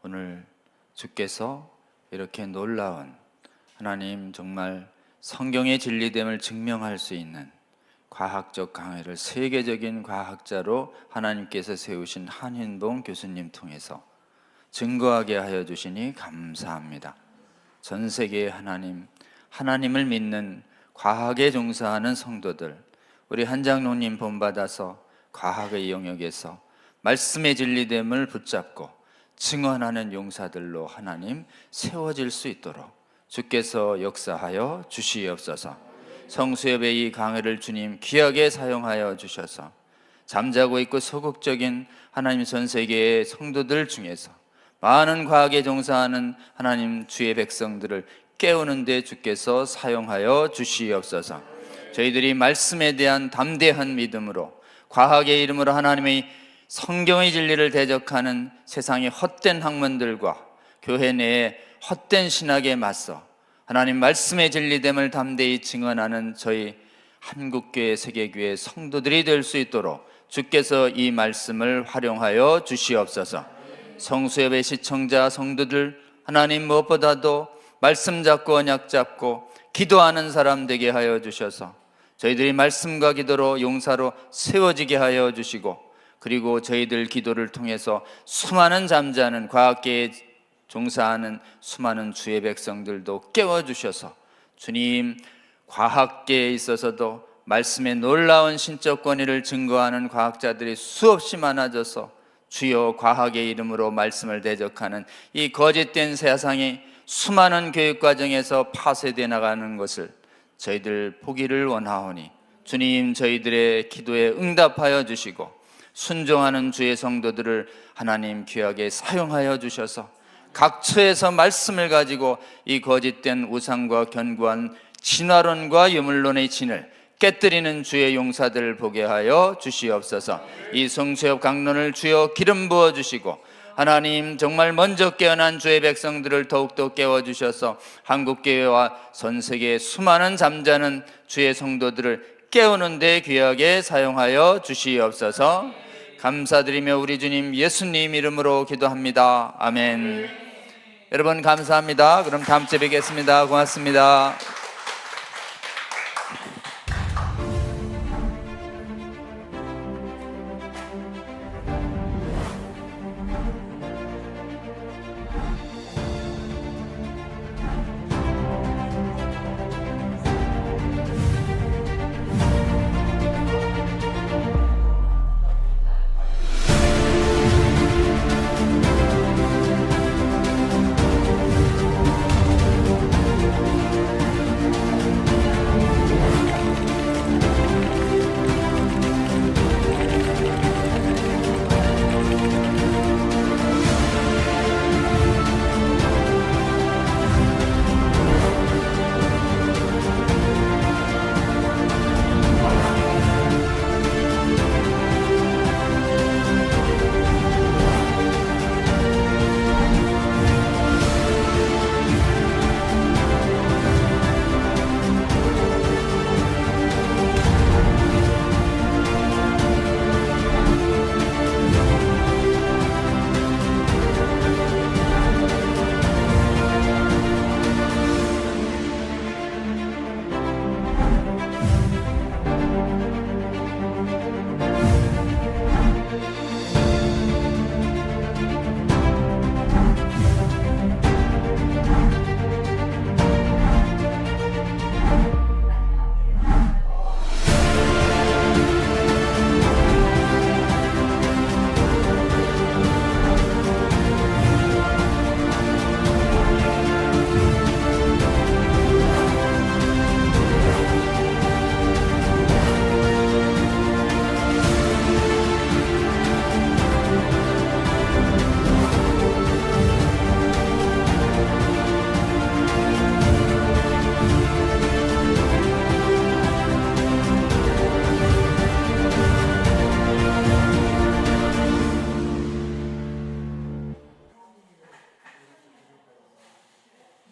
오늘 주께서 이렇게 놀라운 하나님 정말 성경의 진리됨을 증명할 수 있는 과학적 강의를 세계적인 과학자로 하나님께서 세우신 한인봉 교수님 통해서 증거하게 하여 주시니 감사합니다. 전 세계의 하나님을 믿는 과학에 종사하는 성도들, 우리 한 장로님 본받아서 과학의 영역에서 말씀의 진리됨을 붙잡고 증언하는 용사들로 하나님 세워질 수 있도록 주께서 역사하여 주시옵소서. 성수협의 이 강의를 주님 귀하게 사용하여 주셔서 잠자고 있고 소극적인 하나님 전 세계의 성도들 중에서 많은 과학에 종사하는 하나님 주의 백성들을 깨우는 데 주께서 사용하여 주시옵소서. 저희들이 말씀에 대한 담대한 믿음으로 과학의 이름으로 하나님의 성경의 진리를 대적하는 세상의 헛된 학문들과 교회 내의 헛된 신학에 맞서 하나님 말씀의 진리됨을 담대히 증언하는 저희 한국교회 세계교회 성도들이 될 수 있도록 주께서 이 말씀을 활용하여 주시옵소서. 성수협의 시청자 성도들 하나님 무엇보다도 말씀 잡고 언약 잡고 기도하는 사람 되게 하여 주셔서 저희들이 말씀과 기도로 용사로 세워지게 하여 주시고, 그리고 저희들 기도를 통해서 수많은 잠자는 과학계에 종사하는 수많은 주의 백성들도 깨워주셔서 주님 과학계에 있어서도 말씀의 놀라운 신적 권위를 증거하는 과학자들이 수없이 많아져서 주여 과학의 이름으로 말씀을 대적하는 이 거짓된 세상이 수많은 교육과정에서 파쇄되어 나가는 것을 저희들 보기를 원하오니 주님 저희들의 기도에 응답하여 주시고 순종하는 주의 성도들을 하나님 귀하게 사용하여 주셔서 각처에서 말씀을 가지고 이 거짓된 우상과 견고한 진화론과 유물론의 진을 깨뜨리는 주의 용사들을 보게 하여 주시옵소서. 이 성수협 강론을 주여 기름 부어 주시고 하나님 정말 먼저 깨어난 주의 백성들을 더욱더 깨워주셔서 한국교회와 전 세계의 수많은 잠자는 주의 성도들을 깨우는 데 귀하게 사용하여 주시옵소서. 감사드리며 우리 주님 예수님 이름으로 기도합니다. 아멘. 여러분 감사합니다. 그럼 다음 주에 뵙겠습니다. 고맙습니다.